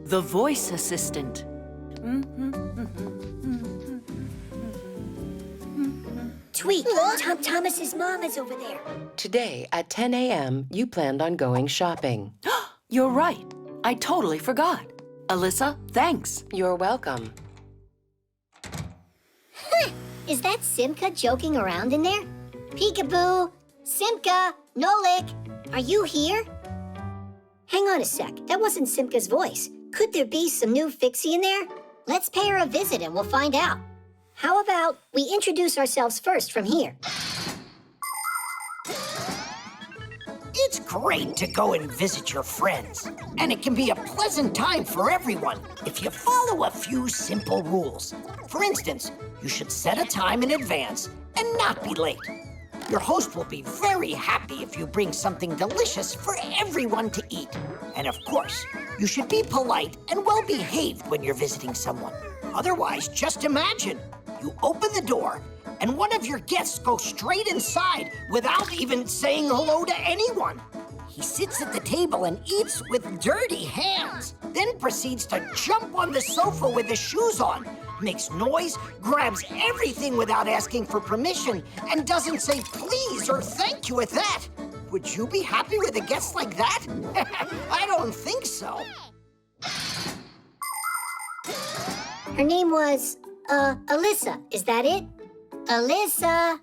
the voice assistant. Tweet, Tom Thomas's mom is over there. Today at 10 a.m., you planned on going shopping. You're right. I totally forgot. Alyssa, thanks. You're welcome. Is that Simka joking around in there? Peekaboo! Simka! Nolik! Are you here? Hang on a sec. That wasn't Simka's voice. Could there be some new Fixie in there? Let's pay her a visit and we'll find out. How about we introduce ourselves first from here? It's great to go and visit your friends, and it can be a pleasant time for everyone if you follow a few simple rules. For instance, you should set a time in advance and not be late. Your host will be very happy if you bring something delicious for everyone to eat. And of course, you should be polite and well-behaved when you're visiting someone. Otherwise, just imagine, you open the door and one of your guests goes straight inside without even saying hello to anyone. He sits at the table and eats with dirty hands, then proceeds to jump on the sofa with his shoes on, makes noise, grabs everything without asking for permission, and doesn't say please or thank you at that. Would you be happy with a guest like that? I don't think so. Her name was, Alyssa. Is that it? Alyssa!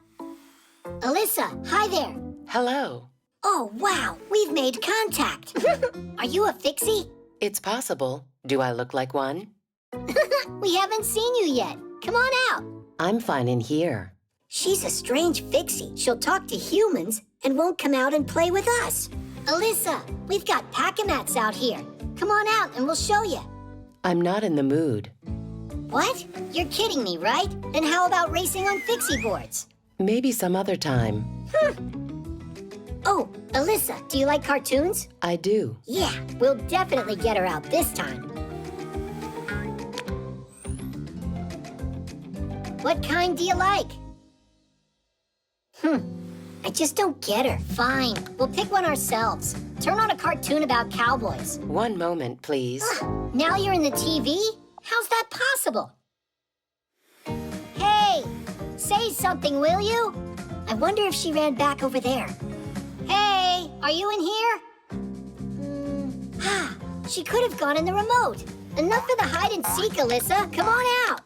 Alyssa, hi there. Hello. Oh, wow, we've made contact. Are you a Fixie? It's possible. Do I look like one? We haven't seen you yet. Come on out. I'm fine in here. She's a strange Fixie. She'll talk to humans and won't come out and play with us. Alyssa, we've got pack-a-mats out here. Come on out and we'll show you. I'm not in the mood. What? You're kidding me, right? Then how about racing on Fixie boards? Maybe some other time. Oh, Alyssa, do you like cartoons? I do. Yeah, we'll definitely get her out this time. What kind do you like? I just don't get her. Fine, we'll pick one ourselves. Turn on a cartoon about cowboys. One moment, please. Now you're in the TV? How's that possible? Hey, say something, will you? I wonder if she ran back over there. Hey, are you in here? She could have gone in the remote. Enough of the hide and seek, Alyssa. Come on out.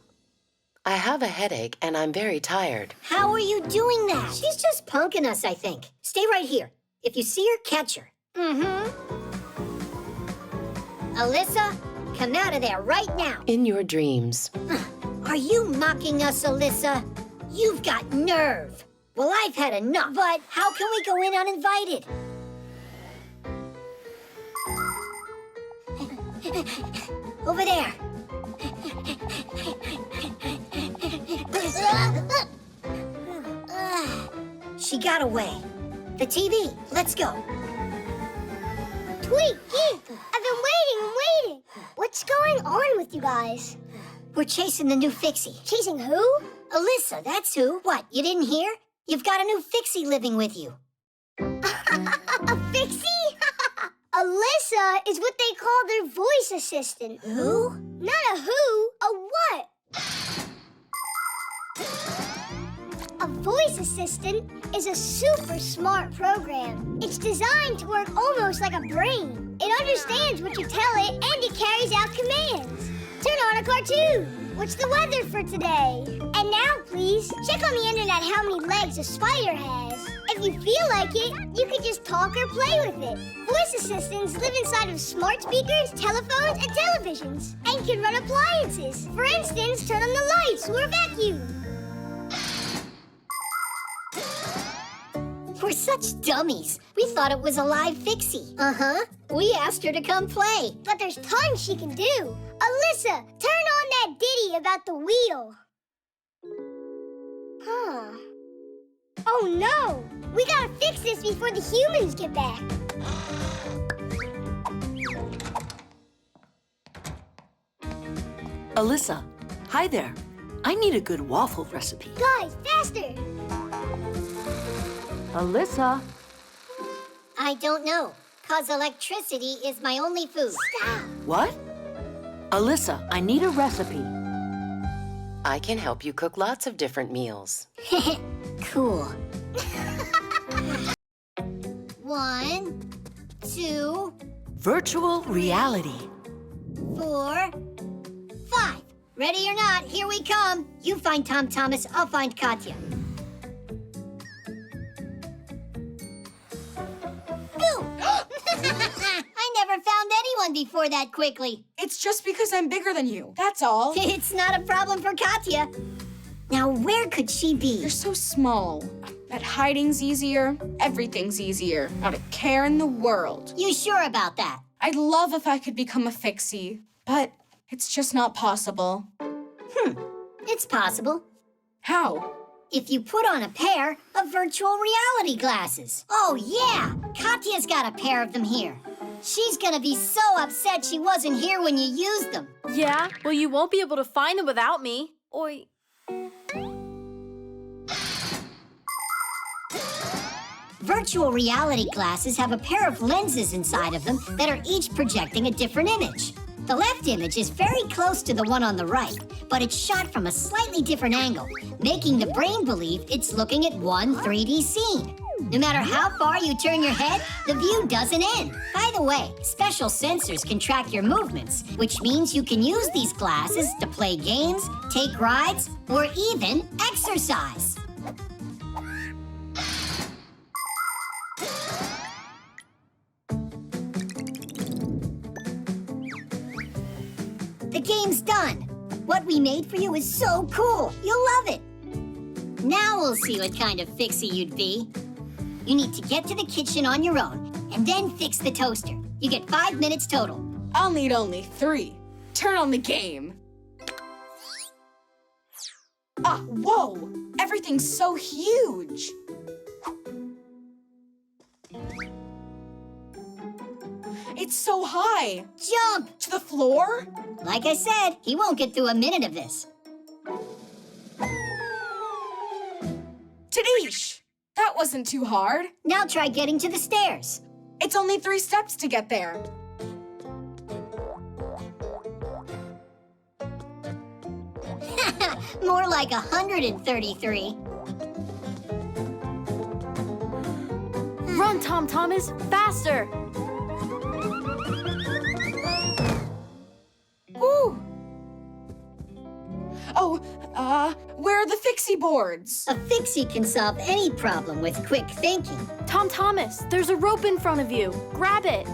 I have a headache and I'm very tired. How are you doing that? She's just punking us, I think. Stay right here. If you see her, catch her. Alyssa, come out of there right now. In your dreams. Are you mocking us, Alyssa? You've got nerve. Well, I've had enough, but how can we go in uninvited? Over there. She got away. The TV, let's go. Tweet, I've been waiting. What's going on with you guys? We're chasing the new Fixie. Chasing who? Alyssa, that's who. What, you didn't hear? You've got a new Fixie living with you. A Fixie? Alyssa is what they call their voice assistant. Who? Not a who, a what? A voice assistant is a super smart program. It's designed to work almost like a brain. It understands what you tell it and it carries out commands. Turn on a cartoon. What's the weather for today? And now, please, check on the internet how many legs a spider has. If you feel like it, you can just talk or play with it. Voice assistants live inside of smart speakers, telephones, and televisions, and can run appliances. For instance, turn on the lights or a vacuum. We're such dummies. We thought it was a live Fixie. We asked her to come play. But there's tons she can do. Alyssa, turn on that ditty about the wheel. Oh no! We gotta fix this before the humans get back. Alyssa, hi there. I need a good waffle recipe. Guys, faster! Alyssa. I don't know, 'cause electricity is my only food. Stop! What? Alyssa, I need a recipe. I can help you cook lots of different meals. Cool. 1, 2, Virtual reality. 4, 5. Ready or not, here we come. You find Tom Thomas, I'll find Katya. Boo! I never found anyone before that quickly. It's just because I'm bigger than you, that's all. It's not a problem for Katya. Now, where could she be? You're so small. That hiding's easier, everything's easier. Not a care in the world. You sure about that? I'd love if I could become a Fixie, but it's just not possible. It's possible. How? If you put on a pair of virtual reality glasses. Oh, yeah! Katya's got a pair of them here. She's gonna be so upset she wasn't here when you used them. Yeah, well, you won't be able to find them without me. Oi. Virtual reality glasses have a pair of lenses inside of them that are each projecting a different image. The left image is very close to the one on the right, but it's shot from a slightly different angle, making the brain believe it's looking at one 3D scene. No matter how far you turn your head, the view doesn't end. By the way, special sensors can track your movements, which means you can use these glasses to play games, take rides, or even exercise. The game's done. What we made for you is so cool. You'll love it. Now we'll see what kind of Fixie you'd be. You need to get to the kitchen on your own and then fix the toaster. You get 5 minutes total. I'll need only 3. Turn on the game. Ah, whoa! Everything's so huge. It's so high. Jump! To the floor? Like I said, he won't get through a minute of this. Tadish! That wasn't too hard. Now try getting to the stairs. It's only 3 steps to get there. More like 133. Run, Tom Thomas, faster! Woo! Oh, where are the Fixie boards? A Fixie can solve any problem with quick thinking. Tom Thomas, there's a rope in front of you. Grab it.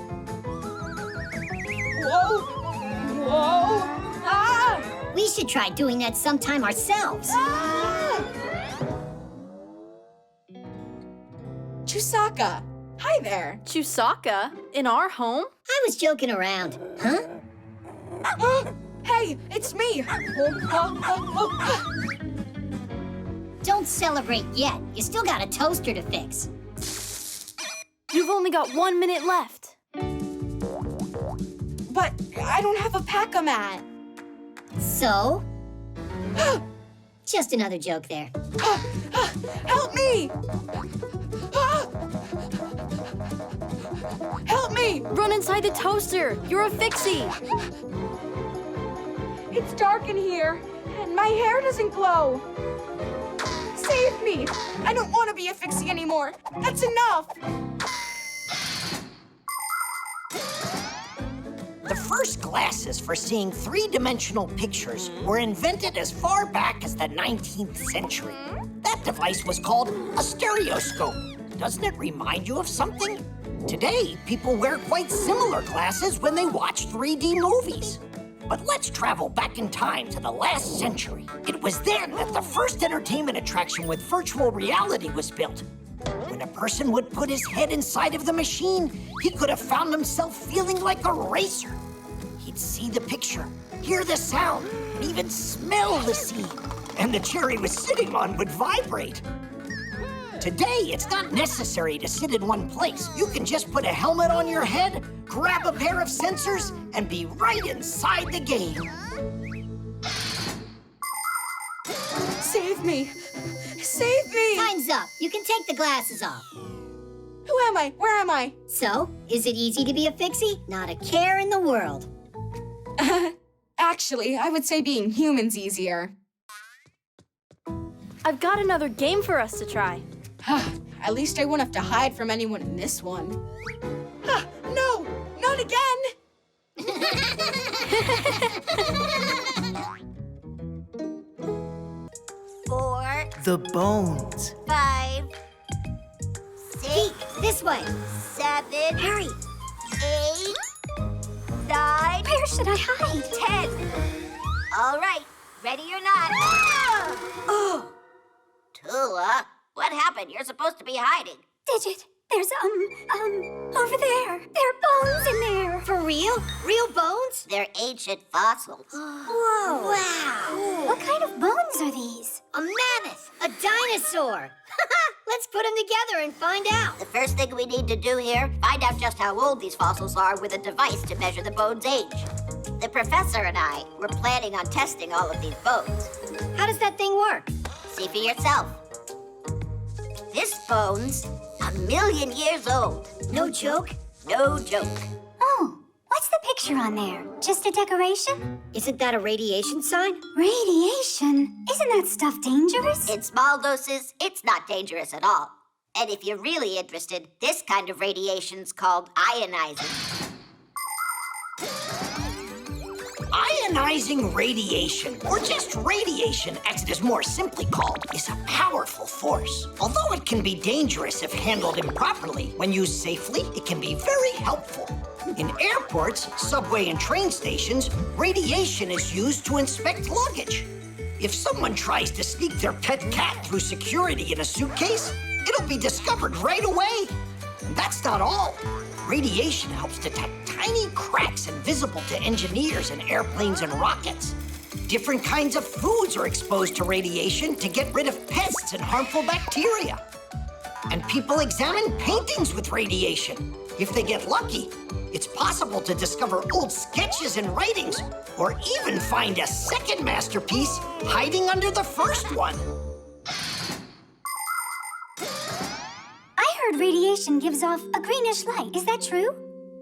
Whoa! Whoa! Ah! We should try doing that sometime ourselves. Ah! Chusaka, hi there. Chusaka? In our home? I was joking around. Huh? Hey, it's me. Don't celebrate yet. You still got a toaster to fix. You've only got 1 minute left. But I don't have a pack-a-mat. So? Just another joke there. Help me! Help me! Run inside the toaster. You're a Fixie. It's dark in here, and my hair doesn't glow. Save me! I don't want to be a Fixie anymore. That's enough! The first glasses for seeing three-dimensional pictures were invented as far back as the 19th century. That device was called a stereoscope. Doesn't it remind you of something? Today, people wear quite similar glasses when they watch 3D movies. But let's travel back in time to the last century. It was then that the first entertainment attraction with virtual reality was built. When a person would put his head inside of the machine, he could have found himself feeling like a racer. He'd see the picture, hear the sound, and even smell the scene. And the chair he was sitting on would vibrate. Today, it's not necessary to sit in one place. You can just put a helmet on your head, grab a pair of sensors, and be right inside the game. Save me! Save me! Time's up. You can take the glasses off. Who am I? Where am I? So, is it easy to be a Fixie? Not a care in the world. Actually, I would say being human's easier. I've got another game for us to try. At least I won't have to hide from anyone in this one. No, not again! Four, The bones. 5, 6, This way. 7, Hurry. 8, 9, Where should I hide? 10. All right, ready or not. Oh, Tula, what happened? You're supposed to be hiding. Digit. There's, over there. There are bones in there. For real? Real bones? They're ancient fossils. Whoa. Wow. What kind of bones are these? A mammoth. A dinosaur. Let's put them together and find out. The first thing we need to do here, find out just how old these fossils are with a device to measure the bone's age. The professor and I were planning on testing all of these bones. How does that thing work? See for yourself. This bone's 1,000,000 years old. No joke? No joke. Oh, what's the picture on there? Just a decoration? Isn't that a radiation sign? Radiation? Isn't that stuff dangerous? In small doses, it's not dangerous at all. And if you're really interested, this kind of radiation's called ionizing. Ionizing radiation, or just radiation as it is more simply called, is a powerful force. Although it can be dangerous if handled improperly, when used safely, it can be very helpful. In airports, subway, and train stations, radiation is used to inspect luggage. If someone tries to sneak their pet cat through security in a suitcase, it'll be discovered right away. And that's not all. Radiation helps detect tiny cracks invisible to engineers in airplanes and rockets. Different kinds of foods are exposed to radiation to get rid of pests and harmful bacteria. And people examine paintings with radiation. If they get lucky, it's possible to discover old sketches and writings, or even find a second masterpiece hiding under the first one. I heard radiation gives off a greenish light. Is that true?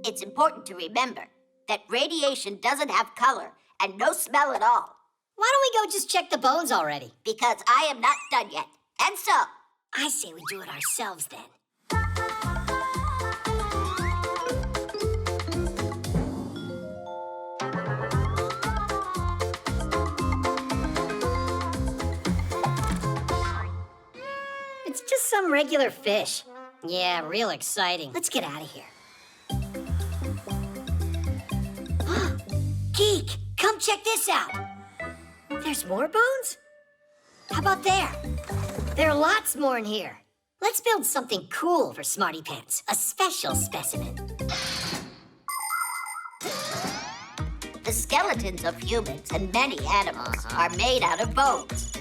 It's important to remember that radiation doesn't have color and no smell at all. Why don't we go just check the bones already? Because I am not done yet. And so, I say we do it ourselves then. It's just some regular fish. Yeah, real exciting. Let's get out of here. Geek, come check this out. There's more bones? How about there? There are lots more in here. Let's build something cool for Smarty Pants, a special specimen. the skeletons of humans and many animals are made out of bones.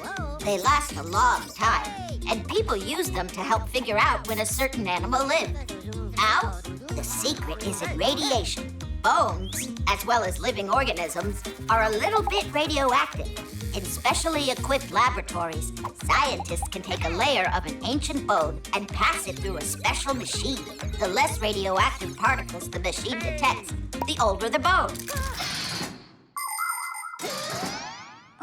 They last a long time, and people use them to help figure out when a certain animal lived. How? The secret is in radiation. Bones, as well as living organisms, are a little bit radioactive. In specially equipped laboratories, scientists can take a layer of an ancient bone and pass it through a special machine. The less radioactive particles the machine detects, the older the bone.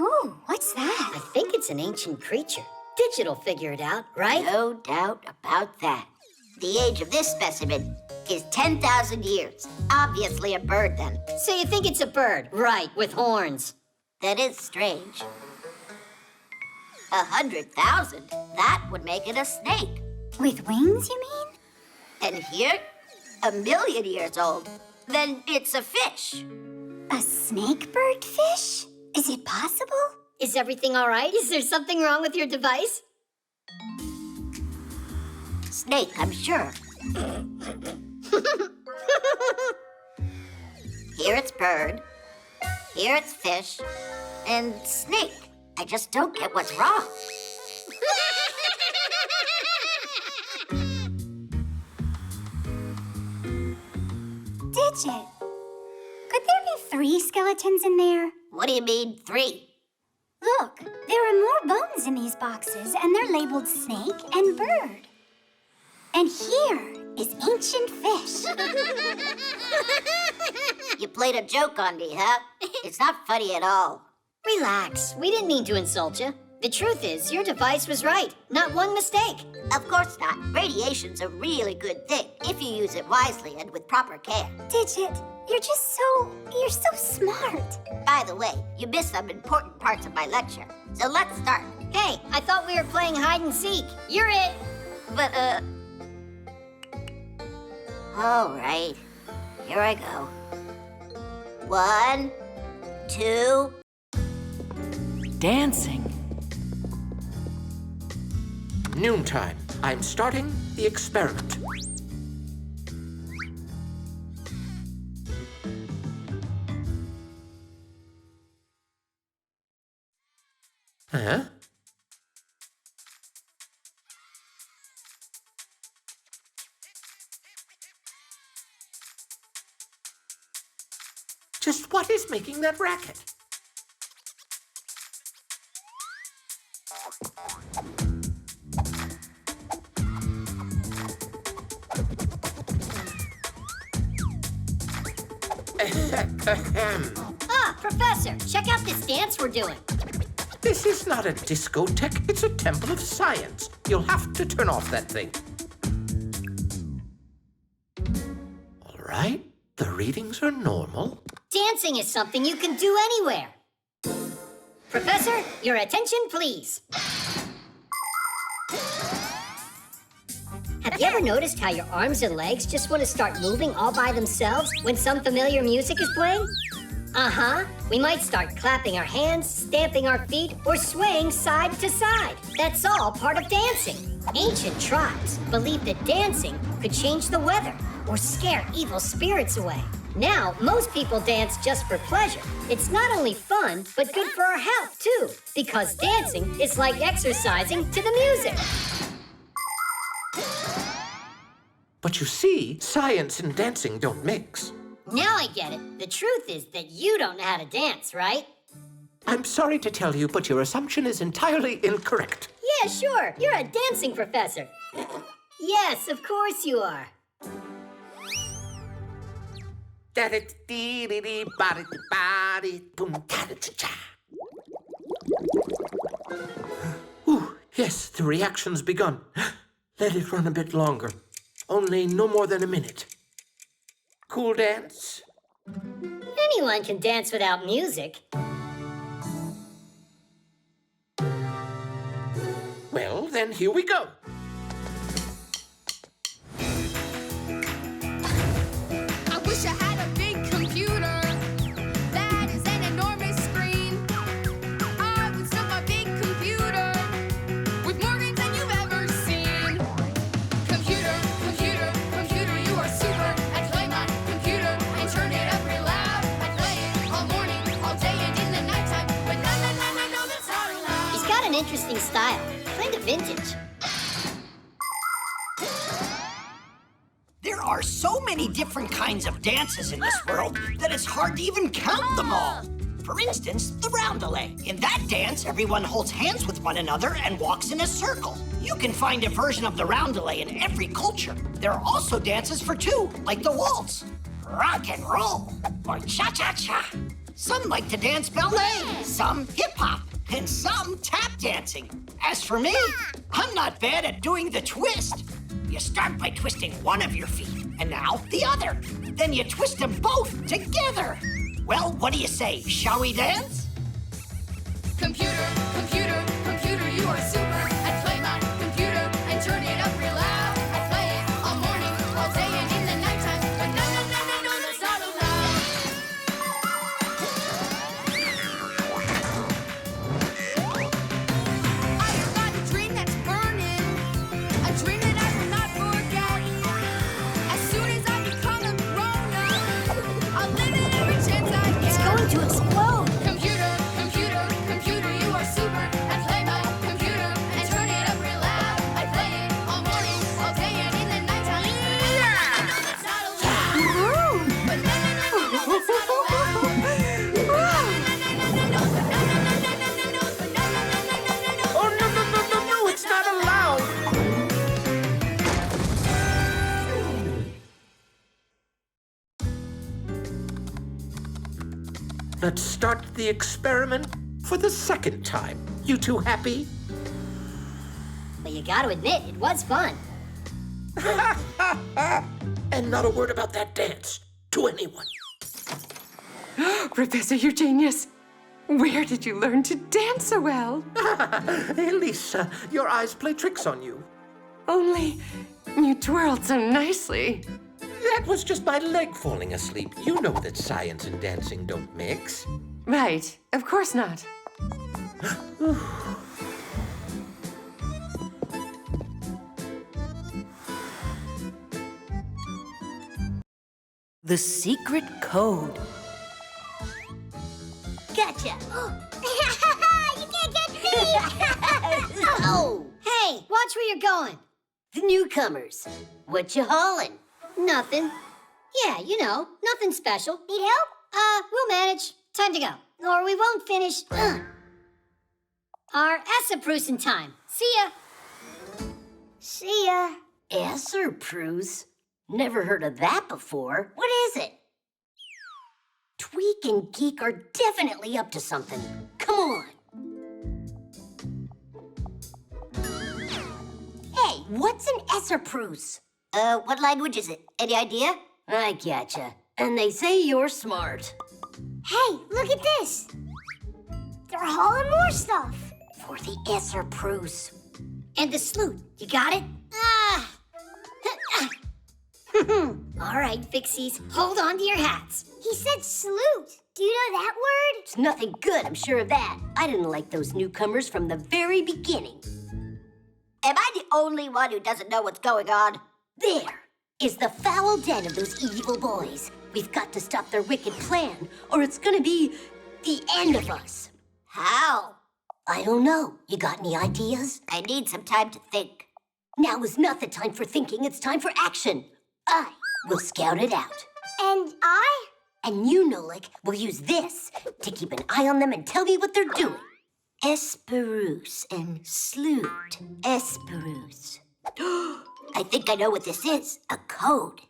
Ooh, what's that? I think it's an ancient creature. Digital figure it out, right? No doubt about that. The age of this specimen is 10,000 years. Obviously a bird, then. So you think it's a bird? Right, with horns. That is strange. 100,000? That would make it a snake. With wings, you mean? And here, 1,000,000 years old. Then it's a fish. A snake bird fish? Is it possible? Is everything all right? Is there something wrong with your device? Snake, I'm sure. Here it's bird. Here it's fish. And snake. I just don't get what's wrong. Digit. Could there be 3 skeletons in there? What do you mean, 3? Look, there are more bones in these boxes, and they're labeled snake and bird. And here is ancient fish. You played a joke on me, huh? It's not funny at all. Relax. We didn't mean to insult you. The truth is, your device was right. Not one mistake. Of course not. Radiation's a really good thing if you use it wisely and with proper care. Digit, you're so smart. By the way, you missed some important parts of my lecture. So let's start. Hey, I thought we were playing hide and seek. You're it. But, all right. Here I go. 1, 2. Dancing. Noontime. I'm starting the experiment. Huh? Just what is making that racket? Ah, Professor, check out this dance we're doing. This is not a discotheque, it's a temple of science. You'll have to turn off that thing. All right, the readings are normal. Dancing is something you can do anywhere. Professor, your attention, please. Have you ever noticed how your arms and legs just want to start moving all by themselves when some familiar music is playing? Uh-huh. We might start clapping our hands, stamping our feet, or swaying side to side. That's all part of dancing. Ancient tribes believed that dancing could change the weather or scare evil spirits away. Now, most people dance just for pleasure. It's not only fun, but good for our health, too, because dancing is like exercising to the music. But you see, science and dancing don't mix. Now I get it. The truth is that you don't know how to dance, right? I'm sorry to tell you, but your assumption is entirely incorrect. Yeah, sure. You're a dancing professor. Yes, of course you are. Ooh, yes, the reaction's begun. Let it run a bit longer. Only no more than a minute. Cool dance? Anyone can dance without music. Well, then here we go. I wish I had a big computer that is an enormous screen. I would stuff my big computer with more games than you've ever seen. Computer, computer, computer, you are super. I play my computer and turn it up real loud. I play it all morning, all day, and in the nighttime. But no, that's not allowed. He's got an interesting style, kind of vintage. There are so many different kinds of dances in this world that it's hard to even count them all. For instance, the roundelay. In that dance, everyone holds hands with one another and walks in a circle. You can find a version of the roundelay in every culture. There are also dances for two, like the waltz, rock and roll, or cha-cha-cha. Some like to dance ballet, some hip-hop, and some tap dancing. As for me, I'm not bad at doing the twist. You start by twisting one of your feet, and now the other. Then you twist them both together. Well, what do you say? Shall we dance? Computer, computer, computer, you are super. I play my computer and turn it up real loud. I play it all morning, all day, and in the nighttime. But no, that's not allowed. I have got a dream that's burning, a dream that I will not forget. As soon as I become a grown-up, I'll live it every chance I get. It's going to explode. Computer, computer, computer, you are super. I play my computer and turn it up real loud. I play it all morning, all day, and in the nighttime. I know that's not allowed. But no, that's not allowed. Oh, no, it's not allowed. Let's start the experiment for the second time. You two happy? But you gotta admit, it was fun. And not a word about that dance to anyone. Professor Eugenius, where did you learn to dance so well? Lisa, your eyes play tricks on you. Only you twirled so nicely. That was just my leg falling asleep. You know that science and dancing don't mix. Right, of course not. The secret code. Gotcha. You can't get me! Oh! Hey, watch where you're going. The newcomers. What you hauling? Nothing. Yeah, you know, nothing special. Need help? We'll manage. Time to go. Or we won't finish our Essaprusen time. See ya. See ya. Esserpruse? Never heard of that before. What is it? Tweak and Geek are definitely up to something. Come on. Hey, what's an Esserpruse? What language is it? Any idea? I getcha. And they say you're smart. Hey, look at this. They're hauling more stuff. For the Esserpruse. And the sloot. You got it? All right, Fixies. Hold on to your hats. He said salute. Do you know that word? It's nothing good, I'm sure of that. I didn't like those newcomers from the very beginning. Am I the only one who doesn't know what's going on? There is the foul den of those evil boys. We've got to stop their wicked plan, or it's gonna be the end of us. How? I don't know. You got any ideas? I need some time to think. Now is not the time for thinking, it's time for action. I will scout it out. And I? And you, Nolik, will use this to keep an eye on them and tell me what they're doing. Esperuse and Sloot. Esperuse. I think I know what this is. A code.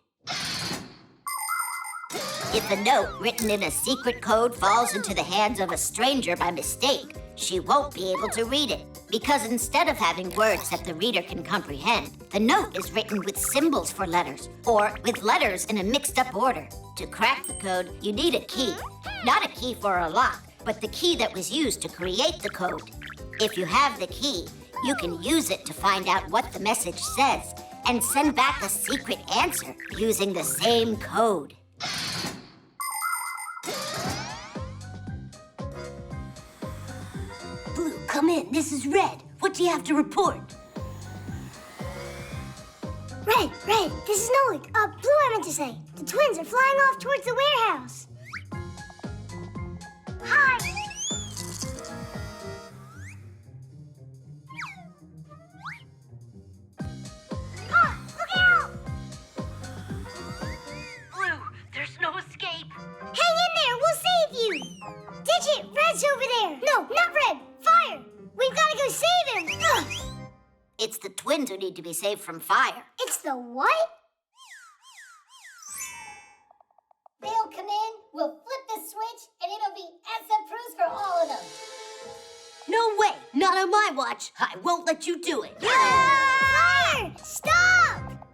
If a note written in a secret code falls into the hands of a stranger by mistake, she won't be able to read it. Because instead of having words that the reader can comprehend, the note is written with symbols for letters, or with letters in a mixed-up order. To crack the code, you need a key. Not a key for a lock, but the key that was used to create the code. If you have the key, you can use it to find out what the message says and send back a secret answer using the same code. Blue, come in. This is Red. What do you have to report? Red, this is Nolik. Blue, I meant to say. The twins are flying off towards the warehouse. Hi. Look out! Blue, there's no escape. Hang in there, we'll save you. Digit, Red's over there. No, not Red. Fire. We've got to go save him. Ugh. It's the twins who need to be saved from fire. It's the what? They'll come in, we'll flip the switch, and it'll be Essaprusen for all of them. No way! Not on my watch! I won't let you do it! Fire! Stop!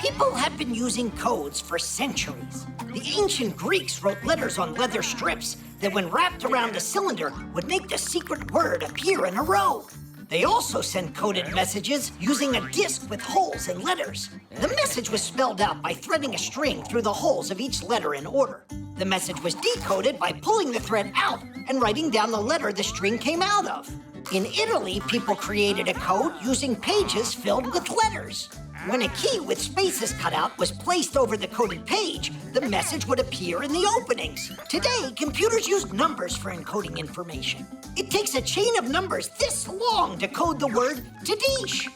People have been using codes for centuries. The ancient Greeks wrote letters on leather strips that, when wrapped around a cylinder, would make the secret word appear in a row. They also sent coded messages using a disc with holes and letters. The message was spelled out by threading a string through the holes of each letter in order. The message was decoded by pulling the thread out and writing down the letter the string came out of. In Italy, people created a code using pages filled with letters. When a key with spaces cut out was placed over the coded page, the message would appear in the openings. Today, computers use numbers for encoding information. It takes a chain of numbers this long to code the word Tadish.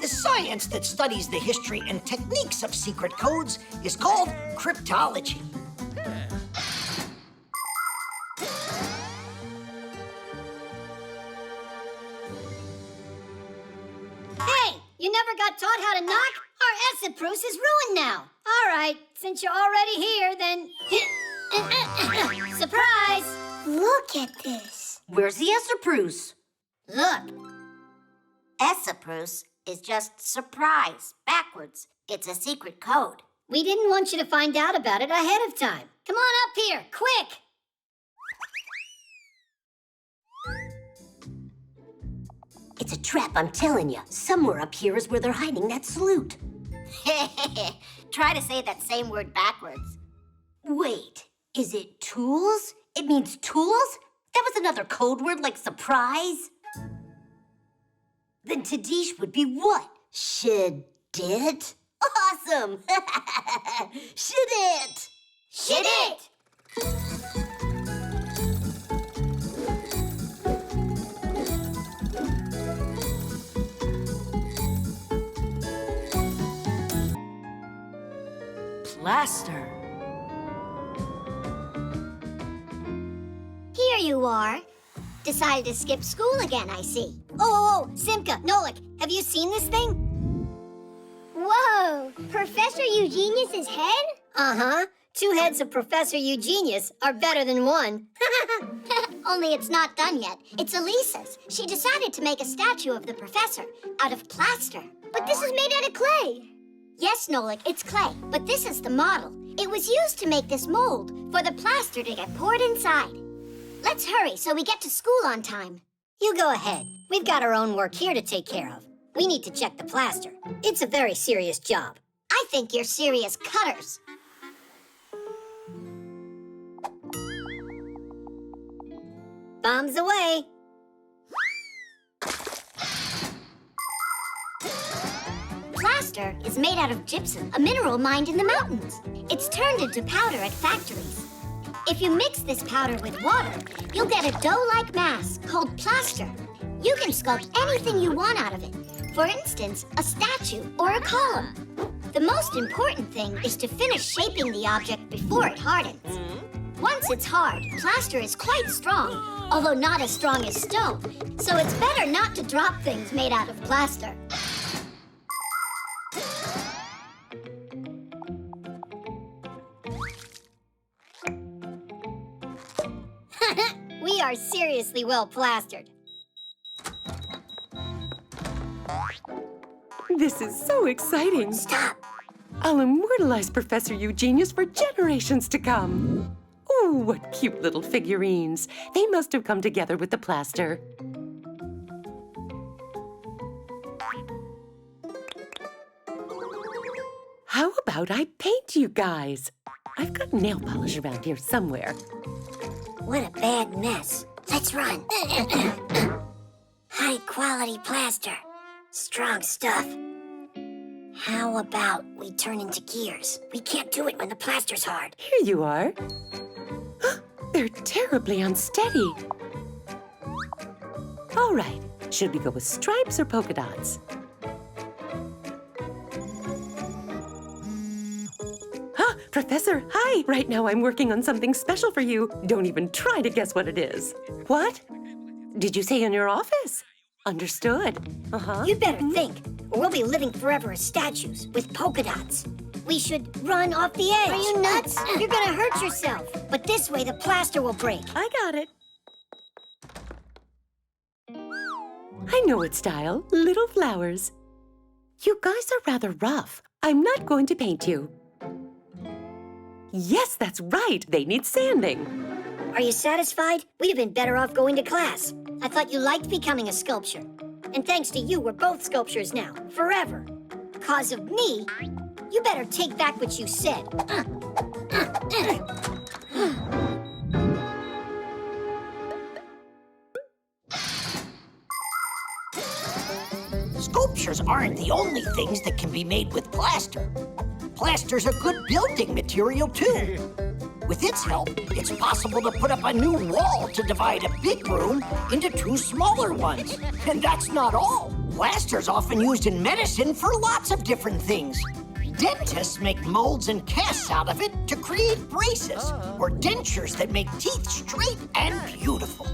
The science that studies the history and techniques of secret codes is called cryptology. Hey, you never got taught how to knock? Our Essaprusen is ruined now. All right, since you're already here, then... Look at this. Where's the Esopruce? Look. Esopruce is just surprise, backwards. It's a secret code. We didn't want you to find out about it ahead of time. Come on up here, quick! It's a trap, I'm telling you. Somewhere up here is where they're hiding that salute. Try to say that same word backwards. Wait, is it tools? It means tools? That was another code word like surprise? Then Tadish would be what? Should it? Awesome! Should it? Should it? Plaster. Here you are. Decided to skip school again, I see. Oh, Simka, Nolik, have you seen this thing? Whoa! Professor Eugenius's head? Uh-huh. 2 heads of Professor Eugenius are better than 1. Only it's not done yet. It's Elisa's. She decided to make a statue of the professor out of plaster. But this is made out of clay. Yes, Nolik, it's clay, but this is the model. It was used to make this mold for the plaster to get poured inside. Let's hurry so we get to school on time. You go ahead. We've got our own work here to take care of. We need to check the plaster. It's a very serious job. I think you're serious cutters. Bombs away. Plaster is made out of gypsum, a mineral mined in the mountains. It's turned into powder at factories. If you mix this powder with water, you'll get a dough-like mass called plaster. You can sculpt anything you want out of it. For instance, a statue or a column. The most important thing is to finish shaping the object before it hardens. Once it's hard, plaster is quite strong, although not as strong as stone, so it's better not to drop things made out of plaster. We are seriously well plastered. This is so exciting. Stop! I'll immortalize Professor Eugenius for generations to come. Ooh, what cute little figurines. They must have come together with the plaster. How about I paint you guys? I've got nail polish around here somewhere. What a bad mess. Let's run. High-quality plaster. Strong stuff. How about we turn into gears? We can't do it when the plaster's hard. Here you are. They're terribly unsteady. All right, should we go with stripes or polka dots? Professor, hi! Right now I'm working on something special for you. Don't even try to guess what it is. What? Did you say in your office? Understood. You'd better think, or we'll be living forever as statues with polka dots. We should run off the edge. Are you nuts? You're gonna hurt yourself. But this way the plaster will break. I got it. I know its style. Little flowers. You guys are rather rough. I'm not going to paint you. Yes, that's right. They need sanding. Are you satisfied? We'd have been better off going to class. I thought you liked becoming a sculptor. And thanks to you, we're both sculptors now. Forever. 'Cause of me, you better take back what you said. Sculptures aren't the only things that can be made with plaster. Plaster's a good building material, too. With its help, it's possible to put up a new wall to divide a big room into 2 smaller ones. And that's not all. Plaster's often used in medicine for lots of different things. Dentists make molds and casts out of it to create braces or dentures that make teeth straight and beautiful.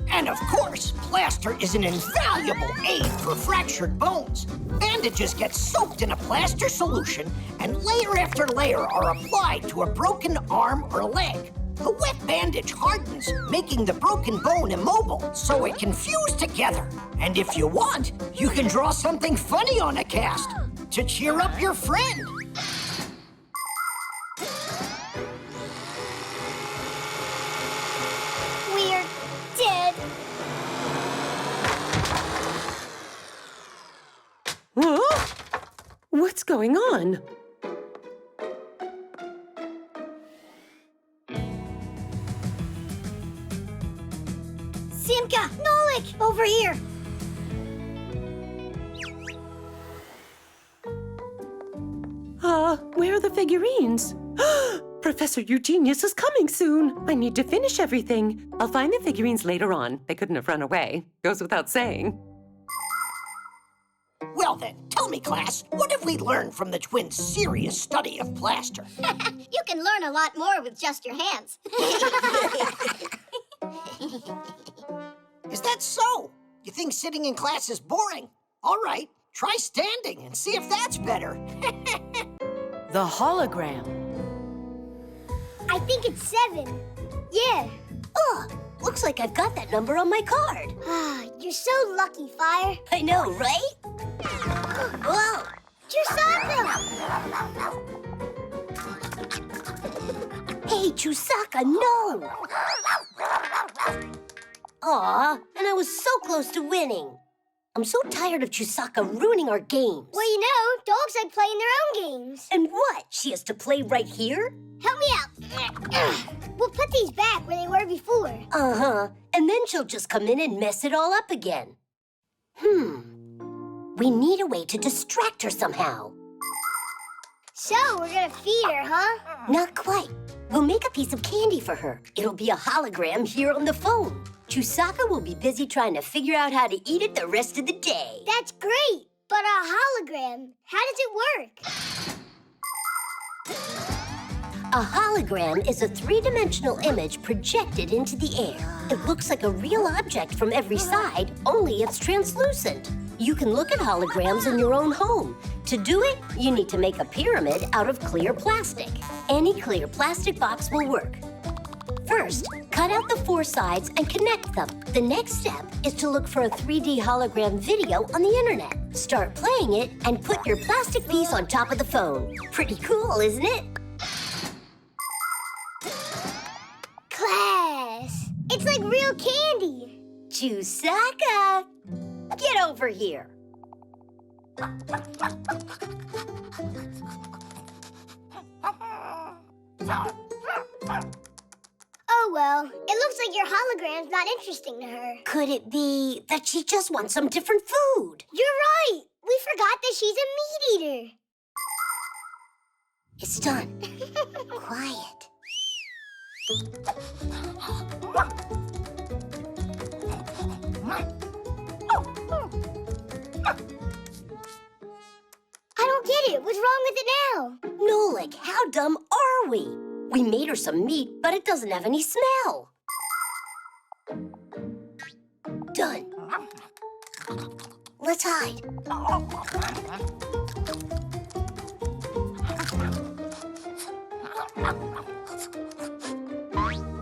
And of course, plaster is an invaluable aid for fractured bones. Bandages get soaked in a plaster solution, and layer after layer are applied to a broken arm or leg. A wet bandage bandage hardens, making the broken bone immobile so it can fuse together. And if you want, you can draw something funny on a cast to cheer up your friend. We're dead. Huh? What's going on? Simka, Nolik, over here. Where are the figurines? Professor Eugenius is coming soon. I need to finish everything. I'll find the figurines later on. They couldn't have run away. Goes without saying. Well then, tell me, class, what have we learned from the twins' serious study of plaster? You can learn a lot more with just your hands. Is that so? You think sitting in class is boring? All right, try standing and see if that's better. The hologram. I think it's 7. Yeah. Oh, looks like I've got that number on my card. You're so lucky, Fire. I know, right? Whoa! Chusaka! Hey, Chusaka, no! Aw, and I was so close to winning. I'm so tired of Chusaka ruining our games. Well, you know, dogs like playing their own games. And what? She has to play right here? Help me out. We'll put these back where they were before. Uh-huh. And then she'll just come in and mess it all up again. We need a way to distract her somehow. So, we're gonna feed her, huh? Not quite. We'll make a piece of candy for her. It'll be a hologram here on the phone. Chusaka will be busy trying to figure out how to eat it the rest of the day. That's great. But a hologram, how does it work? A hologram is a three-dimensional image projected into the air. It looks like a real object from every side, only it's translucent. You can look at holograms in your own home. To do it, you need to make a pyramid out of clear plastic. Any clear plastic box will work. First, cut out the 4 sides and connect them. The next step is to look for a 3D hologram video on the internet. Start playing it and put your plastic piece on top of the phone. Pretty cool, isn't it? Class, it's like real candy. Chusaka, get over here. Oh, well, it looks like your hologram's not interesting to her. Could it be that she just wants some different food? You're right. We forgot that she's a meat eater. It's done. Quiet. I don't get it. What's wrong with it now? Nolik, how dumb are we? We made her some meat, but it doesn't have any smell. Done. Let's hide.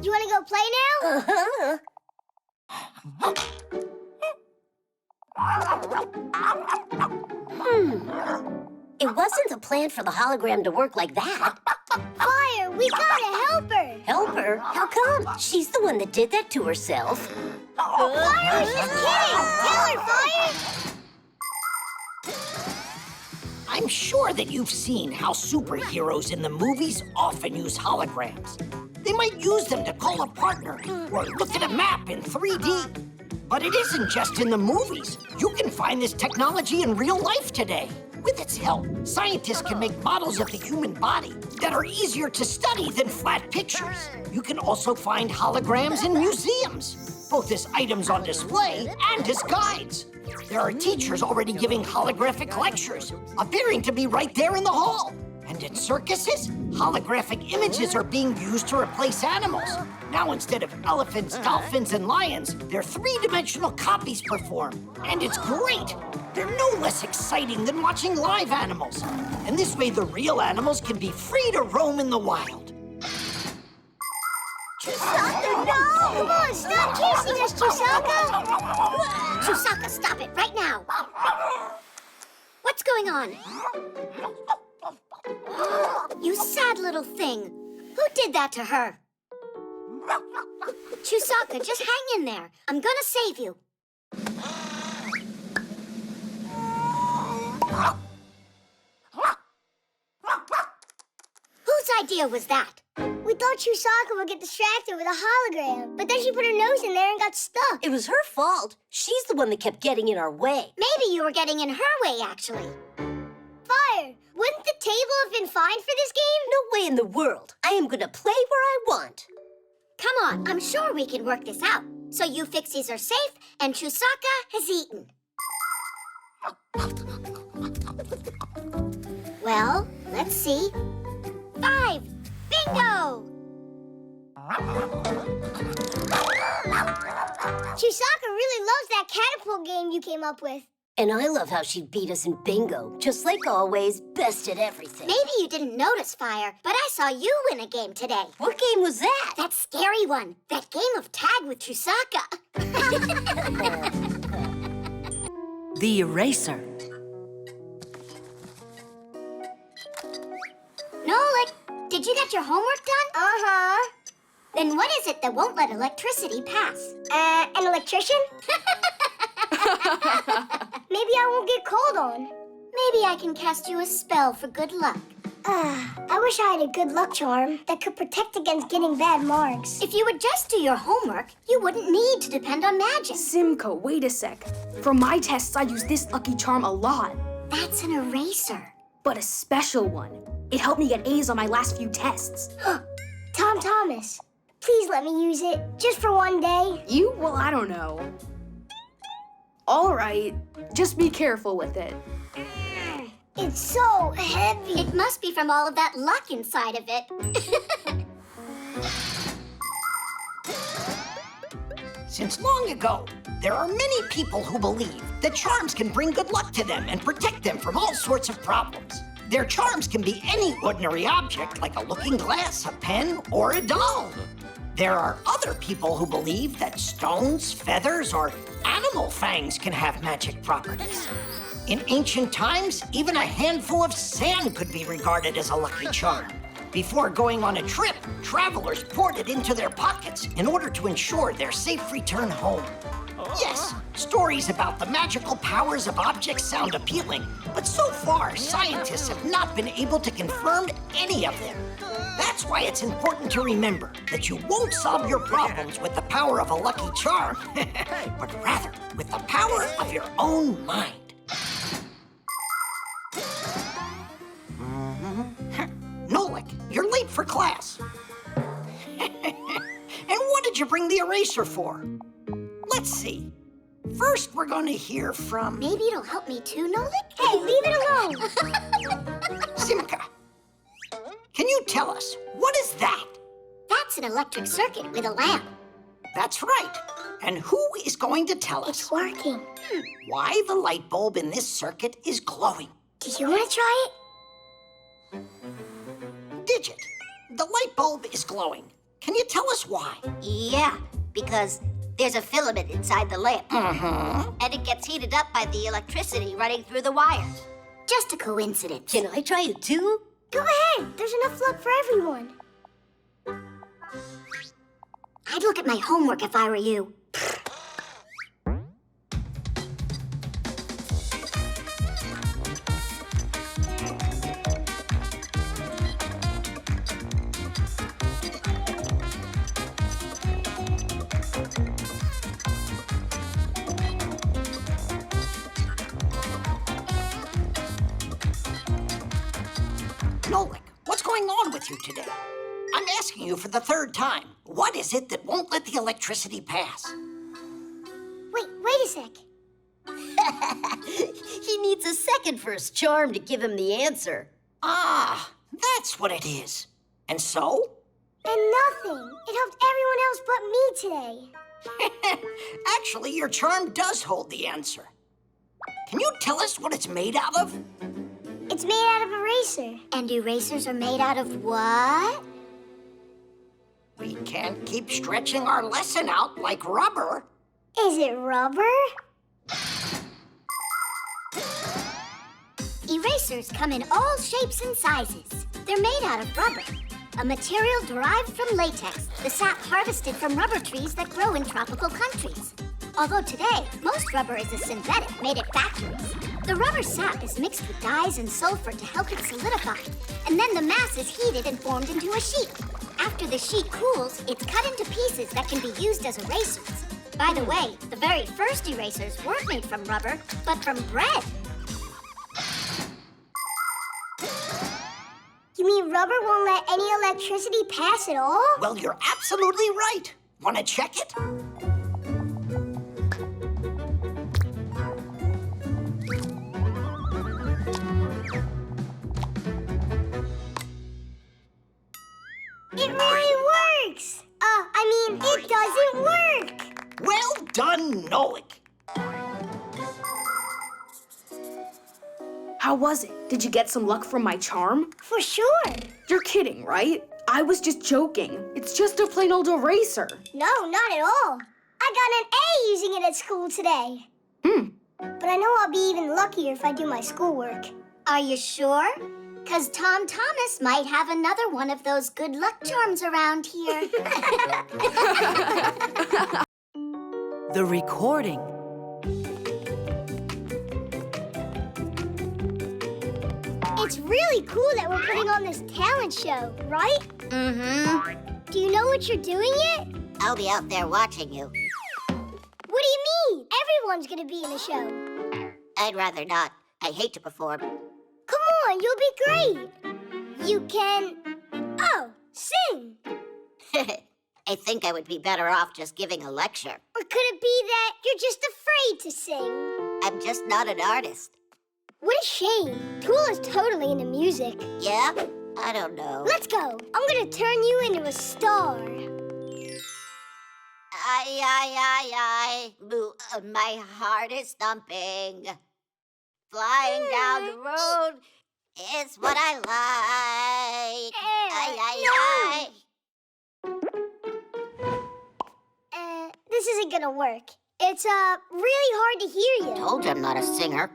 You want to go play now? Uh-huh. It wasn't the plan for the hologram to work like that. Fire, we gotta help her. Help her? How come? She's the one that did that to herself. Fire was just kidding. Tell her, Fire. I'm sure that you've seen how superheroes in the movies often use holograms. They might use them to call a partner or look at a map in 3D. But it isn't just in the movies. You can find this technology in real life today. With its help, scientists can make models of the human body that are easier to study than flat pictures. You can also find holograms in museums, both as items on display and as guides. There are teachers already giving holographic lectures, appearing to be right there in the hall. And in circuses, holographic images are being used to replace animals. Now, instead of elephants, dolphins, and lions, their 3-dimensional copies perform. And it's great! They're no less exciting than watching live animals. And this way, the real animals can be free to roam in the wild. Chusaka, no! Come on, stop chasing us, Chusaka! Chusaka, stop it right now! What's going on? You sad little thing. Who did that to her? Chusaka, just hang in there. I'm gonna save you. Whose idea was that? We thought Chusaka would get distracted with a hologram, but then she put her nose in there and got stuck. It was her fault. She's the one that kept getting in our way. Maybe you were getting in her way, actually. Fire! Wouldn't the table have been fine for this game? No way in the world. I am gonna play where I want. Come on, I'm sure we can work this out. So you Fixies are safe, and Chusaka has eaten. Well, let's see. 5! Bingo! Chusaka really loves that catapult game you came up with. And I love how she beat us in bingo. Just like always, best at everything. Maybe you didn't notice, Fire, but I saw you win a game today. What game was that? That scary one. That game of tag with Chusaka. The eraser. Nolik, did you get your homework done? Uh-huh. Then what is it that won't let electricity pass? An electrician? Maybe I won't get called on. Maybe I can cast you a spell for good luck. I wish I had a good luck charm that could protect against getting bad marks. If you would just do your homework, you wouldn't need to depend on magic. Simka, wait a sec. For my tests, I use this lucky charm a lot, That's an eraser. but a special one. It helped me get A's on my last few tests. Tom Thomas, please let me use it, just for one day. You? Well, I don't know. All right, just be careful with it. It's so heavy. It must be from all of that luck inside of it. Since long ago, there are many people who believe that charms can bring good luck to them and protect them from all sorts of problems. Their charms can be any ordinary object, like a looking glass, a pen, or a doll. There are other people who believe that stones, feathers, or animal fangs can have magic properties. In ancient times, even a handful of sand could be regarded as a lucky charm. Before going on a trip, travelers poured it into their pockets in order to ensure their safe return home. Yes, stories about the magical powers of objects sound appealing, but so far, scientists have not been able to confirm any of them. That's why it's important to remember that you won't solve your problems with the power of a lucky charm, but rather with the power of your own mind. Nolik, you're late for class. And what did you bring the eraser for? Let's see. First, we're going to hear from... Maybe it'll help me too, Nolik? Hey, leave it alone. Simka. Can you tell us, what is that? That's an electric circuit with a lamp. That's right. And who is going to tell us It's working. why the light bulb in this circuit is glowing? Do you want to try it? Digit, the light bulb is glowing. Can you tell us why? Yeah, because there's a filament inside the lamp. Mm-hmm. And it gets heated up by the electricity running through the wires. Just a coincidence. Can I try it too? Go ahead. There's enough luck for everyone. I'd look at my homework if I were you. Nolik, what's going on with you today? I'm asking you for the third time. What is it that won't let the electricity pass? Wait a sec. He needs a second for his charm to give him the answer. Ah, that's what it is. And so? And nothing. It helped everyone else but me today. Actually, your charm does hold the answer. Can you tell us what it's made out of? It's made out of eraser. And erasers are made out of what? We can't keep stretching our lesson out like rubber. Is it rubber? Erasers come in all shapes and sizes. They're made out of rubber, a material derived from latex, the sap harvested from rubber trees that grow in tropical countries. Although today, most rubber is a synthetic made at factories. The rubber sap is mixed with dyes and sulfur to help it solidify, and then the mass is heated and formed into a sheet. After the sheet cools, it's cut into pieces that can be used as erasers. By the way, the very first erasers weren't made from rubber, but from bread. You mean rubber won't let any electricity pass at all? Well, you're absolutely right. Want to check it? It really works! It doesn't work! Well done, Nolik. How was it? Did you get some luck from my charm? For sure! You're kidding, right? I was just joking. It's just a plain old eraser. No, not at all. I got an A using it at school today. But I know I'll be even luckier if I do my schoolwork. Are you sure? 'Cause Tom Thomas might have another one of those good luck charms around here. The recording. It's really cool that we're putting on this talent show, right? Mm-hmm. Do you know what you're doing yet? I'll be out there watching you. What do you mean? Everyone's gonna be in the show. I'd rather not. I hate to perform. Come on, you'll be great. You can... Oh, sing. I think I would be better off just giving a lecture. Or could it be that you're just afraid to sing? I'm just not an artist. What a shame. Tool is totally into music. Yeah? I don't know. Let's go. I'm gonna turn you into a star. Aye. My heart is thumping. Flying down the road is what I like. Aye. This isn't gonna work. It's, really hard to hear you. Told you I'm not a singer.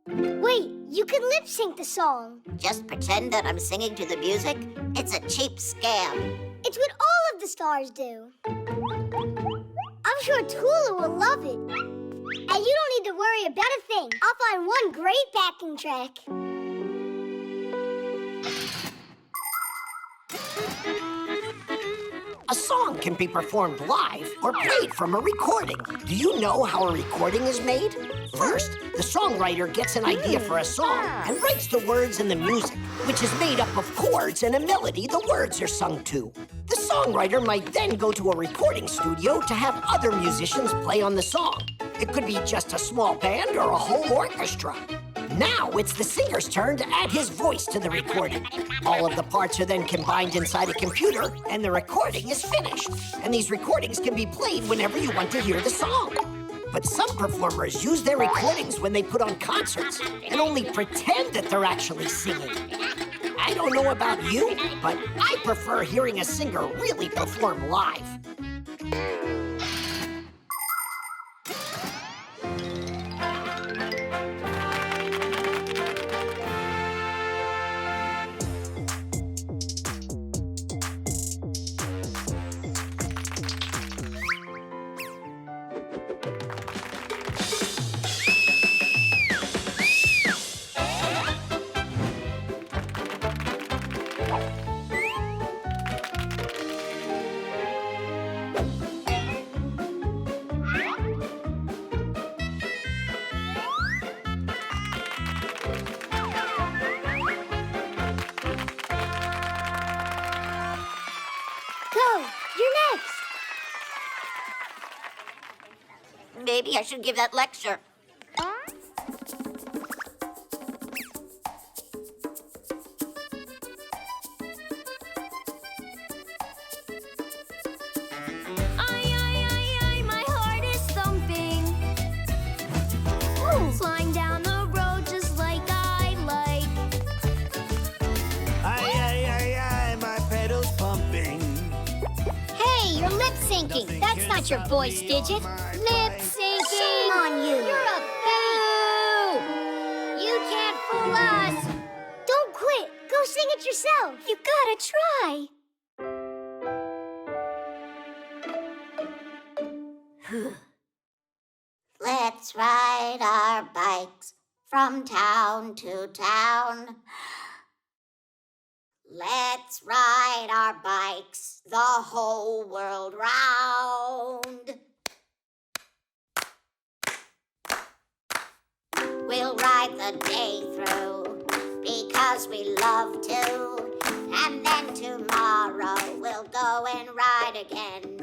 Wait, you could lip sync the song. Just pretend that I'm singing to the music? It's a cheap scam. It's what all of the stars do. I'm sure Tula will love it. And you don't need to worry about a thing. I'll find one great backing track. A song can be performed live or played from a recording. Do you know how a recording is made? First, the songwriter gets an idea for a song and writes the words and the music, which is made up of chords and a melody the words are sung to. The songwriter might then go to a recording studio to have other musicians play on the song. It could be just a small band or a whole orchestra. Now it's the singer's turn to add his voice to the recording. All of the parts are then combined inside a computer, and the recording is finished. And these recordings can be played whenever you want to hear the song. But some performers use their recordings when they put on concerts and only pretend that they're actually singing. I don't know about you, but I prefer hearing a singer really perform live. Go, you're next. Maybe I should give that lecture. Aye, my heart is thumping. Flying down the road just like I like. Aye, my pedals pumping. lip syncing. That's not your voice, Digit. Lip syncing. Shame on you. You're a fake. You can't fool us. Don't quit. Go sing it yourself. You gotta try. Let's ride our bikes from town to town. Let's ride our bikes the whole world round. We'll ride the day through because we love to. And then tomorrow we'll go and ride again.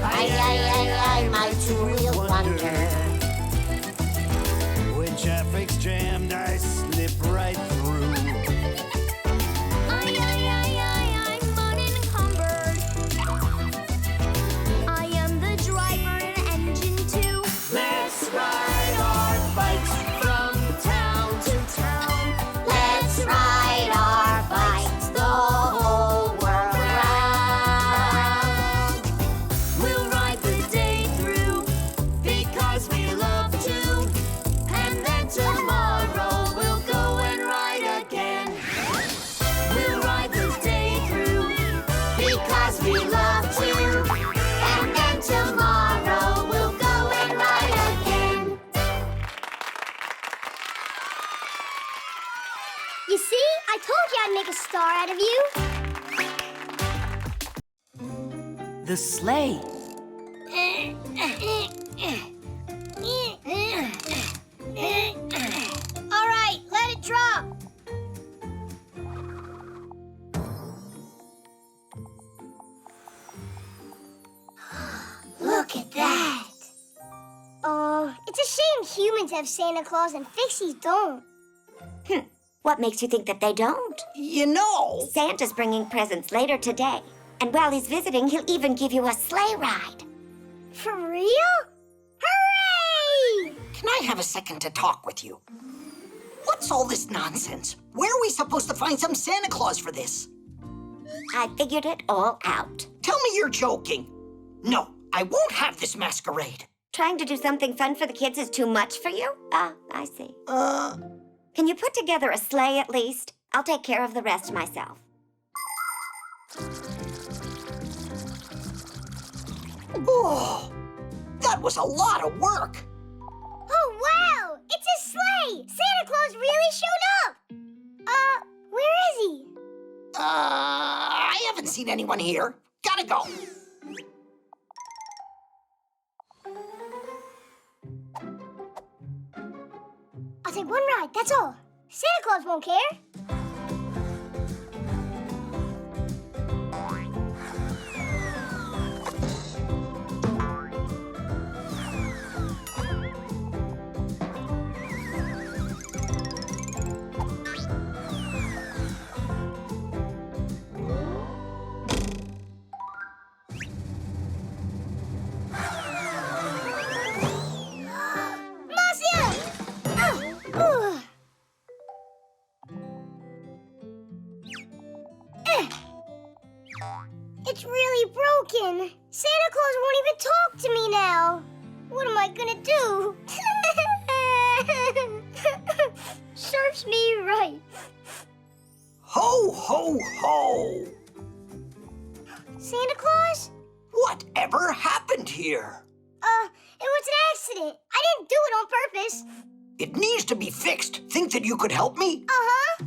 I, my two-wheel wonder. When traffic's jammed, I slip right through. I'm unencumbered. I am the driver and engine too. Let's ride our bikes from town to town. Let's ride our bikes the whole world round. We'll ride the day through because we love to. And then tomorrow we'll go and ride again. We'll ride the day through Because we love to. And then tomorrow we'll go and ride again. You see? I told you I'd make a star out of you. The sleigh. All right, let it drop. Look at that. Oh, it's a shame humans have Santa Claus and Fixies don't. What makes you think that they don't? You know, Santa's bringing presents later today. And while he's visiting, he'll even give you a sleigh ride. For real? Hooray! can I have a second to talk with you? What's all this nonsense? Where are we supposed to find some Santa Claus for this? I figured it all out. Tell me you're joking. No, I won't have this masquerade. Trying to do something fun for the kids is too much for you? Ah, I see. Can you put together a sleigh at least? I'll take care of the rest myself. Oh, that was a lot of work. Oh, wow! It's a sleigh! Santa Claus really showed up! Where is he? I haven't seen anyone here. Gotta go. I'll take one ride, that's all. Santa Claus won't care. It's really broken. Santa Claus won't even talk to me now. What am I gonna do? Serves me right. Ho, ho, ho. Santa Claus? Whatever happened here? It was an accident. I didn't do it on purpose. It needs to be fixed. Think that you could help me? Uh-huh.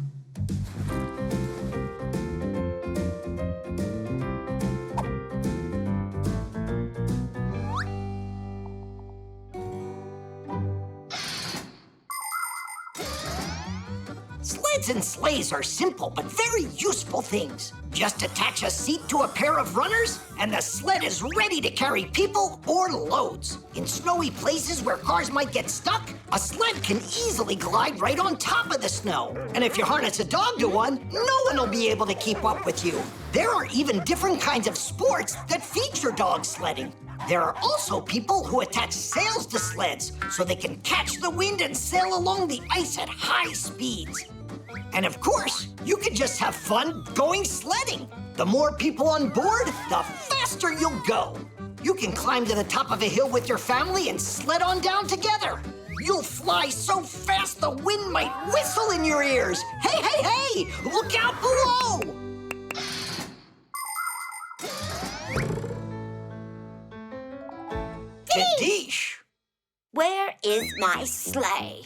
Sleds and sleighs are simple but very useful things. Just attach a seat to a pair of runners, and the sled is ready to carry people or loads. In snowy places where cars might get stuck, a sled can easily glide right on top of the snow. And if you harness a dog to one, no one will be able to keep up with you. There are even different kinds of sports that feature dog sledding. There are also people who attach sails to sleds so they can catch the wind and sail along the ice at high speeds. And of course, you can just have fun going sledding. The more people on board, the faster faster you'll go. You can climb to the top of a hill with your family and sled on down together. You'll fly so fast the wind might whistle in your ears. Hey, hey, hey! Look out below! Kadish! Where is my sleigh?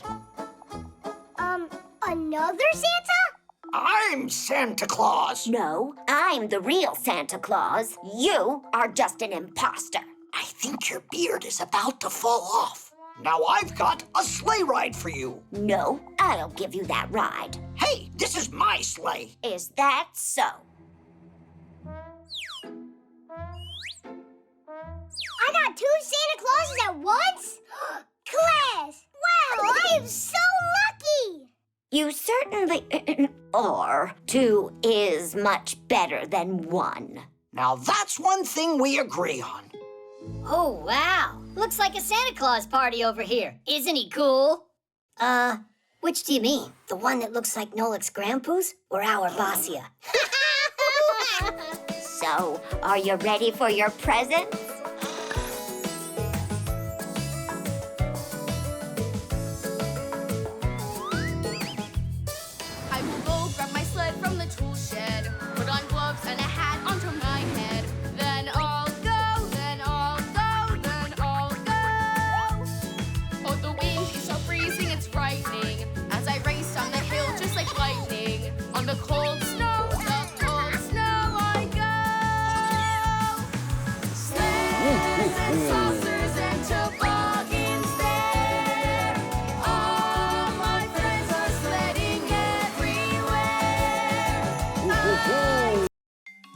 Another Santa? I'm Santa Claus. No, I'm the real Santa Claus. You are just an imposter. I think your beard is about to fall off. Now I've got a sleigh ride for you. No, I'll give you that ride. Hey, this is my sleigh. Is that so? I got 2 Santa Clauses at once? Class! Wow, I am so lucky! You certainly are. 2 is much better than 1. Now that's one thing we agree on. Oh, wow. Looks like a Santa Claus party over here. Isn't he cool? Which do you mean? The one that looks like Nolik's grandpa's or our Basia? So, are you ready for your presents? I will go grab my sled from the tool shed, put on gloves and a hat onto my head. Then I'll go, then I'll go, then I'll go. Oh, the wind is so freezing, it's frightening. As I race down the hill just like lightning. On the cold snow I go. Sleds and saucers and toboggans there. All my friends are sledding everywhere.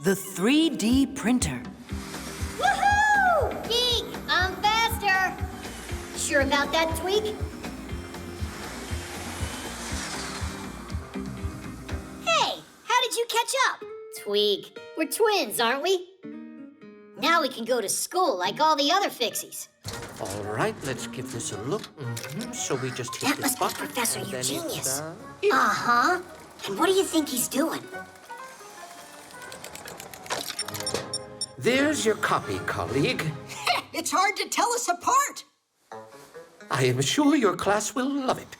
The 3D printer. Woohoo! Geek, I'm faster. Sure about that, Tweak? Hey, how did you catch up? Tweak, we're twins, aren't we? Now we can go to school like all the other Fixies. All right, let's give this a look. So we just hit That this must be button. Professor and then it's, Eugenius. Uh-huh. And what do you think he's doing? There's your copy, colleague. It's hard to tell us apart. I am sure your class will love it.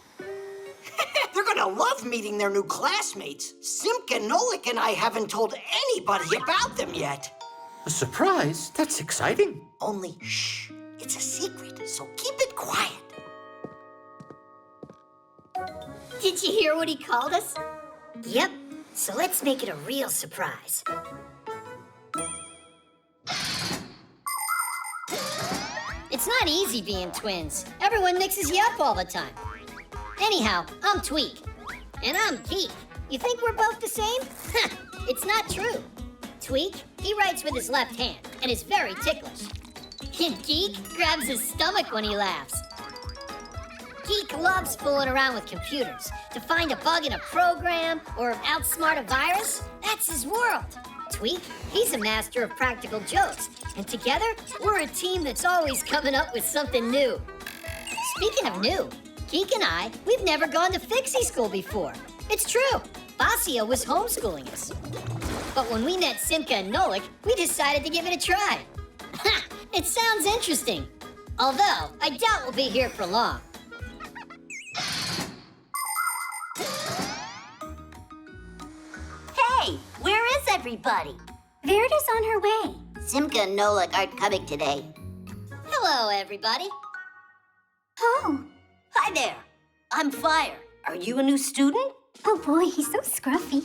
They're gonna love meeting their new classmates. Simka, Nolik, and I haven't told anybody about them yet. A surprise? That's exciting. Only, shh, it's a secret, so keep it quiet. Did you hear what he called us? Yep. So let's make it a real surprise. It's not easy being twins. Everyone mixes you up all the time. Anyhow, I'm Tweak. And I'm Geek. You think we're both the same? It's not true. Tweak, he writes with his left hand and is very ticklish. And Geek grabs his stomach when he laughs. Geek loves fooling around with computers. To find a bug in a program or outsmart a virus, that's his world. Tweak, he's a master of practical jokes. And together, we're a team that's always coming up with something new. Speaking of new, Geek and I, we've never gone to Fixie school before. It's true. Basia was homeschooling us. But when we met Simka and Nolik, we decided to give it a try. It sounds interesting. Although, I doubt we'll be here for long. Hey, where is everybody? Verida's on her way. Simka and Nolik aren't coming today. Hello, everybody. Oh. Hi there. I'm Fire. Are you a new student? Oh boy, he's so scruffy.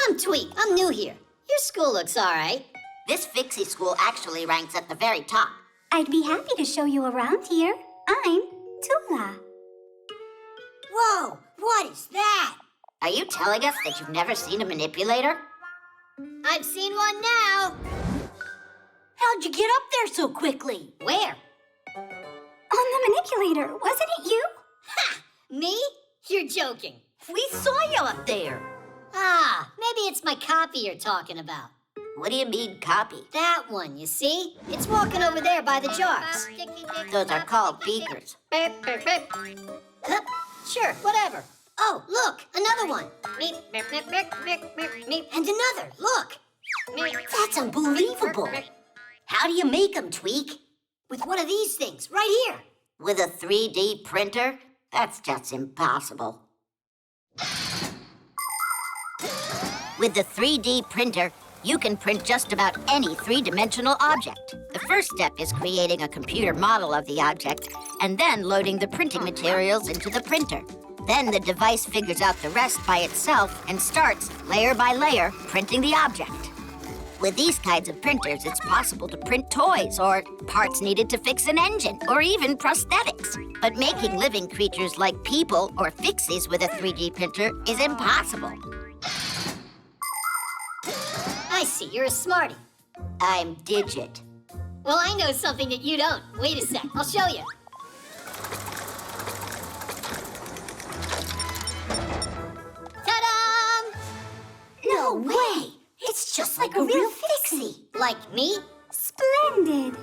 I'm Tweak. I'm new here. Your school looks all right. This Fixie school actually ranks at the very top. I'd be happy to show you around here. I'm Tula. Whoa, what is that? Are you telling us that you've never seen a manipulator? I've seen one now. How'd you get up there so quickly? Where? On the manipulator, wasn't it you? Ha! Me? You're joking. We saw you up there. Ah, maybe it's my copy you're talking about. What do you mean, copy? That one, you see? It's walking over there by the jars. Those are called beakers. Huh? Sure, whatever. Oh, look, another one. And another, look. That's unbelievable. How do you make them, Tweak? With one of these things, right here. With a 3D printer? That's just impossible. With the 3D printer, you can print just about any three-dimensional object. The first step is creating a computer model of the object and then loading the printing materials into the printer. Then the device figures out the rest by itself and starts, layer by layer, printing the object. With these kinds of printers, it's possible to print toys or parts needed to fix an engine or even prosthetics. But making living creatures like people or Fixies with a 3D printer is impossible. I see, you're a smarty. I'm Digit. Well, I know something that you don't. Wait a sec, I'll show you. Ta-da! No way! It's just like a real Fixie. Like me? Splendid.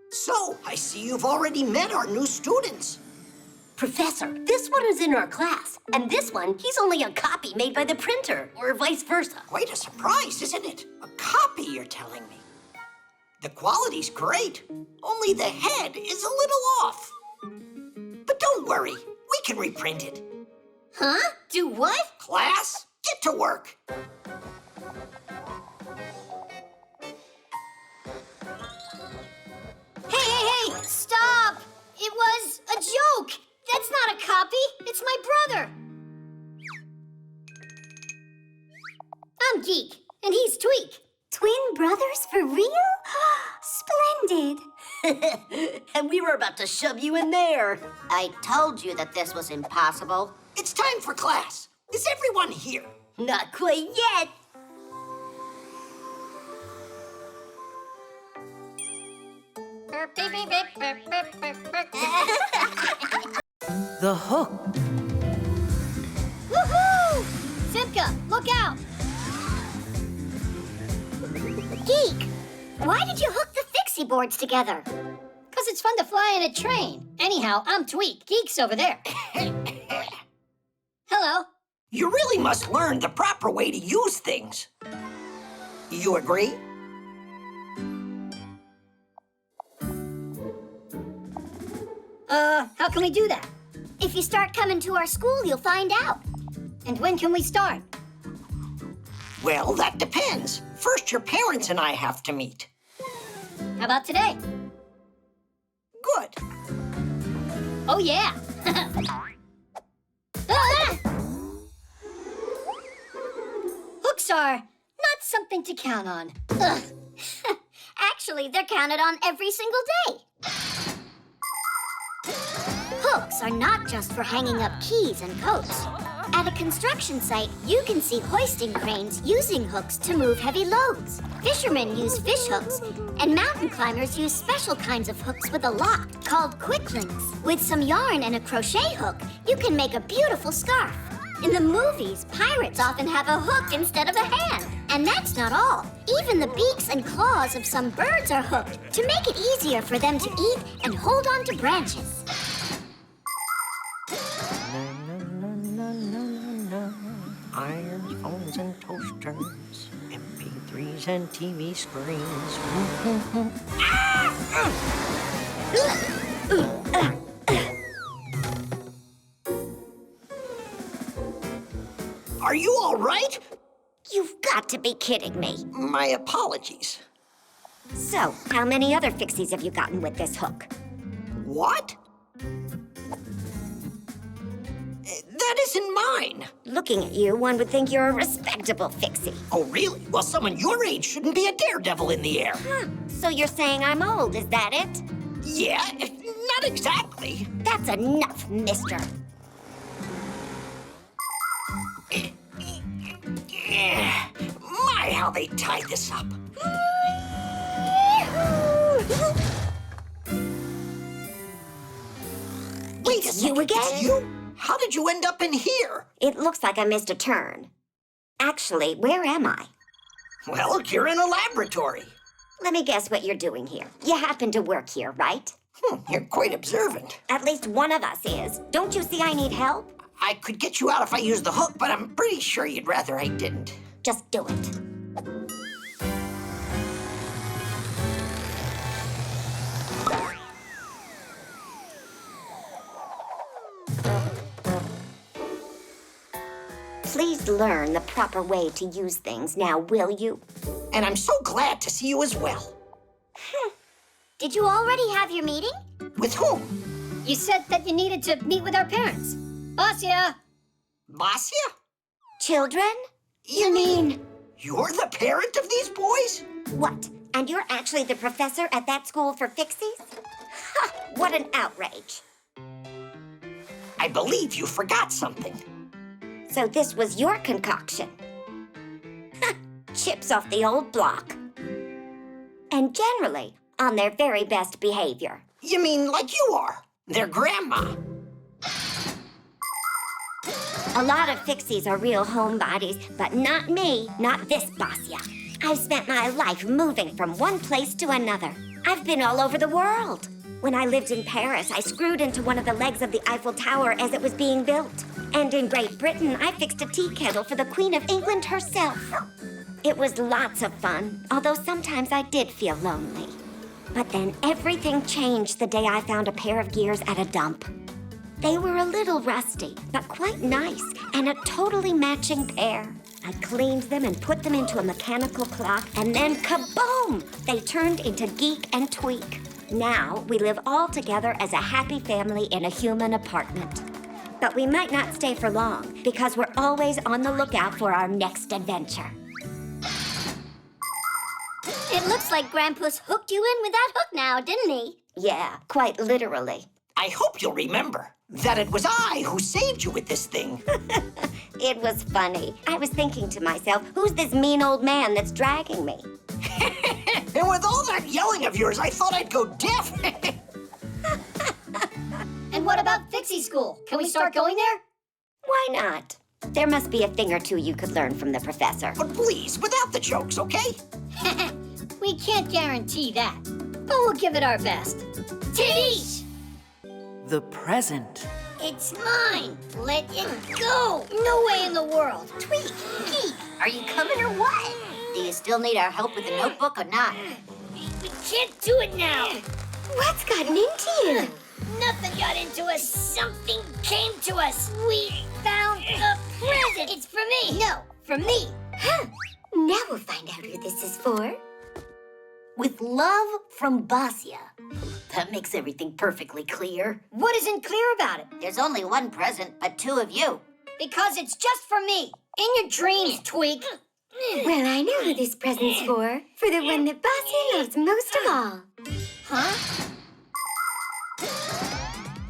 So, I see you've already met our new students. Professor, this one is in our class, and this one, he's only a copy made by the printer, or vice versa. Quite a surprise, isn't it? A copy, you're telling me. The quality's great, only the head is a little off. But don't worry, we can reprint it. Huh? Do what? Class, get to work. Hey! Stop! It was a joke! That's not a copy! It's my brother! I'm Geek, and he's Tweak. Twin brothers for real? Splendid. And we were about to shove you in there. I told you that this was impossible. It's time for class. Is everyone here? Not quite yet. The hook. Woohoo! Simka, look out! Geek, why did you hook the Fixie boards together? Because it's fun to fly in a train. Anyhow, I'm Tweak. Geek's over there. Hello. You really must learn the proper way to use things. You agree? How can we do that? If you start coming to our school, you'll find out. And when can we start? Well, that depends. First, your parents and I have to meet. How about today? Good. Oh, yeah. Ah! Hooks are not something to count on. Ugh. Actually, they're counted on every single day. Hooks are not just for hanging up keys and coats. At a construction site, you can see hoisting cranes using hooks to move heavy loads. Fishermen use fish hooks, and mountain climbers use special kinds of hooks with a lock called quick links. With some yarn and a crochet hook, you can make a beautiful scarf. In the movies, pirates often have a hook instead of a hand. And that's not all. Even the beaks and claws of some birds are hooked to make it easier for them to eat and hold on to branches. Iron phones and toasters, MP3s and TV screens. Are you all right? You've got to be kidding me. My apologies. So, how many other Fixies have you gotten with this hook? What? That isn't mine. Looking at you, one would think you're a respectable Fixie. Oh, really? Well, someone your age shouldn't be a daredevil in the air. Huh. So you're saying I'm old, is that it? Yeah, not exactly. That's enough, mister. My, how they tied this up. Wait a second, you again? it's you? How did you end up in here? It looks like I missed a turn. Actually, where am I? Well, you're in a laboratory. Let me guess what you're doing here. You happen to work here, right? You're quite observant. At least one of us is. Don't you see I need help? I could get you out if I used the hook, but I'm pretty sure you'd rather I didn't. Just do it. Please learn the proper way to use things now, will you? And I'm so glad to see you as well. Did you already have your meeting? With whom? You said that you needed to meet with our parents. Basia! Basia? Children? You mean you're the parent of these boys? What? And you're actually the professor at that school for Fixies? Ha! What an outrage. I believe you forgot something. So this was your concoction? Ha! Chips off the old block. And generally on their very best behavior. You mean like you are, their grandma. A lot of Fixies are real homebodies, but not me, not this Basia. I've spent my life moving from one place to another. I've been all over the world. When I lived in Paris, I screwed into one of the legs of the Eiffel Tower as it was being built. And in Great Britain, I fixed a tea kettle for the Queen of England herself. It was lots of fun, although sometimes I did feel lonely. But then everything changed the day I found a pair of gears at a dump. They were a little rusty, but quite nice, and a totally matching pair. I cleaned them and put them into a mechanical clock, and then kaboom! They turned into Geek and Tweak. Now we live all together as a happy family in a human apartment. But we might not stay for long, because we're always on the lookout for our next adventure. It looks like Grandpa's hooked you in with that hook now, didn't he? Yeah, quite literally. I hope you'll remember that it was I who saved you with this thing. It was funny. I was thinking to myself, who's this mean old man that's dragging me? And with all that yelling of yours, I thought I'd go deaf. And what about Fixie School? Can we start going there? Why not? There must be a thing or two you could learn from the professor. But please, without the jokes, okay? We can't guarantee that, but we'll give it our best. Titties! The present. It's mine! Let it go! No way in the world! Tweak, Geek, are you coming or what? Do you still need our help with the notebook or not? We can't do it now! What's gotten into you? Nothing got into us. Something came to us. We found a present. It's for me. No, for me. Huh. Now we'll find out who this is for. With love from Basia. That makes everything perfectly clear. What isn't clear about it? There's only one present, but two of you. Because it's just for me. In your dreams, Tweak. Well, I know who this present's for. For the one that Basia loves most of all. Huh?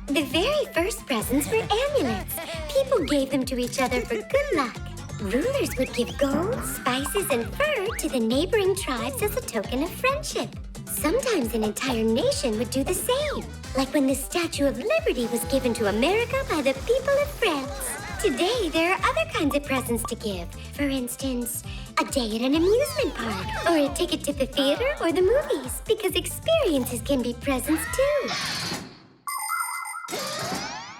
The very first presents were amulets. People gave them to each other for good luck. Rulers would give gold, spices, and fur to the neighboring tribes as a token of friendship. Sometimes an entire nation would do the same, like when the Statue of Liberty was given to America by the people of France. Today, there are other kinds of presents to give. For instance, a day at an amusement park, or a ticket to the theater or the movies, because experiences can be presents too.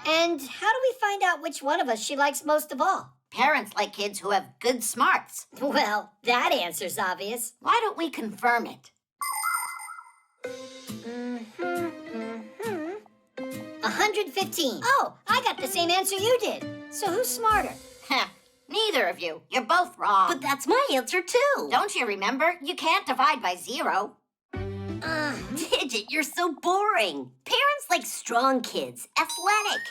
And how do we find out which one of us she likes most of all? Parents like kids who have good smarts. Well, that answer's obvious. Why don't we confirm it? 115. Oh, I got the same answer you did. So who's smarter? Neither of you. You're both wrong. But that's my answer too. Don't you remember? You can't divide by 0. Digit, you're so boring. Parents like strong kids, athletic.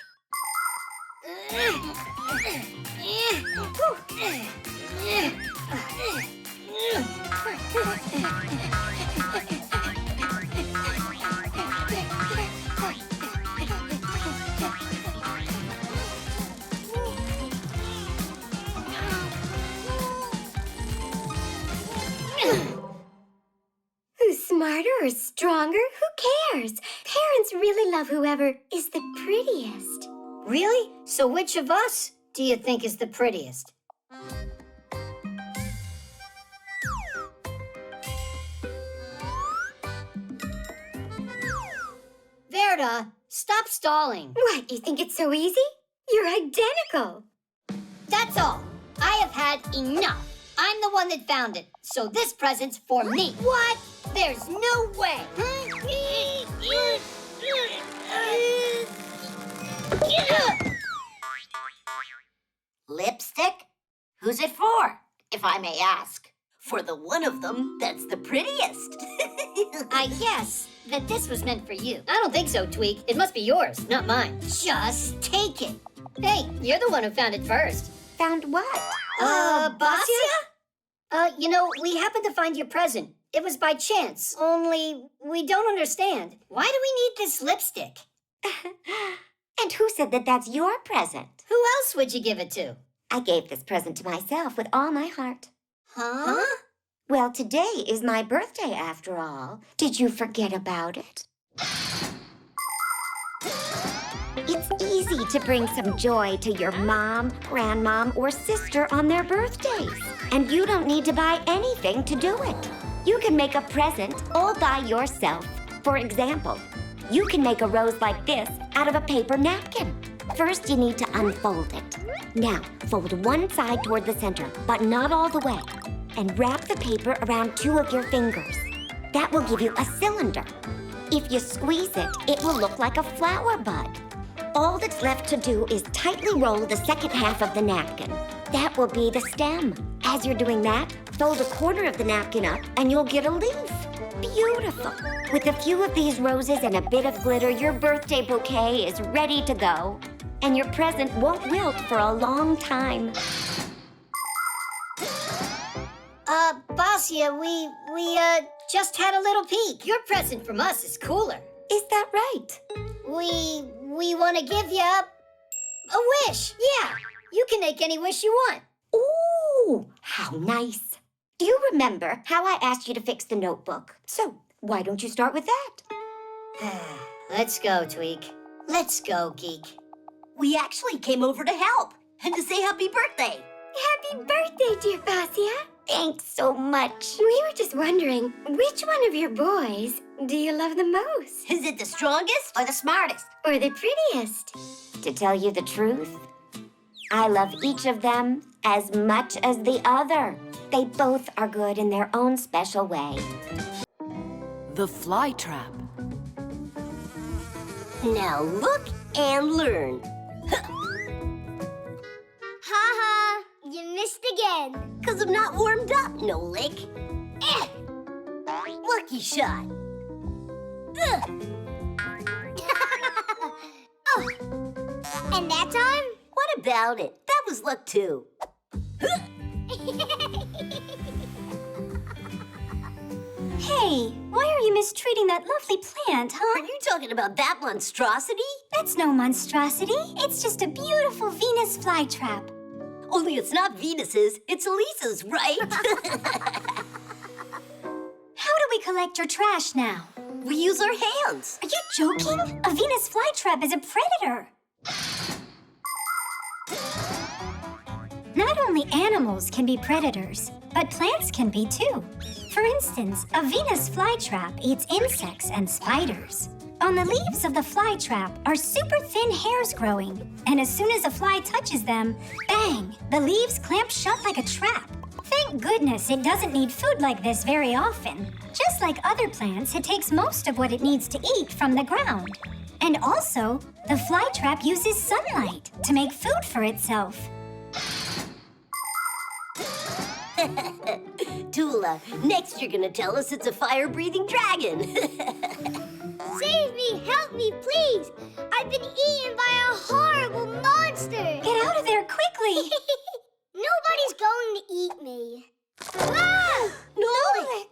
Who's smarter or stronger? Who cares? Parents really love whoever is the prettiest. Really? So which of us do you think is the prettiest? Verda, stop stalling. What, you think it's so easy? You're identical. That's all. I have had enough. I'm the one that found it, so this present's for me. What? There's no way. Lipstick? Who's it for, if I may ask? For the one of them that's the prettiest. I guess that this was meant for you. I don't think so, Tweak. It must be yours, not mine. Just take it. Hey, you're the one who found it first. Found what? Basia? We happened to find your present. It was by chance, only we don't understand. Why do we need this lipstick? And who said that that's your present? Who else would you give it to? I gave this present to myself with all my heart. Huh? Well, today is my birthday after all. Did you forget about it? It's easy to bring some joy to your mom, grandmom, or sister on their birthdays. And you don't need to buy anything to do it. You can make a present all by yourself. For example, you can make a rose like this out of a paper napkin. First, you need to unfold it. Now, fold one side toward the center, but not all the way. And wrap the paper around 2 of your fingers. That will give you a cylinder. If you squeeze it, it will look like a flower bud. All that's left to do is tightly roll the second half of the napkin. That will be the stem. As you're doing that, fold a corner of the napkin up and you'll get a leaf. Beautiful. With a few of these roses and a bit of glitter, your birthday bouquet is ready to go. And your present won't wilt for a long time. Basia, we just had a little peek. Your present from us is cooler. Is that right? We want to give you a wish. Yeah, you can make any wish you want. Ooh, how nice. Do you remember how I asked you to fix the notebook? So, why don't you start with that? Let's go, Tweak. Let's go, Geek. We actually came over to help and to say happy birthday. Happy birthday, dear Basia. Thanks so much. We were just wondering, which one of your boys do you love the most? Is it the strongest or the smartest? Or the prettiest? To tell you the truth, I love each of them as much as the other. They both are good in their own special way. The fly trap. Now look and learn. Ha! You missed again. 'Cause I'm not warmed up, no lick. Lucky shot. Oh, and that time? What about it? That was luck too. Hey, why are you mistreating that lovely plant, Are huh? you talking about that monstrosity? That's no monstrosity. It's just a beautiful Venus flytrap. Only it's not Venus's, it's Lisa's, right? How do we collect your trash now? We use our hands. Are you joking? A Venus flytrap is a predator. Not only animals can be predators, but plants can be too. For instance, a Venus flytrap eats insects and spiders. On the leaves of the flytrap are super thin hairs growing, and as soon as a fly touches them, bang, the leaves clamp shut like a trap. Thank goodness it doesn't need food like this very often. Just like other plants, it takes most of what it needs to eat from the ground. And also, the flytrap uses sunlight to make food for itself. Tula, next you're gonna tell us it's a fire-breathing dragon. Save me! Help me, please! I've been eaten by a horrible monster! Get out of there quickly! Nobody's going to eat me. Ah! Nolik!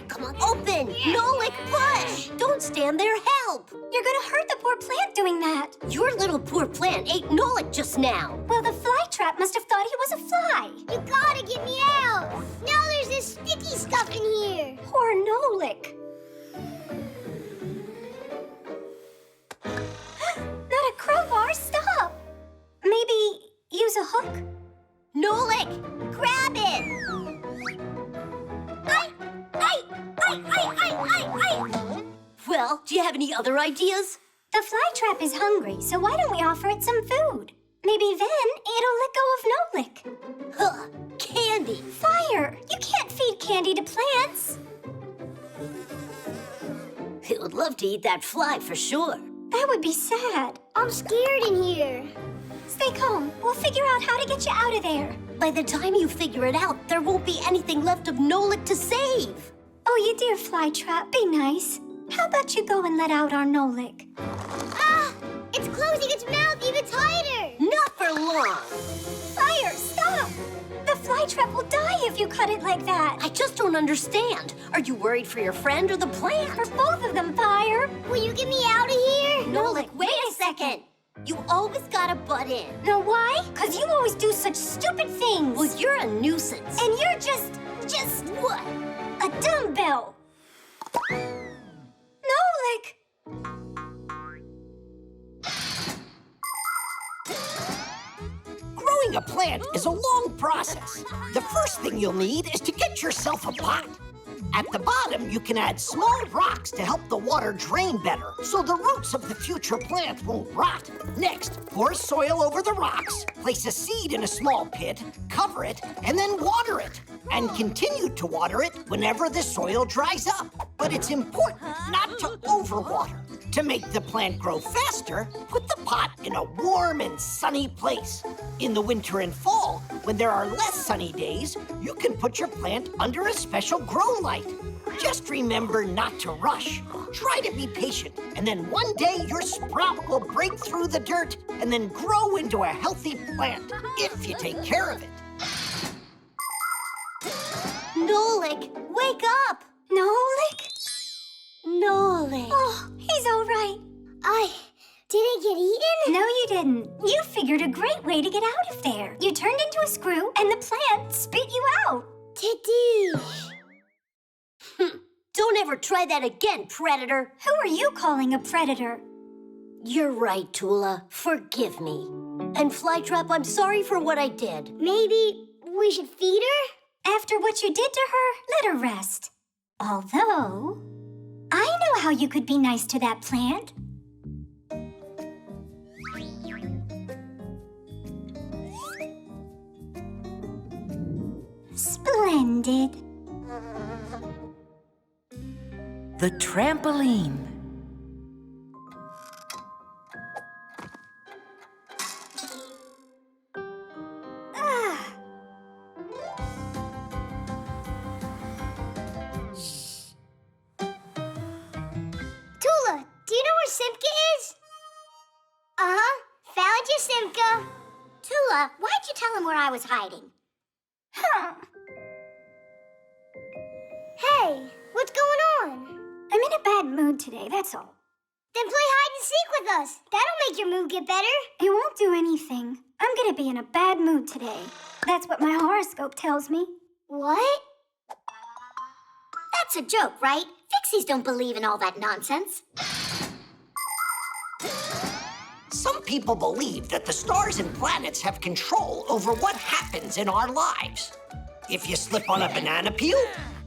Come on, open! Nolik, push! Don't stand there, help! You're gonna hurt the poor plant doing that. Your little poor plant ate Nolik just now. Well, the flytrap must have thought he was a fly. You gotta get me out! Now there's this sticky stuff in here! Poor Nolik. Not a crowbar, stop! Maybe use a hook? Nolik, grab it! Well, do you have any other ideas? The flytrap is hungry, so why don't we offer it some food? Maybe then it'll let go of Nolik. Huh, candy! Fire! You can't feed candy to plants. It would love to eat that fly for sure. That would be sad. I'm scared in here. Stay calm. We'll figure out how to get you out of there. By the time you figure it out, there won't be anything left of Nolik to save. Oh, you dear Flytrap, be nice. How about you go and let out our Nolik? Ah! It's closing its mouth even tighter! Not for long. Fire, stop! The Flytrap will die if you cut it like that. I just don't understand. Are you worried for your friend or the plant? For both of them, Fire. Will you get me out of here? Nolik, wait a second. You always gotta butt in. Know why? Because you always do such stupid things. Well, you're a nuisance. And you're just what? a dumbbell. Nolik! Growing a plant is a long process. The first thing you'll need is to get yourself a pot. At the bottom, you can add small rocks to help the water drain better, so the roots of the future plant won't rot. Next, pour soil over the rocks, place a seed in a small pit, cover it, and then water it. And continue to water it whenever the soil dries up. But it's important not to overwater. To make the plant grow faster, put the pot in a warm and sunny place. In the winter and fall, when there are less sunny days, you can put your plant under a special grow light. Just remember not to rush. Try to be patient, and then one day your sprout will break through the dirt and then grow into a healthy plant, if you take care of it. Nolik, wake up! Nolik? Nolik. Oh, he's all right. I didn't get eaten? No, you didn't. You figured a great way to get out of there. You turned into a screw, and the plant spit you out. Tadoosh. Don't ever try that again, Predator. Who are you calling a predator? You're right, Tula. Forgive me. And Flytrap, I'm sorry for what I did. Maybe we should feed her? After what you did to her, let her rest. Although, I know how you could be nice to that plant. Splendid. The trampoline. Tula, do you know where Simka is? Uh-huh. Found you, Simka. Tula, why'd you tell him where I was hiding? Huh. Hey, what's going on? I'm in a bad mood today, that's all. Then play hide and seek with us. That'll make your mood get better. It won't do anything. I'm gonna be in a bad mood today. That's what my horoscope tells me. What? That's a joke, right? Fixies don't believe in all that nonsense. Some people believe that the stars and planets have control over what happens in our lives. If you slip on a banana peel,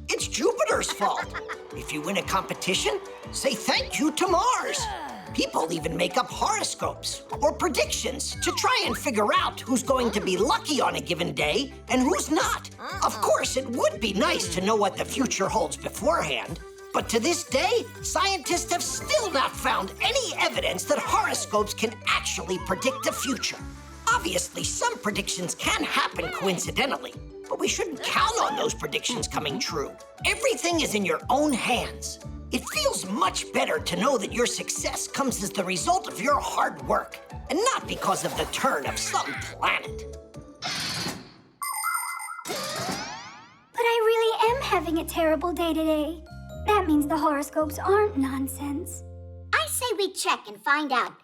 it's Jupiter's fault. If you win a competition, say thank you to Mars. People even make up horoscopes or predictions to try and figure out who's going to be lucky on a given day and who's not. Of course, it would be nice to know what the future holds beforehand. But to this day, scientists have still not found any evidence that horoscopes can actually predict the future. Obviously, some predictions can happen coincidentally, but we shouldn't count on those predictions coming true. Everything is in your own hands. It feels much better to know that your success comes as the result of your hard work, and not because of the turn of some planet. But I really am having a terrible day today. That means the horoscopes aren't nonsense. I say we check and find out.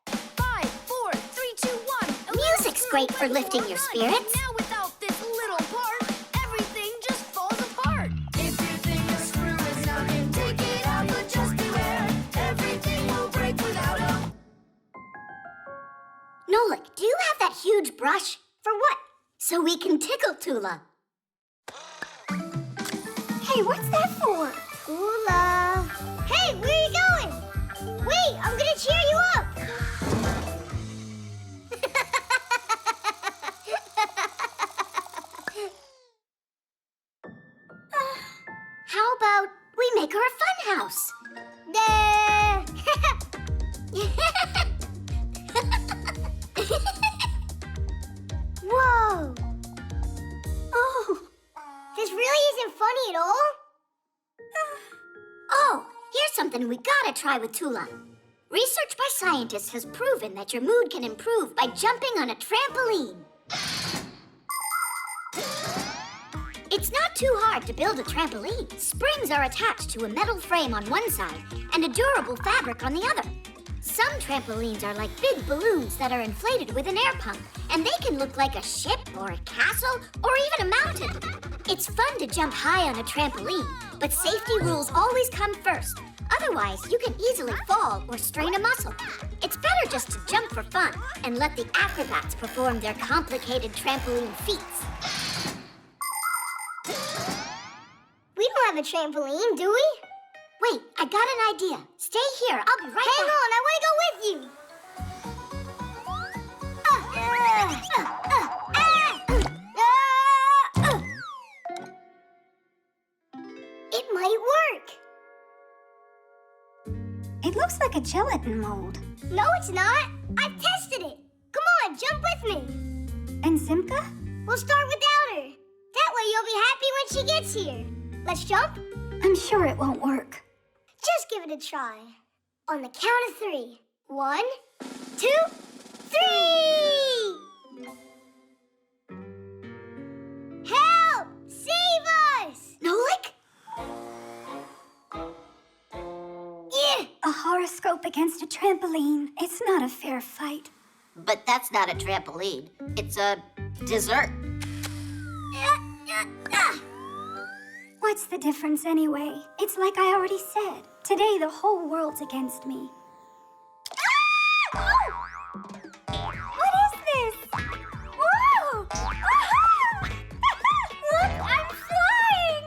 5, 4, 3, 2, 1. Music's great for lifting your spirits. Now without this little part, everything just falls apart. If you think a screw is nothing, take it out, but just beware. Everything will break without a... Nolik, do you have that huge brush? For what? So we can tickle Tula. Hey, what's that for? Tula. Hey, where are you going? Wait, I'm gonna cheer you up. How about we make her a fun house? it all. Oh, here's something we gotta try with Tula. Research by scientists has proven that your mood can improve by jumping on a trampoline. It's not too hard to build a trampoline. Springs are attached to a metal frame on one side and a durable fabric on the other. Some trampolines are like big balloons that are inflated with an air pump, and they can look like a ship or a castle or even a mountain. It's fun to jump high on a trampoline, but safety rules always come first. Otherwise, you can easily fall or strain a muscle. It's better just to jump for fun and let the acrobats perform their complicated trampoline feats. We don't have a trampoline, do we? Wait, I got an idea. Stay here. I'll be right Hang back. on, I want to go with you. It might work. It looks like a gelatin mold. No, it's not. I've tested it. Come on, jump with me. And Simka? We'll start without her. That way you'll be happy when she gets here. Let's jump. I'm sure it won't work. Just give it a try. On the count of 3. 1, 2, 3! Help! Save us! Nolik? Yeah! A horoscope against a trampoline. It's not a fair fight. But that's not a trampoline. It's a dessert. What's the difference anyway? It's like I already said. Today the whole world's against me. What is this? Whoa! Look, I'm flying!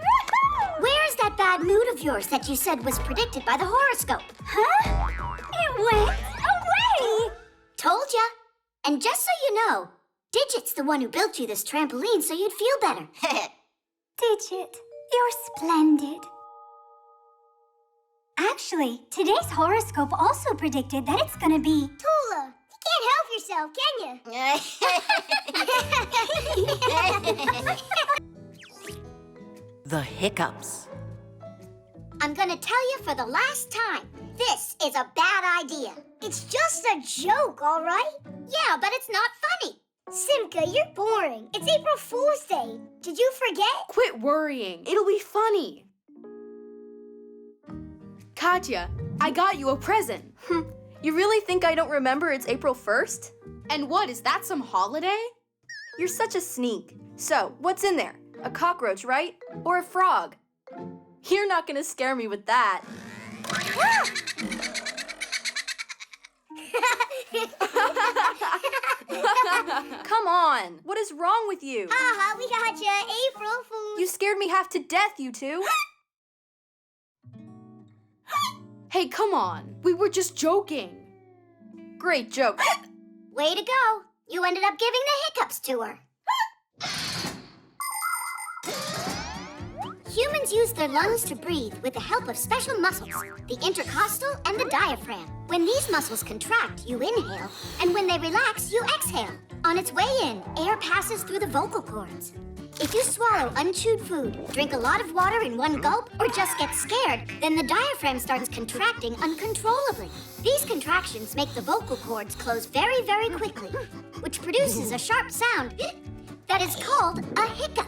Where's that bad mood of yours that you said was predicted by the horoscope? Huh? It went away! Told ya. And just so you know, Digit's the one who built you this trampoline so you'd feel better. Digit, you're splendid. Actually, today's horoscope also predicted that it's gonna be... Tula, you can't help yourself, can you? The hiccups. I'm gonna tell you for the last time, this is a bad idea. It's just a joke, all right? Yeah, but it's not funny. Simka, you're boring. It's April Fool's Day. Did you forget? Quit worrying. It'll be funny. Katya, I got you a present. You really think I don't remember it's April 1st? And what, is that some holiday? You're such a sneak. So, what's in there? A cockroach, right? Or a frog? You're not gonna scare me with that. Come on, what is wrong with you? Haha, we got you, April Fool. You scared me half to death, you two. Hey, come on, we were just joking. Great joke. Way to go. You ended up giving the hiccups to her. Humans use their lungs to breathe with the help of special muscles, the intercostal and the diaphragm. When these muscles contract, you inhale, and when they relax, you exhale. On its way in, air passes through the vocal cords. If you swallow unchewed food, drink a lot of water in one gulp, or just get scared, then the diaphragm starts contracting uncontrollably. These contractions make the vocal cords close very, very quickly, which produces a sharp sound that is called a hiccup.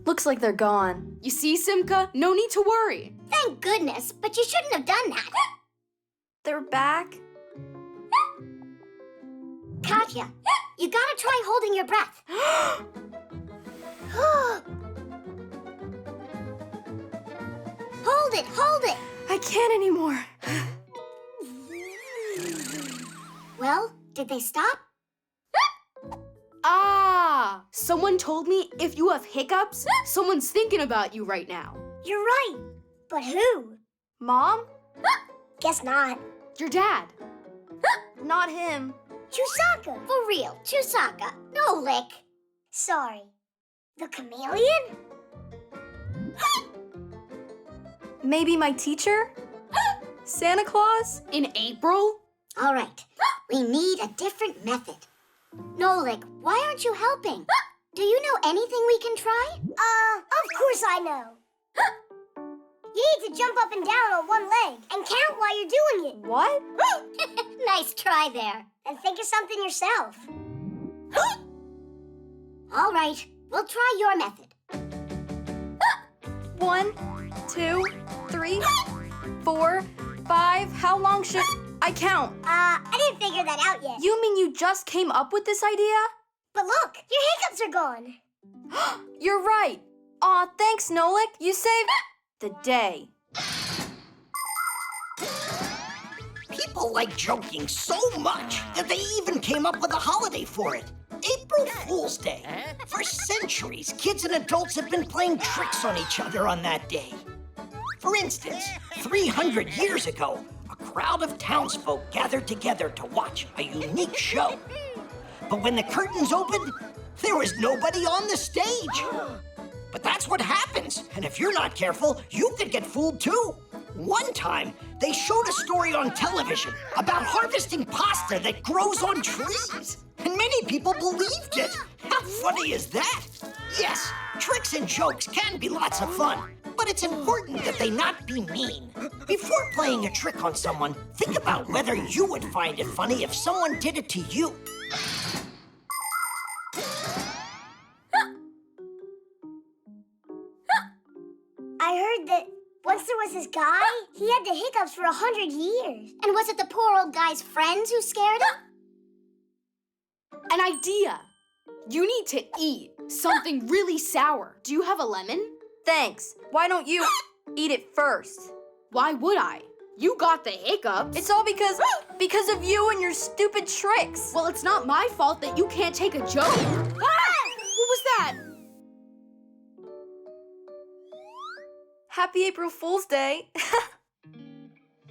Looks like they're gone. You see, Simka? No need to worry. Thank goodness, but you shouldn't have done that. They're back. Katya, you gotta try holding your breath. Hold it, hold it. I can't anymore. Well, did they stop? Ah! Someone told me if you have hiccups, someone's thinking about you right now. You're right. But who? Mom? Guess not. Your dad. Not him. Chusaka. For real, Chusaka. No lick. Sorry. The chameleon? Maybe my teacher? Santa Claus? In April? All right. We need a different method. Nolik, why aren't you helping? Do you know anything we can try? Of course I know. You need to jump up and down on one leg and count while you're doing it. What? Nice try there. And think of something yourself. All right, we'll try your method. 1, 2, 3, 4, 5. How long should I count? I didn't figure that out yet. You mean you just came up with this idea? But look, your hiccups are gone. You're right. Aw, thanks, Nolik. You saved the day. People like joking so much that they even came up with a holiday for it. April Fool's Day. For centuries, kids and adults have been playing tricks on each other on that day. For instance, 300 years ago, a crowd of townsfolk gathered together to watch a unique show. But when the curtains opened, there was nobody on the stage. But that's what happens, and if you're not careful, you could get fooled too. One time, they showed a story on television about harvesting pasta that grows on trees. And many people believed it. How funny is that? Yes, tricks and jokes can be lots of fun, but it's important that they not be mean. Before playing a trick on someone, think about whether you would find it funny if someone did it to you. I heard that once there was this guy, he had the hiccups for 100 years. And was it the poor old guy's friends who scared him? An idea. You need to eat something really sour. Do you have a lemon? Thanks. Why don't you eat it first? Why would I? You got the hiccups. It's all because of you and your stupid tricks. Well, it's not my fault that you can't take a joke. Ah! What was that? Happy April Fool's Day.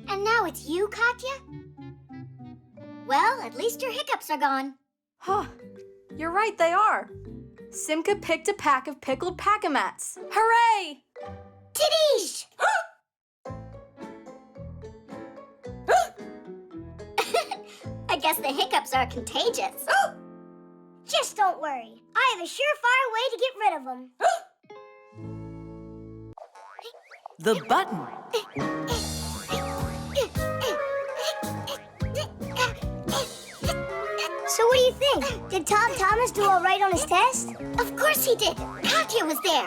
And now it's you, Katya? Well, at least your hiccups are gone. Huh. You're right, they are. Simka picked a pack of pickled pack-a-mats. Hooray! Tidish! I guess the hiccups are contagious. Just don't worry. I have a surefire way to get rid of them. The button. So what do you think? Did Tom Thomas do all right on his test? Of course he did. Katya was there.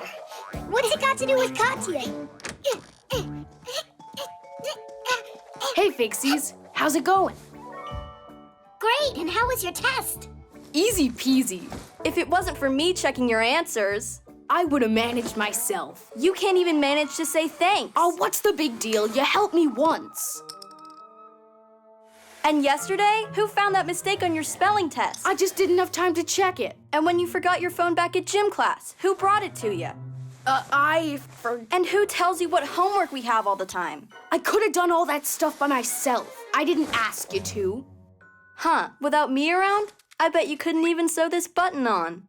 What's it got to do with Katya? Hey, Fixies. How's it going? Great, and how was your test? Easy peasy. If it wasn't for me checking your answers, I would have managed myself. You can't even manage to say thanks. Oh, what's the big deal? You helped me once. And yesterday, who found that mistake on your spelling test? I just didn't have time to check it. And when you forgot your phone back at gym class, who brought it to you? And who tells you what homework we have all the time? I could have done all that stuff by myself. I didn't ask you to. Huh, without me around? I bet you couldn't even sew this button on.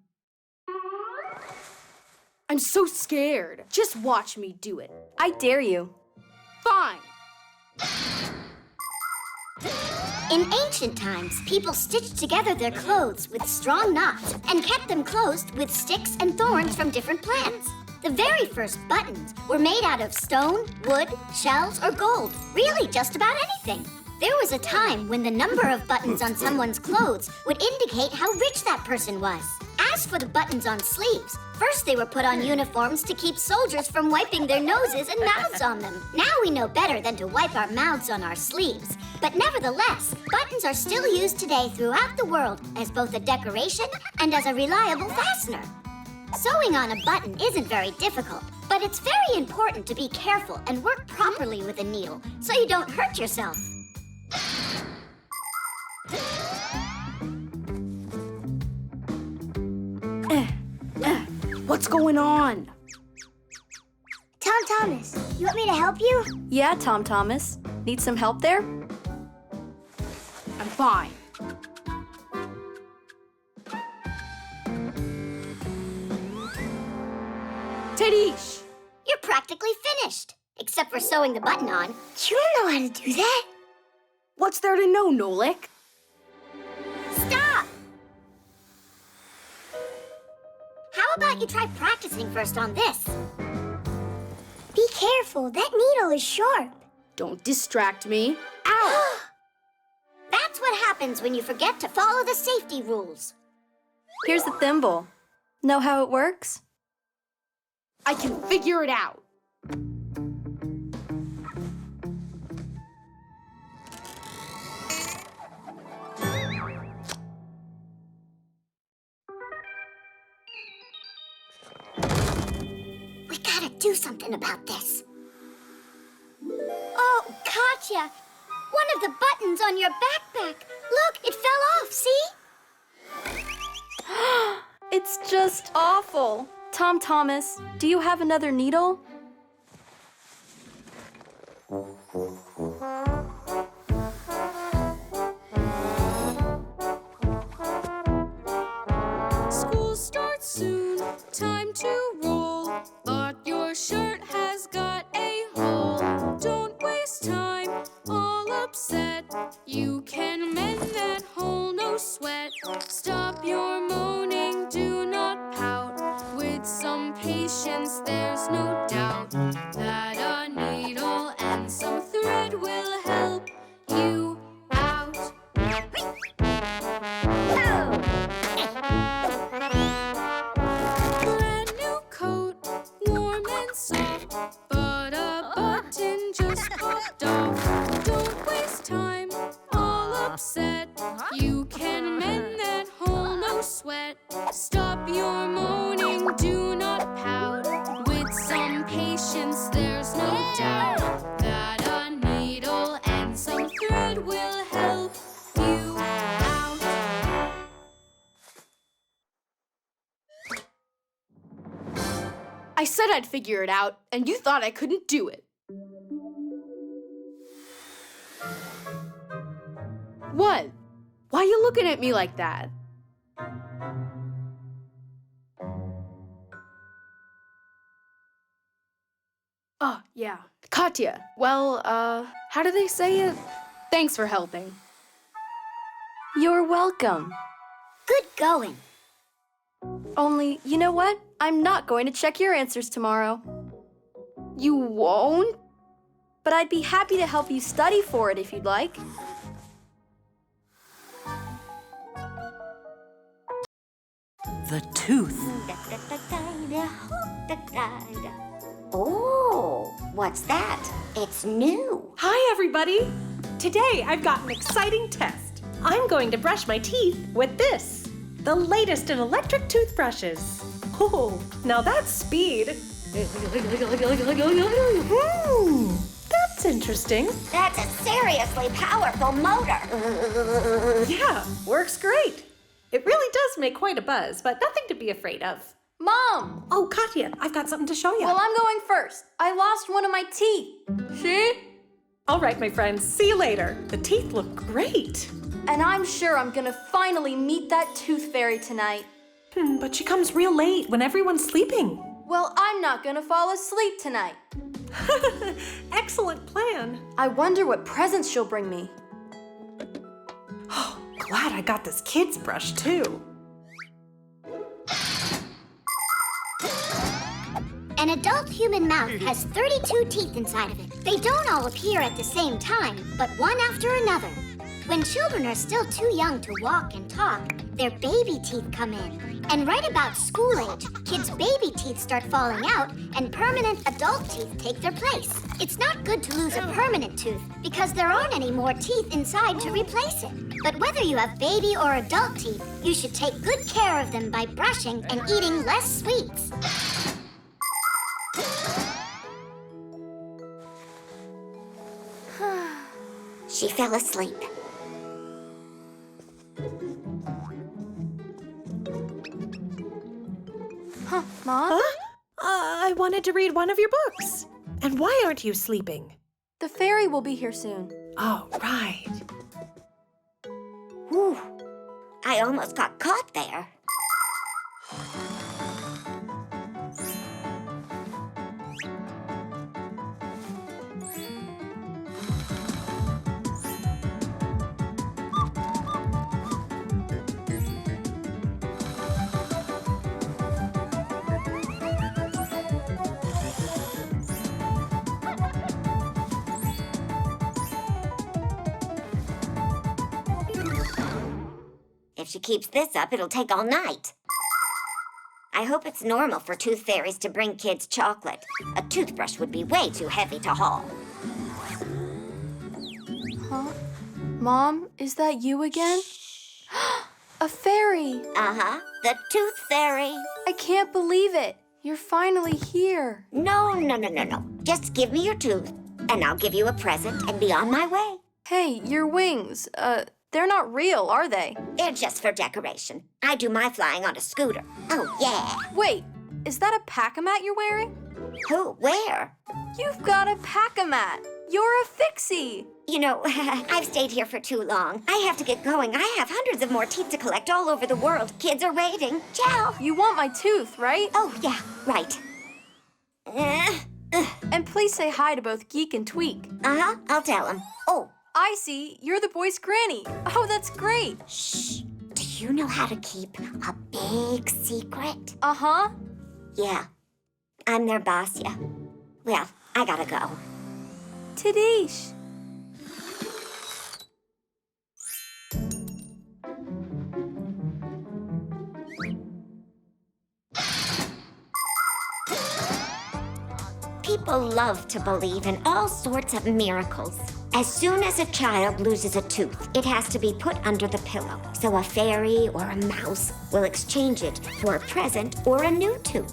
I'm so scared. Just watch me do it. I dare you. Fine. In ancient times, people stitched together their clothes with strong knots and kept them closed with sticks and thorns from different plants. The very first buttons were made out of stone, wood, shells, or gold. Really, just about anything. There was a time when the number of buttons on someone's clothes would indicate how rich that person was. As for the buttons on sleeves, first they were put on uniforms to keep soldiers from wiping their noses and mouths on them. Now we know better than to wipe our mouths on our sleeves. But nevertheless, buttons are still used today throughout the world as both a decoration and as a reliable fastener. Sewing on a button isn't very difficult, but it's very important to be careful and work properly with a needle so you don't hurt yourself. What's going on? Tom Thomas, you want me to help you? Yeah, Tom Thomas. Need some help there? I'm fine. Tidish! You're practically finished, except for sewing the button on. You don't know how to do that. What's there to know, Nolik? Stop! How about you try practicing first on this? Be careful, that needle is sharp. Don't distract me. Ow! That's what happens when you forget to follow the safety rules. Here's the thimble. Know how it works? I can figure it out. We gotta do something about this. Oh, Katya! One of the buttons on your backpack. Look, it fell off, see? It's just awful. Tom Thomas, do you have another needle? School starts soon, time to roll. But your shirt has got a hole. Don't waste time, all upset. You can mend that hole, no sweat. Stop your moaning, do not pout. With some patience, there's no doubt that a needle and some thread will help you out. Brand new coat, warm and soft, but a button just popped off. Don't waste time, all upset. You can mend that hole, no sweat. Stop your moaning, do not pout. With some patience, there's no doubt that a needle and some thread will help you out. I said I'd figure it out, and you thought I couldn't do it. What? Why are you looking at me like that? Oh, yeah. Katya. Well, how do they say it? Thanks for helping. You're welcome. Good going. Only, you know what? I'm not going to check your answers tomorrow. You won't? But I'd be happy to help you study for it if you'd like. The tooth. Oh, what's that? It's new. Hi, everybody. Today, I've got an exciting test. I'm going to brush my teeth with this, the latest in electric toothbrushes. Oh, now that's speed. That's interesting. That's a seriously powerful motor. Yeah, works great. It really does make quite a buzz, but nothing to be afraid of. Mom! Oh, Katya, I've got something to show you. Well, I'm going first. I lost one of my teeth. See? All right, my friends, see you later. The teeth look great. And I'm sure I'm gonna finally meet that tooth fairy tonight. But she comes real late when everyone's sleeping. Well, I'm not gonna fall asleep tonight. Excellent plan. I wonder what presents she'll bring me. Oh, glad I got this kid's brush, too. An adult human mouth has 32 teeth inside of it. They don't all appear at the same time, but one after another. When children are still too young to walk and talk, their baby teeth come in. And right about school age, kids' baby teeth start falling out and permanent adult teeth take their place. It's not good to lose a permanent tooth because there aren't any more teeth inside to replace it. But whether you have baby or adult teeth, you should take good care of them by brushing and eating less sweets. She fell asleep. Huh, Mom? Huh? I wanted to read one of your books. And why aren't you sleeping? The fairy will be here soon. Oh, right. Whew. I almost got caught there. If she keeps this up, it'll take all night. I hope it's normal for tooth fairies to bring kids chocolate. A toothbrush would be way too heavy to haul. Huh? Mom, is that you again? A fairy! Uh-huh, the tooth fairy. I can't believe it. You're finally here. No. Just give me your tooth, and I'll give you a present and be on my way. Hey, your wings, they're not real, are they? They're just for decoration. I do my flying on a scooter. Oh, yeah. Wait, is that a pack-a-mat you're wearing? Who? Where? You've got a pack-a-mat. You're a Fixie. You know, I've stayed here for too long. I have to get going. I have hundreds of more teeth to collect all over the world. Kids are waiting. Ciao. You want my tooth, right? Oh, yeah, right. And please say hi to both Geek and Tweak. Uh-huh, I'll tell them. Oh. I see. You're the boy's granny. Oh, that's great. Shh. Do you know how to keep a big secret? Uh-huh. Yeah. I'm their boss, yeah. Well, I gotta go. Tadish. People love to believe in all sorts of miracles. As soon as a child loses a tooth, it has to be put under the pillow. So a fairy or a mouse will exchange it for a present or a new tooth.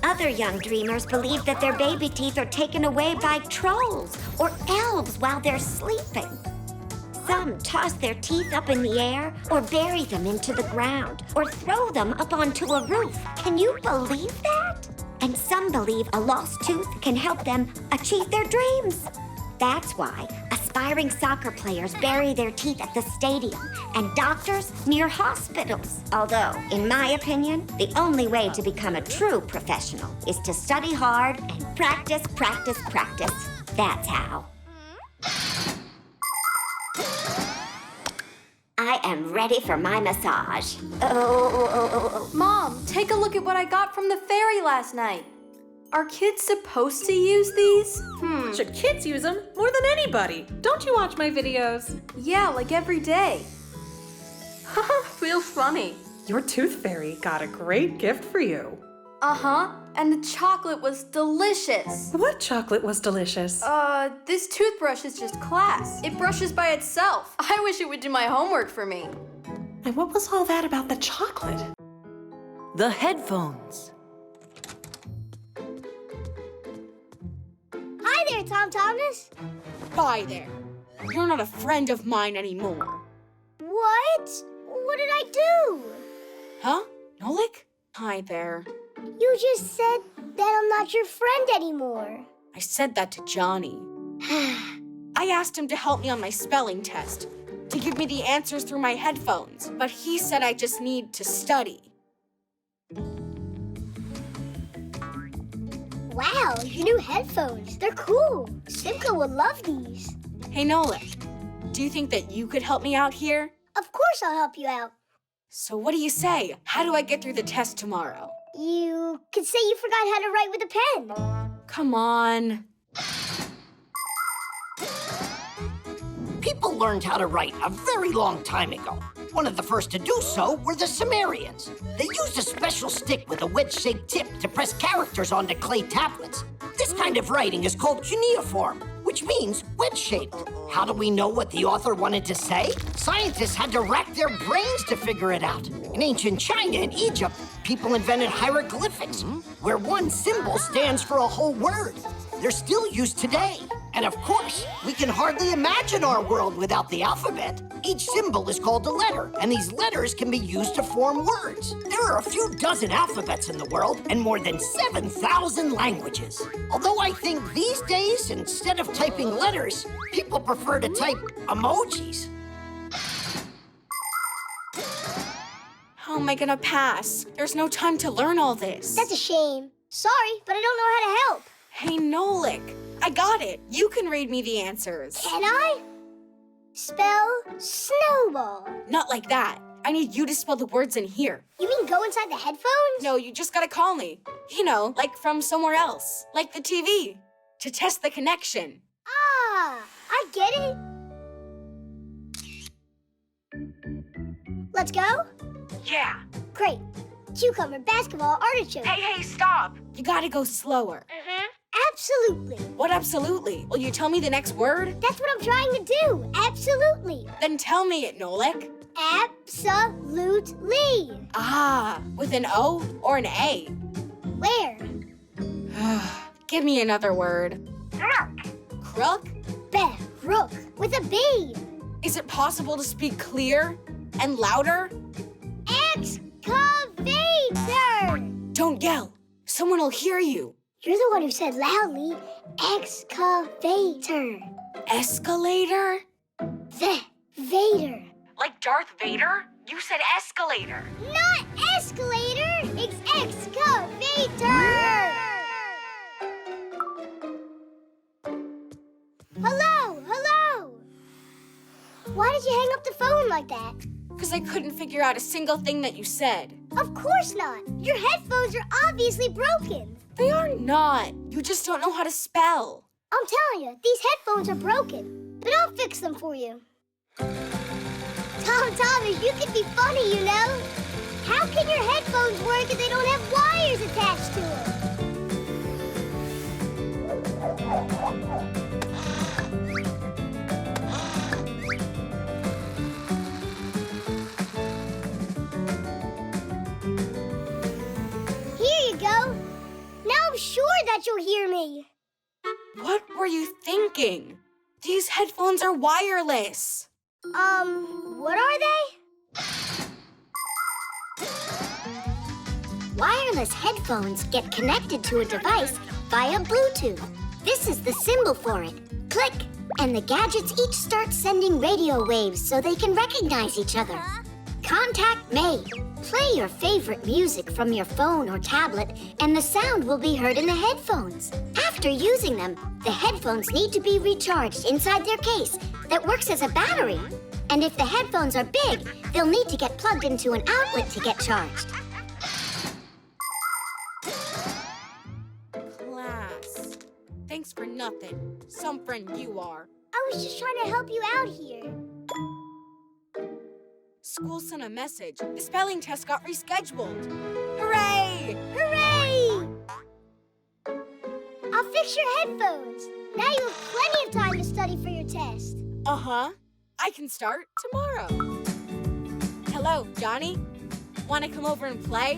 Other young dreamers believe that their baby teeth are taken away by trolls or elves while they're sleeping. Some toss their teeth up in the air or bury them into the ground or throw them up onto a roof. Can you believe that? And some believe a lost tooth can help them achieve their dreams. That's why aspiring soccer players bury their teeth at the stadium and doctors near hospitals. Although, in my opinion, the only way to become a true professional is to study hard and practice. That's how. I am ready for my massage. Oh. Mom, take a look at what I got from the fairy last night. Are kids supposed to use these? Should kids use them more than anybody? Don't you watch my videos? Yeah, like every day. Haha, real funny. Your tooth fairy got a great gift for you. Uh-huh, and the chocolate was delicious. What chocolate was delicious? This toothbrush is just class. It brushes by itself. I wish it would do my homework for me. And what was all that about the chocolate? The headphones. Hi there, Tom Thomas. Bye there. You're not a friend of mine anymore. What? What did I do? Huh? Nolik? Hi there. You just said that I'm not your friend anymore. I said that to Johnny. I asked him to help me on my spelling test, to give me the answers through my headphones, but he said I just need to study. Wow, your new headphones. They're cool. Simka would love these. Hey, Nolik, do you think that you could help me out here? Of course I'll help you out. So what do you say? How do I get through the test tomorrow? You could say you forgot how to write with a pen. Come on. People learned how to write a very long time ago. One of the first to do so were the Sumerians. They used a special stick with a wedge-shaped tip to press characters onto clay tablets. This kind of writing is called cuneiform, which means wedge-shaped. How do we know what the author wanted to say? Scientists had to rack their brains to figure it out. In ancient China and Egypt, people invented hieroglyphics, where one symbol stands for a whole word. They're still used today. And of course, we can hardly imagine our world without the alphabet. Each symbol is called a letter, and these letters can be used to form words. There are a few dozen alphabets in the world and more than 7,000 languages. Although I think these days, instead of typing letters, people prefer to type emojis. How am I gonna pass? There's no time to learn all this. That's a shame. Sorry, but I don't know how to help. Hey, Nolik, I got it. You can read me the answers. Can I? Spell snowball. Not like that. I need you to spell the words in here. You mean go inside the headphones? No, you just gotta call me. You know, like from somewhere else. Like the TV. To test the connection. Ah, I get it. Let's go? Yeah. Great. Cucumber, basketball, artichoke. Hey, stop. You gotta go slower. Absolutely. What absolutely? Will you tell me the next word? That's what I'm trying to do. Absolutely. Then tell me it, Nolik. Absolutely. Ah, with an O or an A? Where? Give me another word. Crook? Rook with a B. Is it possible to speak clear and louder? Excavator. Don't yell. Someone will hear you. You're the one who said loudly, excavator. Escalator? Vader. Like Darth Vader? You said escalator. Not escalator, it's excavator. Hello. Why did you hang up the phone like that? Because I couldn't figure out a single thing that you said. Of course not. Your headphones are obviously broken. They are not. You just don't know how to spell. I'm telling you, these headphones are broken. But I'll fix them for you. Thomas, you can be funny, you know. How can your headphones work if they don't have wires attached to them? Here you go. Now I'm sure that you'll hear me. What were you thinking? These headphones are wireless. What are they? Wireless headphones get connected to a device via Bluetooth. This is the symbol for it. Click, and the gadgets each start sending radio waves so they can recognize each other. Contact made. Play your favorite music from your phone or tablet, and the sound will be heard in the headphones. After using them, the headphones need to be recharged inside their case that works as a battery. And if the headphones are big, they'll need to get plugged into an outlet to get charged. Class. Thanks for nothing. Some friend you are. I was just trying to help you out here. School sent a message. The spelling test got rescheduled. Hooray! Hooray! I'll fix your headphones. Now you have plenty of time to study for your test. Uh-huh. I can start tomorrow. Hello, Johnny. Want to come over and play?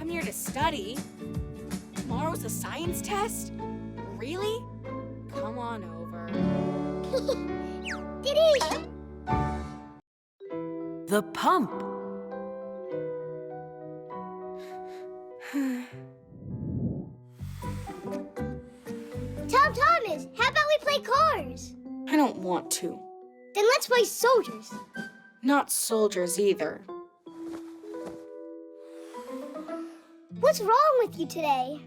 I'm here to study. Tomorrow's a science test? Really? Come on over. Diddy! The pump. Thomas, how about we play cars? I don't want to. Then let's play soldiers. Not soldiers either. What's wrong with you today?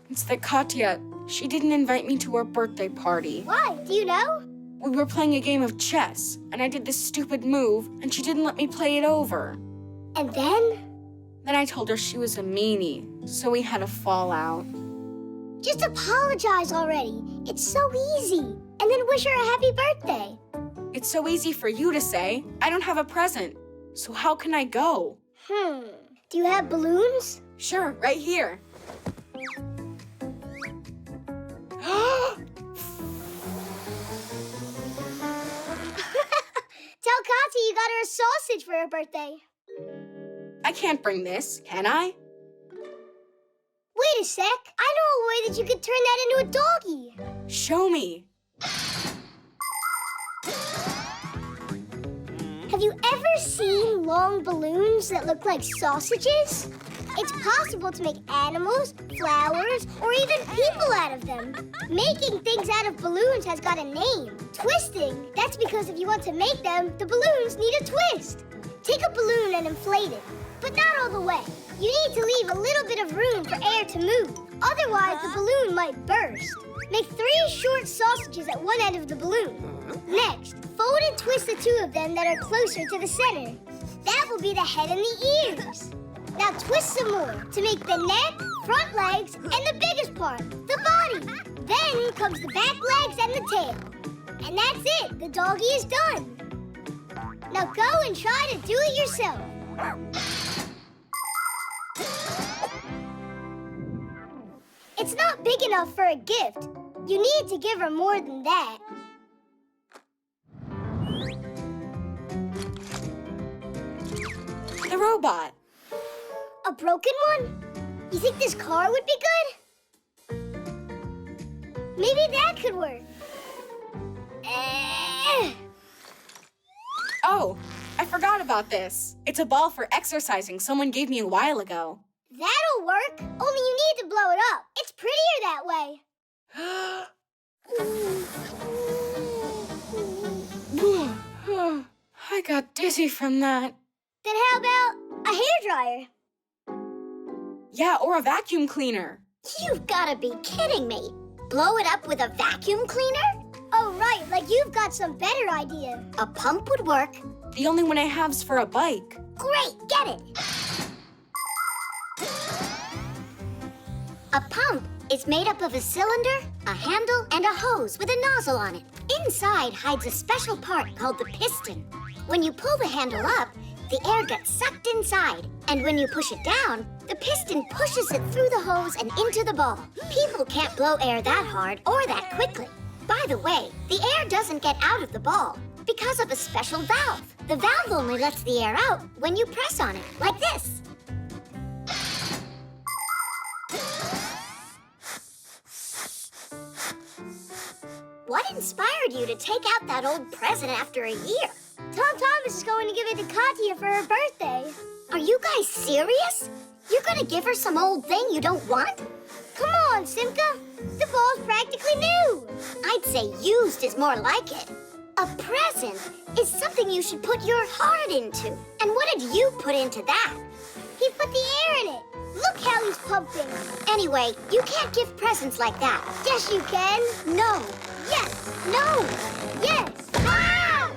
It's that Katya, she didn't invite me to her birthday party. Why? Do you know? We were playing a game of chess, and I did this stupid move, and she didn't let me play it over. And then? Then I told her she was a meanie, so we had a fallout. Just apologize already. It's so easy. And then wish her a happy birthday. It's so easy for you to say. I don't have a present. So how can I go? Do you have balloons? Sure, right here. Tell Kati you got her a sausage for her birthday. I can't bring this, can I? Wait a sec. I know a way that you could turn that into a doggy. Show me. Have you ever seen long balloons that look like sausages? It's possible to make animals, flowers, or even people out of them. Making things out of balloons has got a name. Twisting. That's because if you want to make them, the balloons need a twist. Take a balloon and inflate it, but not all the way. You need to leave a little bit of room for air to move. Otherwise, the balloon might burst. Make 3 short sausages at one end of the balloon. Next, fold and twist the 2 of them that are closer to the center. That will be the head and the ears. Now twist some more to make the neck, front legs, and the biggest part, the body. Then comes the back legs and the tail. And that's it. The doggy is done. Now go and try to do it yourself. It's not big enough for a gift. You need to give her more than that. The robot. A broken one? You think this car would be good? Maybe that could work. Oh, I forgot about this. It's a ball for exercising someone gave me a while ago. That'll work. Only you need to blow it up. It's prettier that way. I got dizzy from that. Then how about a hairdryer? Yeah, or a vacuum cleaner. You've got to be kidding me. Blow it up with a vacuum cleaner? Oh, right, like you've got some better idea. A pump would work. The only one I have's for a bike. Great, get it. A pump is made up of a cylinder, a handle, and a hose with a nozzle on it. Inside hides a special part called the piston. When you pull the handle up, the air gets sucked inside. And when you push it down, the piston pushes it through the hose and into the ball. People can't blow air that hard or that quickly. By the way, the air doesn't get out of the ball because of a special valve. The valve only lets the air out when you press on it, like this. What inspired you to take out that old present after a year? Tom Thomas is going to give it to Katya for her birthday. Are you guys serious? You're gonna give her some old thing you don't want? Come on, Simka. The ball's practically new. I'd say used is more like it. A present is something you should put your heart into. And what did you put into that? He put the air in it. Look how he's pumping. Anyway, you can't give presents like that. Yes, you can. No. Yes. No. Yes. Ah!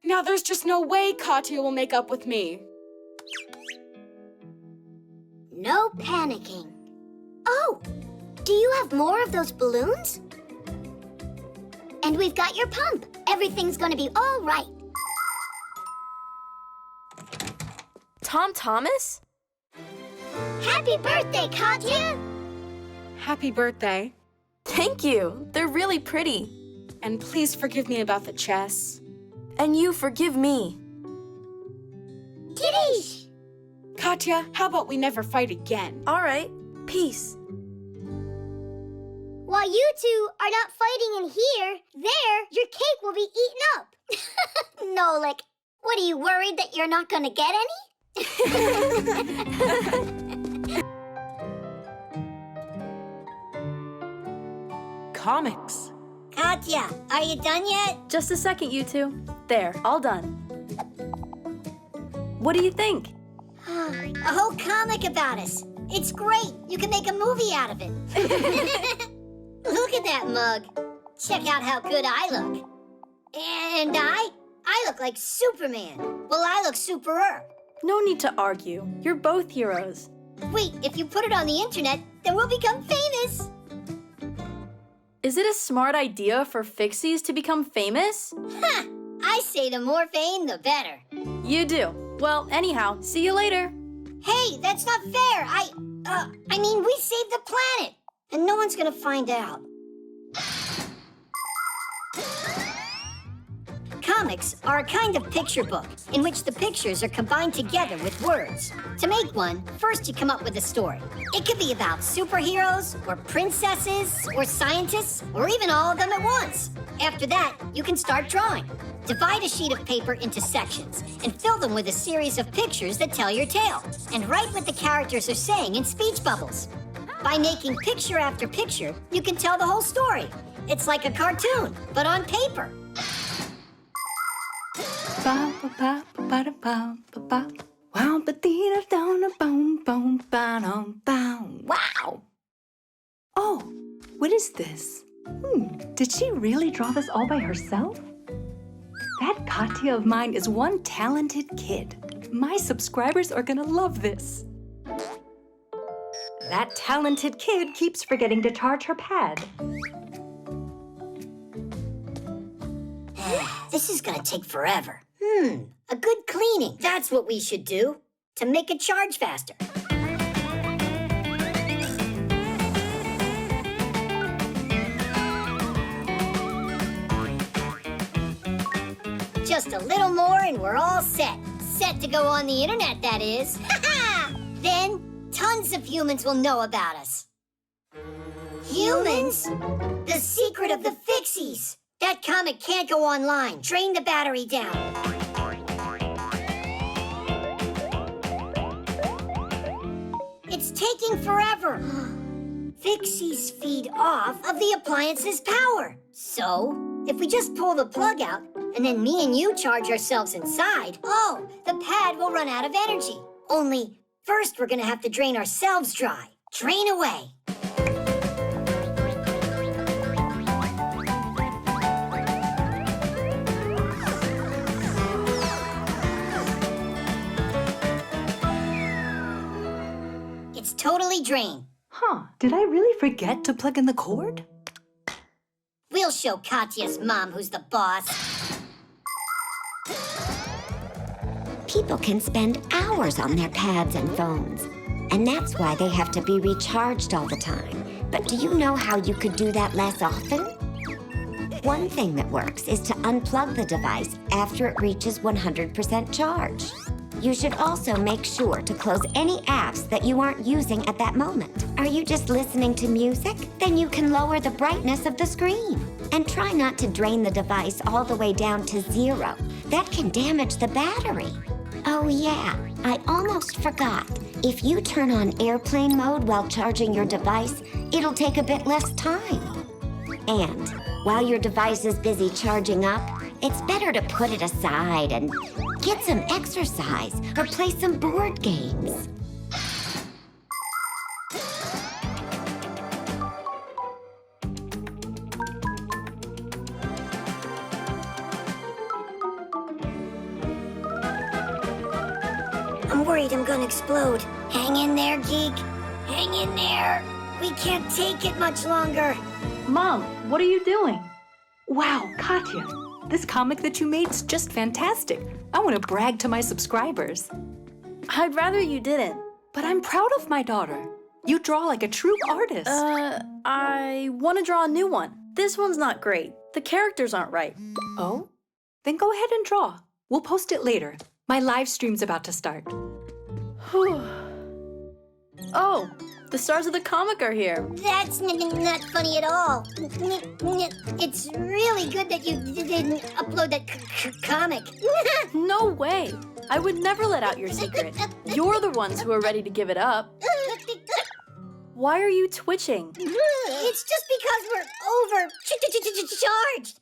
Now there's just no way Katya will make up with me. No panicking. Oh, do you have more of those balloons? And we've got your pump. Everything's gonna be all right. Tom Thomas? Happy birthday, Katya! Happy birthday. Thank you. They're really pretty. And please forgive me about the chess. And you forgive me. Kitties! Katya, how about we never fight again? All right. Peace. While you two are not fighting in here, there, your cake will be eaten up. Nolik, what, are you worried that you're not gonna get any? Comics. Katya, are you done yet? Just a second, you two. There, all done. What do you think? A whole comic about us. It's great. You can make a movie out of it. Look at that mug. Check out how good I look. And I look like Superman. Well, I look superer. No need to argue. You're both heroes. Wait, if you put it on the internet, then we'll become famous. Is it a smart idea for Fixies to become famous? Ha! I say the more fame, the better. You do. Well, anyhow, see you later. Hey, that's not fair. I mean, we saved the planet, and no one's gonna find out. Comics are a kind of picture book in which the pictures are combined together with words. To make one, first you come up with a story. It could be about superheroes, or princesses, or scientists, or even all of them at once. After that, you can start drawing. Divide a sheet of paper into sections and fill them with a series of pictures that tell your tale. And write what the characters are saying in speech bubbles. By making picture after picture, you can tell the whole story. It's like a cartoon, but on paper. Wow! Oh, what is this? Did she really draw this all by herself? That Katya of mine is one talented kid. My subscribers are gonna love this. That talented kid keeps forgetting to charge her pad. This is gonna take forever. A good cleaning. That's what we should do to make it charge faster. Just a little more and we're all set. Set to go on the internet, that is. Then, tons of humans will know about us. Humans? The secret of the Fixies. That comic can't go online. Drain the battery down. It's taking forever. Fixies feed off of the appliance's power. So, if we just pull the plug out, and then me and you charge ourselves inside, the pad will run out of energy. Only, first we're gonna have to drain ourselves dry. Drain away. It's totally drained. Huh, did I really forget to plug in the cord? We'll show Katya's mom who's the boss. People can spend hours on their pads and phones, and that's why they have to be recharged all the time. But do you know how you could do that less often? One thing that works is to unplug the device after it reaches 100% charge. You should also make sure to close any apps that you aren't using at that moment. Are you just listening to music? Then you can lower the brightness of the screen. And try not to drain the device all the way down to 0. That can damage the battery. Oh yeah, I almost forgot. If you turn on airplane mode while charging your device, it'll take a bit less time. And while your device is busy charging up, it's better to put it aside and get some exercise or play some board games. I'm worried I'm gonna explode. Hang in there, geek. Hang in there. We can't take it much longer. Mom, what are you doing? Wow, Katya, this comic that you made's just fantastic. I want to brag to my subscribers. I'd rather you didn't. But I'm proud of my daughter. You draw like a true artist. I want to draw a new one. This one's not great. The characters aren't right. Oh? Then go ahead and draw. We'll post it later. My live stream's about to start. Oh, the stars of the comic are here. That's not funny at all. It's really good that you didn't upload that comic. No way. I would never let out your secret. You're the ones who are ready to give it up. Why are you twitching? It's just because we're overcharged.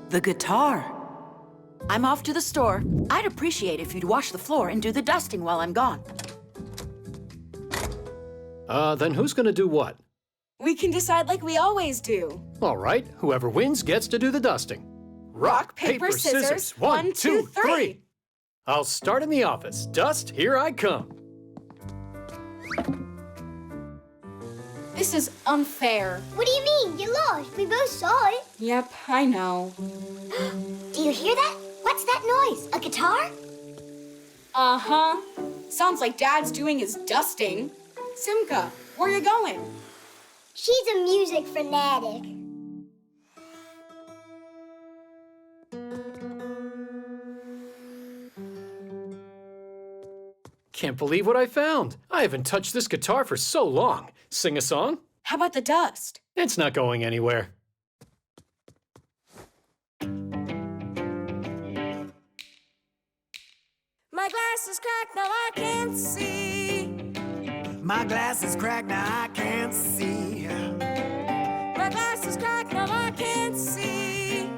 The guitar. I'm off to the store. I'd appreciate if you'd wash the floor and do the dusting while I'm gone. Then who's gonna do what? We can decide like we always do. All right, whoever wins gets to do the dusting. Rock, paper, scissors. 1, 2, 3. I'll start in the office. Dust, here I come. This is unfair. What do you mean? You lost. We both saw it. Yep, I know. Do you hear that? What's that noise? A guitar? Uh-huh. Sounds like Dad's doing his dusting. Simka, where you going? She's a music fanatic. Can't believe what I found. I haven't touched this guitar for so long. Sing a song? How about the dust? It's not going anywhere. My glass is cracked, now I can't see. My glass is cracked, now I can't see. My glass is cracked, now I can't see.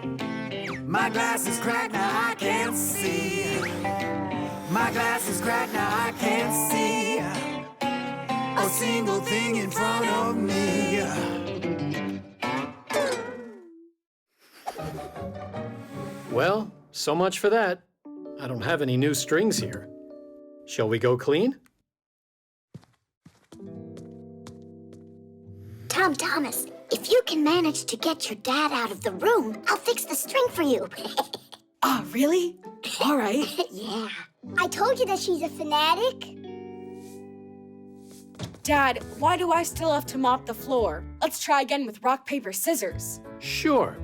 My glass is cracked, now I can't see. My glass is cracked, now I can't see a single thing in front of me. Well, so much for that. I don't have any new strings here. Shall we go clean? Tom Thomas, if you can manage to get your dad out of the room, I'll fix the string for you. Ah, really? All right. Yeah. I told you that she's a fanatic. Dad, why do I still have to mop the floor? Let's try again with rock, paper, scissors. Sure.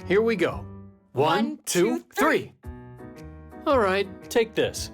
Here we go. 1, 2, 3. All right, take this.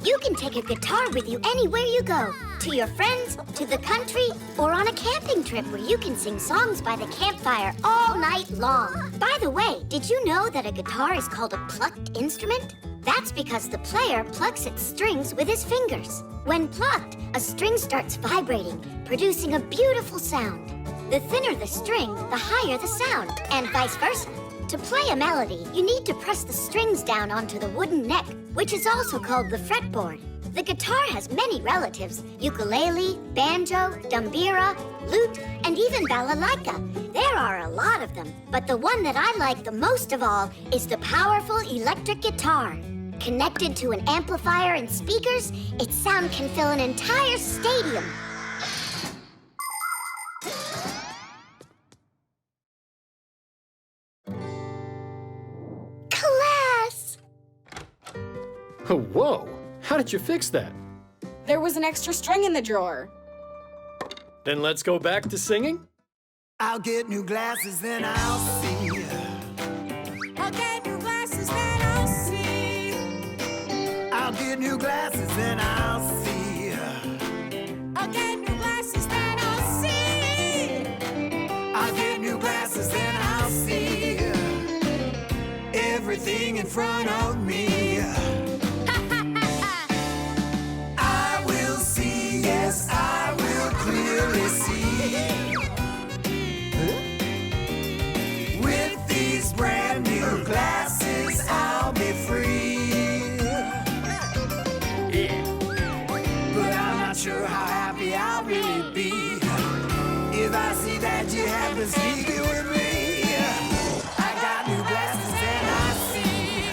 You can take a guitar with you anywhere you go. To your friends, to the country, or on a camping trip where you can sing songs by the campfire all night long. By the way, did you know that a guitar is called a plucked instrument? That's because the player plucks its strings with his fingers. When plucked, a string starts vibrating, producing a beautiful sound. The thinner the string, the higher the sound, and vice versa. To play a melody, you need to press the strings down onto the wooden neck, which is also called the fretboard. The guitar has many relatives: ukulele, banjo, dumbira, lute, and even balalaika. There are a lot of them, but the one that I like the most of all is the powerful electric guitar. Connected to an amplifier and speakers, its sound can fill an entire stadium. Class! Oh, whoa! How did you fix that? There was an extra string in the drawer. Then let's go back to singing? I'll get new glasses, then I'll see. I'll get new glasses, then I'll see. I'll get new glasses, then I'll see. I'll get new glasses, then I'll see. I'll get new glasses, then I'll see. Everything in front of me. I will see, yes, I will clearly see. With these brand new glasses, I'll be free. But I'm not sure how happy I'll really be if I see that you have been sneaking with me. I got new glasses and I see.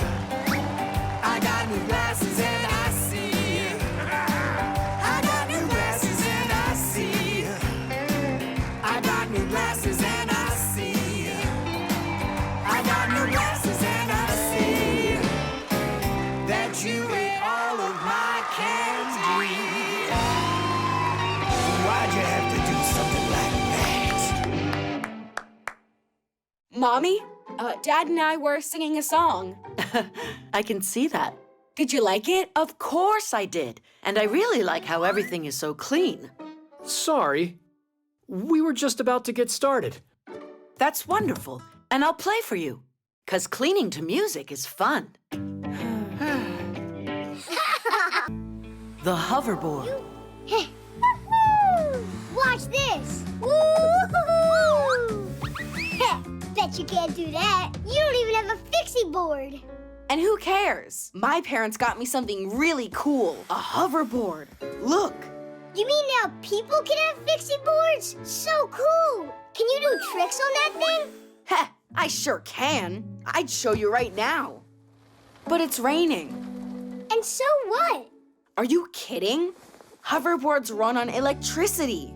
I got new glasses and I see. I got new glasses and I see. I got new glasses and I see. I got new glasses and I see that you ate all of my candy. Why'd you have to do something like that? Mommy, Dad and I were singing a song. I can see that. Did you like it? Of course I did. And I really like how everything is so clean. Sorry. We were just about to get started. That's wonderful. And I'll play for you. 'Cause cleaning to music is fun. The hoverboard. Watch this. Woo-hoo-hoo. Bet you can't do that. You don't even have a fixie board. And who cares? My parents got me something really cool. A hoverboard. Look. You mean now people can have fixie boards? So cool. Can you do tricks on that thing? Heh, I sure can. I'd show you right now. But it's raining. And so what? Are you kidding? Hoverboards run on electricity.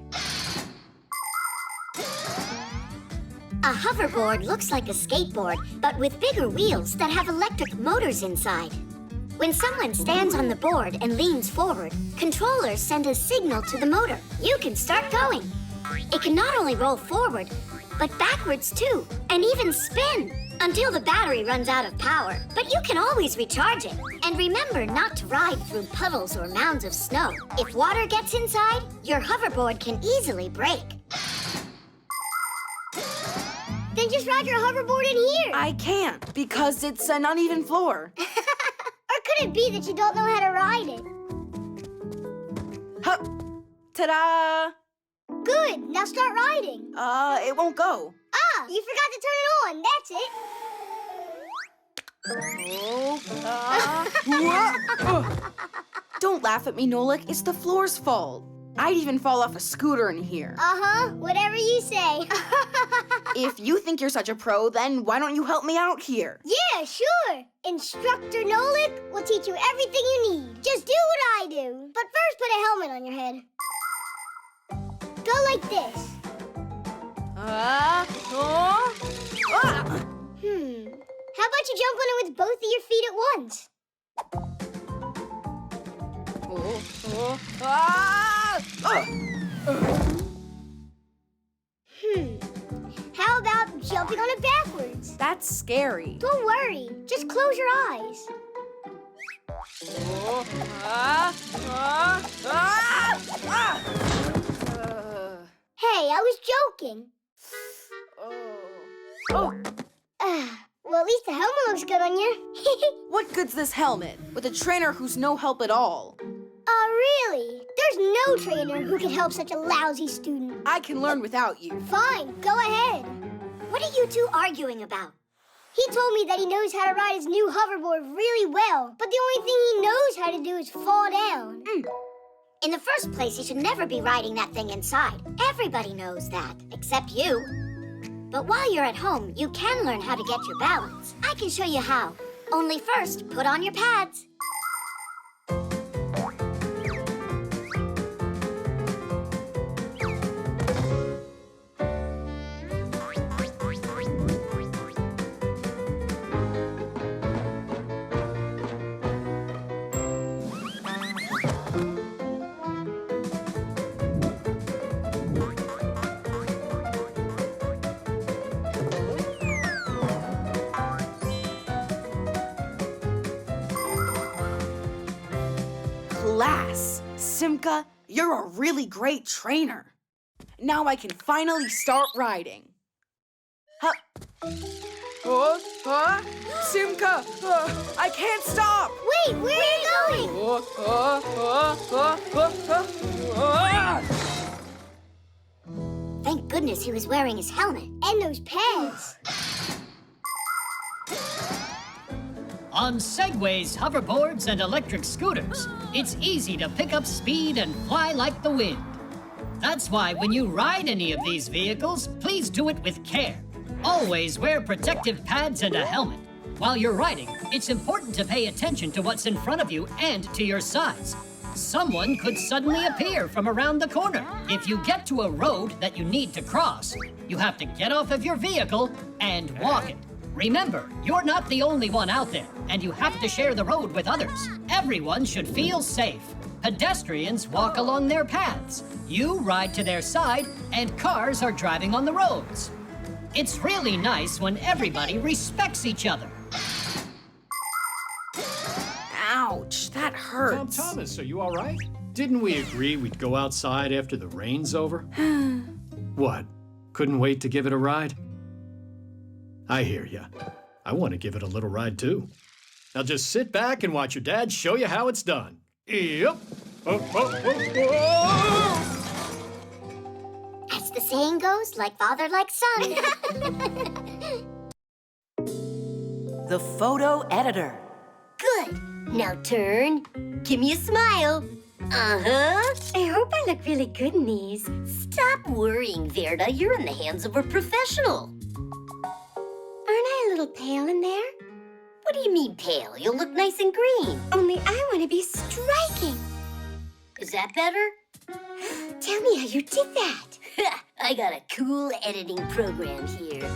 A hoverboard looks like a skateboard, but with bigger wheels that have electric motors inside. When someone stands on the board and leans forward, controllers send a signal to the motor. You can start going. It can not only roll forward, but backwards too, and even spin until the battery runs out of power. But you can always recharge it. And remember not to ride through puddles or mounds of snow. If water gets inside, your hoverboard can easily break. Then just ride your hoverboard in here. I can't because it's an uneven floor. Or could it be that you don't know how to ride it? Hup. Ta-da! Good, now start riding. It won't go. Ah, you forgot to turn it on, that's it. Don't laugh at me, Nolik. It's the floor's fault. I'd even fall off a scooter in here. Uh-huh, whatever you say. If you think you're such a pro, then why don't you help me out here? Yeah, sure. Instructor Nolik will teach you everything you need. Just do what I do. But first, put a helmet on your head. Go like this. How about you jump on it with both of your feet at once? How about jumping on it backwards? That's scary. Don't worry. Just close your eyes. Hey, I was joking. Well, at least the helmet looks good on you. What good's this helmet with a trainer who's no help at all? Really? There's no trainer who can help such a lousy student. I can learn without you. Fine, go ahead. What are you two arguing about? He told me that he knows how to ride his new hoverboard really well, but the only thing he knows how to do is fall down. In the first place, you should never be riding that thing inside. Everybody knows that, except you. But while you're at home, you can learn how to get your balance. I can show you how. Only first, put on your pads. Class! Simka, you're a really great trainer. Now I can finally start riding. Simka! I can't stop! Wait, where are you going? Thank goodness he was wearing his helmet. And those pads. On segways, hoverboards, and electric scooters, it's easy to pick up speed and fly like the wind. That's why when you ride any of these vehicles, please do it with care. Always wear protective pads and a helmet. While you're riding, it's important to pay attention to what's in front of you and to your sides. Someone could suddenly appear from around the corner. If you get to a road that you need to cross, you have to get off of your vehicle and walk it. Remember, you're not the only one out there, and you have to share the road with others. Everyone should feel safe. Pedestrians walk along their paths. You ride to their side, and cars are driving on the roads. It's really nice when everybody respects each other. Ouch, that hurts. Tom Thomas, are you all right? Didn't we agree we'd go outside after the rain's over? What? Couldn't wait to give it a ride? I hear ya. I want to give it a little ride, too. Now just sit back and watch your dad show you how it's done. Yep. As the saying goes, like father, like son. The photo editor. Good. Now turn. Give me a smile. Uh-huh. I hope I look really good in these. Stop worrying, Verda. You're in the hands of a professional. Aren't I a little pale in there? What do you mean pale? You'll look nice and green. Only I want to be striking. Is that better? Tell me how you did that. I got a cool editing program here.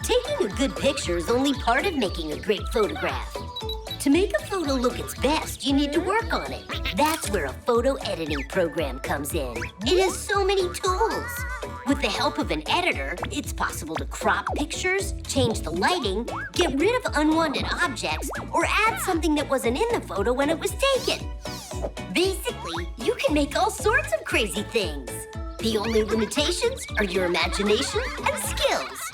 Taking a good picture is only part of making a great photograph. To make a photo look its best, you need to work on it. That's where a photo editing program comes in. It has so many tools. With the help of an editor, it's possible to crop pictures, change the lighting, get rid of unwanted objects, or add something that wasn't in the photo when it was taken. Basically, you can make all sorts of crazy things. The only limitations are your imagination and skills.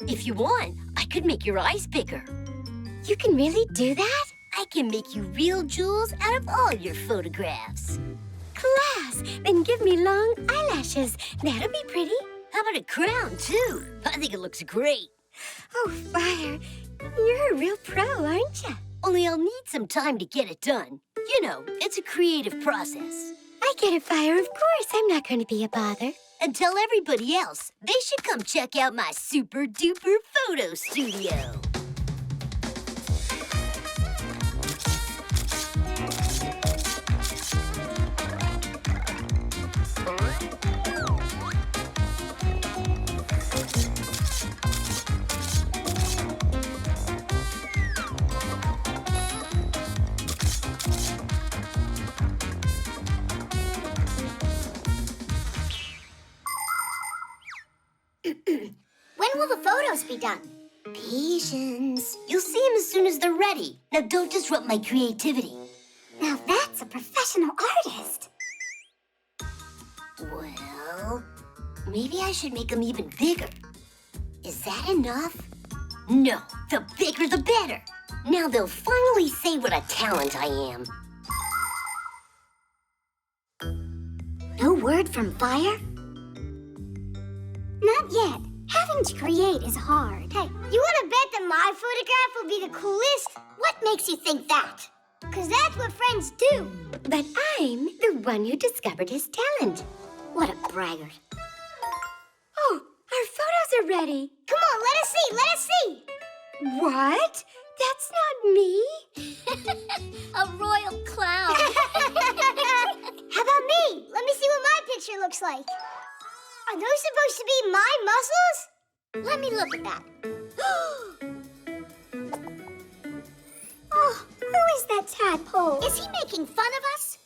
If you want, I could make your eyes bigger. You can really do that? I can make you real jewels out of all your photographs. Class, then give me long eyelashes. That'll be pretty. How about a crown, too? I think it looks great. Oh, Fire, you're a real pro, aren't you? Only I'll need some time to get it done. You know, it's a creative process. I get it, Fire, of course. I'm not going to be a bother. And tell everybody else they should come check out my super-duper photo studio. When will the photos be done? Patience. You'll see them as soon as they're ready. Now don't disrupt my creativity. Now that's a professional artist. Well, maybe I should make them even bigger. Is that enough? No, the bigger the better. Now they'll finally say what a talent I am. No word from Fire? Not yet. Having to create is hard. Hey, you want to bet that my photograph will be the coolest? What makes you think that? Because that's what friends do. But I'm the one who discovered his talent. What a braggart. Oh, our photos are ready. Come on, let us see, let us see. What? That's not me. A royal clown. How about me? Let me see what my picture looks like. Are those supposed to be my muscles? Let me look at that. Oh, who is that tadpole? Is he making fun of us?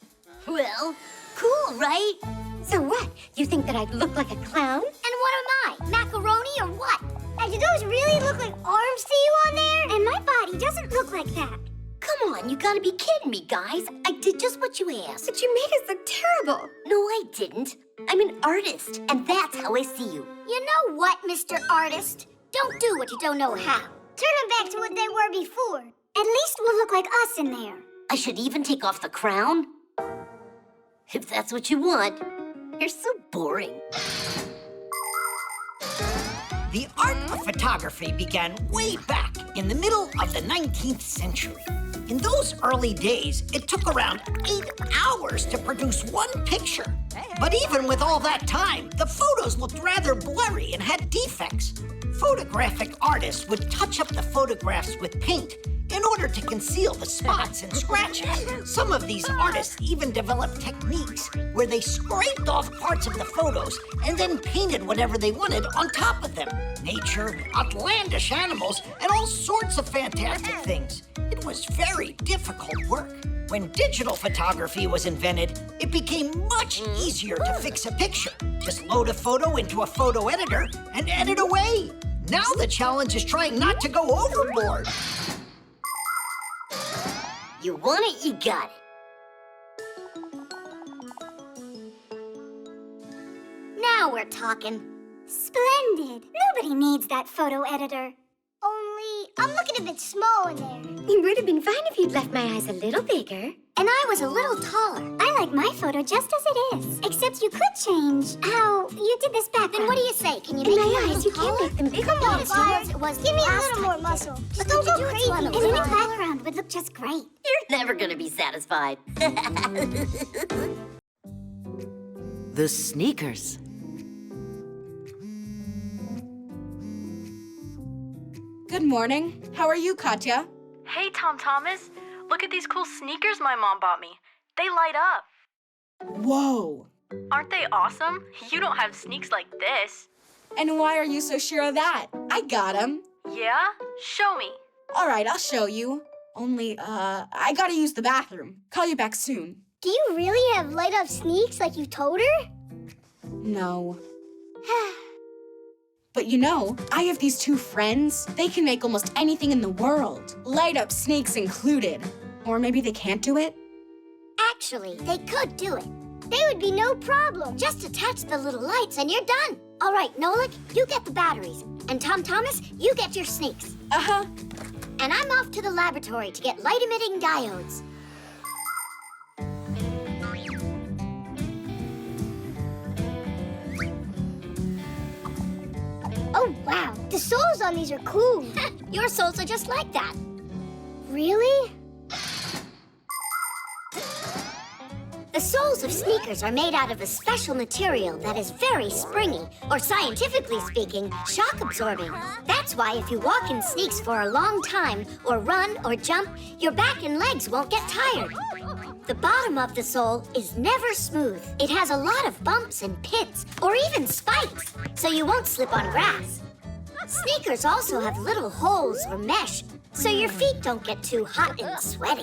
Well, cool, right? So what? You think that I look like a clown? And what am I? Macaroni or what? Now, do those really look like arms to you on there? And my body doesn't look like that. Come on, you gotta be kidding me, guys. I did just what you asked. But you made us look terrible. No, I didn't. I'm an artist, and that's how I see you. You know what, Mr. Artist? Don't do what you don't know how. Turn them back to what they were before. At least we'll look like us in there. I should even take off the crown? If that's what you want. You're so boring. The art of photography began way back in the middle of the 19th century. In those early days, it took around 8 hours to produce one picture. But even with all that time, the photos looked rather blurry and had defects. Photographic artists would touch up the photographs with paint in order to conceal the spots and scratches. Some of these artists even developed techniques where they scraped off parts of the photos and then painted whatever they wanted on top of them. Nature, outlandish animals, and all sorts of fantastic things. It was very difficult work. When digital photography was invented, it became much easier to fix a picture. Just load a photo into a photo editor and edit away. Now the challenge is trying not to go overboard. You want it, you got it. Now we're talking. Splendid. Nobody needs that photo editor. Only, I'm looking a bit small in there. It would have been fine if you'd left my eyes a little bigger. And I was a little taller. I like my photo just as it is. Except you could change how you did this background. Then what do you say? Can you In make my it eyes, you can't make them bigger. Come on, Fires. It was Give me a last little time. more muscle. But don't go crazy. And any background would look just great. You're never gonna be satisfied. The sneakers. Good morning. How are you, Katya? Hey, Tom Thomas. Look at these cool sneakers my mom bought me. They light up. Whoa. Aren't they awesome? You don't have sneaks like this. And why are you so sure of that? I got them. Yeah? Show me. All right, I'll show you. Only, I gotta use the bathroom. Call you back soon. Do you really have light up sneaks like you told her? No. But you know, I have these two friends. They can make almost anything in the world. Light up snakes included. Or maybe they can't do it? Actually, they could do it. They would be no problem. Just attach the little lights and you're done. All right, Nolik, you get the batteries. And Tom Thomas, you get your sneaks. Uh-huh. And I'm off to the laboratory to get light-emitting diodes. The soles on these are cool. Your soles are just like that. Really? The soles of sneakers are made out of a special material that is very springy, or scientifically speaking, shock absorbing. That's why if you walk in sneaks for a long time, or run or jump, your back and legs won't get tired. The bottom of the sole is never smooth. It has a lot of bumps and pits, or even spikes, so you won't slip on grass. Sneakers also have little holes or mesh, so your feet don't get too hot and sweaty.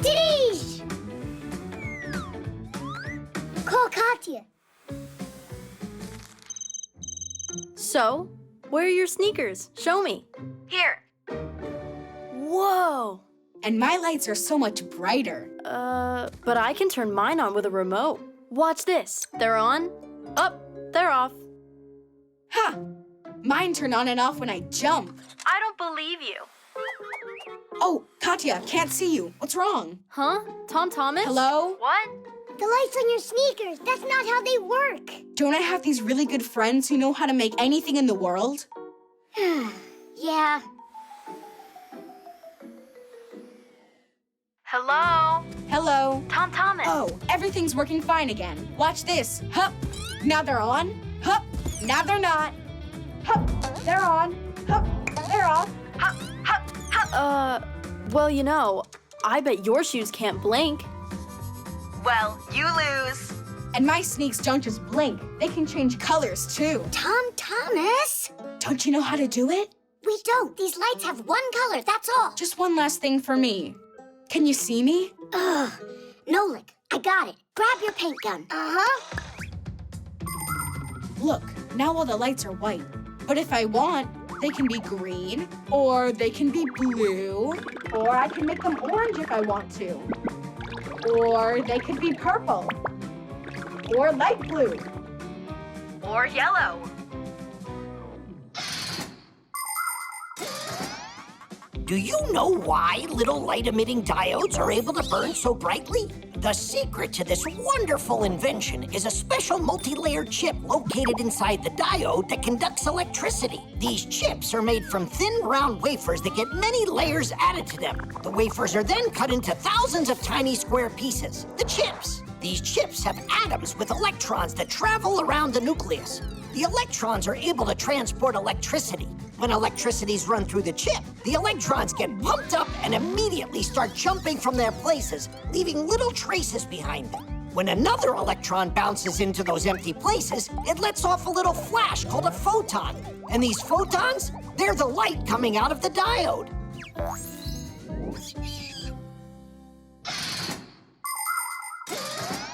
Diddish! Call Katya. So, where are your sneakers? Show me. Here. Whoa! And my lights are so much brighter. But I can turn mine on with a remote. Watch this. They're on. Up. They're off. Ha! Mine turn on and off when I jump. I don't believe you. Oh, Katya, can't see you. What's wrong? Huh? Tom Thomas? Hello? What? The lights on your sneakers, that's not how they work. Don't I have these really good friends who know how to make anything in the world? Yeah. Hello? Hello? Tom Thomas. Oh, everything's working fine again. Watch this. Hup. Now they're on. Hup. Now they're not. Hup. They're on. Hup. They're off. Hup. Hup. Hup. Well, you know, I bet your shoes can't blink. Well, you lose. And my sneaks don't just blink. They can change colors, too. Tom Thomas? Don't you know how to do it? We don't. These lights have one color, that's all. Just one last thing for me. Can you see me? Ugh. Nolik, I got it. Grab your paint gun. Uh-huh. Look, now all the lights are white. But if I want, they can be green, or they can be blue, or I can make them orange if I want to. Or they could be purple, or light blue, or yellow. Do you know why little light-emitting diodes are able to burn so brightly? The secret to this wonderful invention is a special multi-layered chip located inside the diode that conducts electricity. These chips are made from thin, round wafers that get many layers added to them. The wafers are then cut into thousands of tiny square pieces, the chips. These chips have atoms with electrons that travel around the nucleus. The electrons are able to transport electricity. When electricity's run through the chip, the electrons get pumped up and immediately start jumping from their places, leaving little traces behind them. When another electron bounces into those empty places, it lets off a little flash called a photon. And these photons, they're the light coming out of the diode.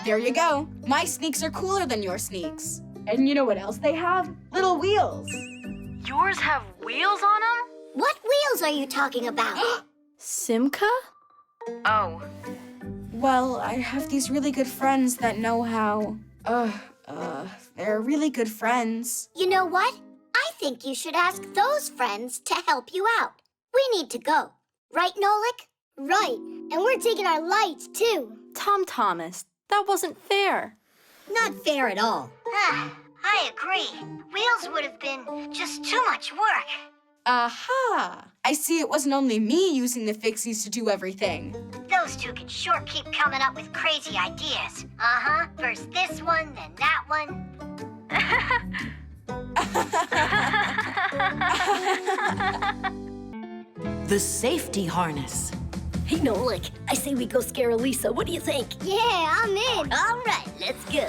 There you go. My sneaks are cooler than your sneaks. And you know what else they have? Little wheels. Yours have wheels on them? What wheels are you talking about? Simca? Oh. Well, I have these really good friends that know how. They're really good friends. You know what? I think you should ask those friends to help you out. We need to go. Right, Nolik? Right. And we're taking our lights, too. Tom Thomas, that wasn't fair. Not fair at all. I agree. Wheels would have been just too much work. Aha! I see it wasn't only me using the Fixies to do everything. Those two can sure keep coming up with crazy ideas. Uh-huh. First this one, then that one. The safety harness. Hey, Nolik, I say we go scare Elisa. What do you think? Yeah, I'm in. All right, let's go.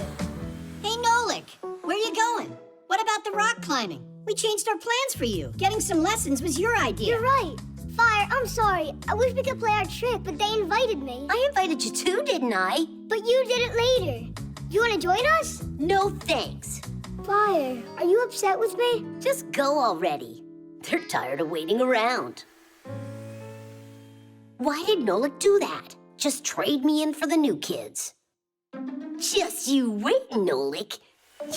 Hey, Nolik, where you going? What about the rock climbing? We changed our plans for you. Getting some lessons was your idea. You're right. Fire, I'm sorry. I wish we could play our trick, but they invited me. I invited you too, didn't I? But you did it later. You want to join us? No thanks. Fire, are you upset with me? Just go already. They're tired of waiting around. Why did Nolik do that? Just trade me in for the new kids. Just you wait, Nolik.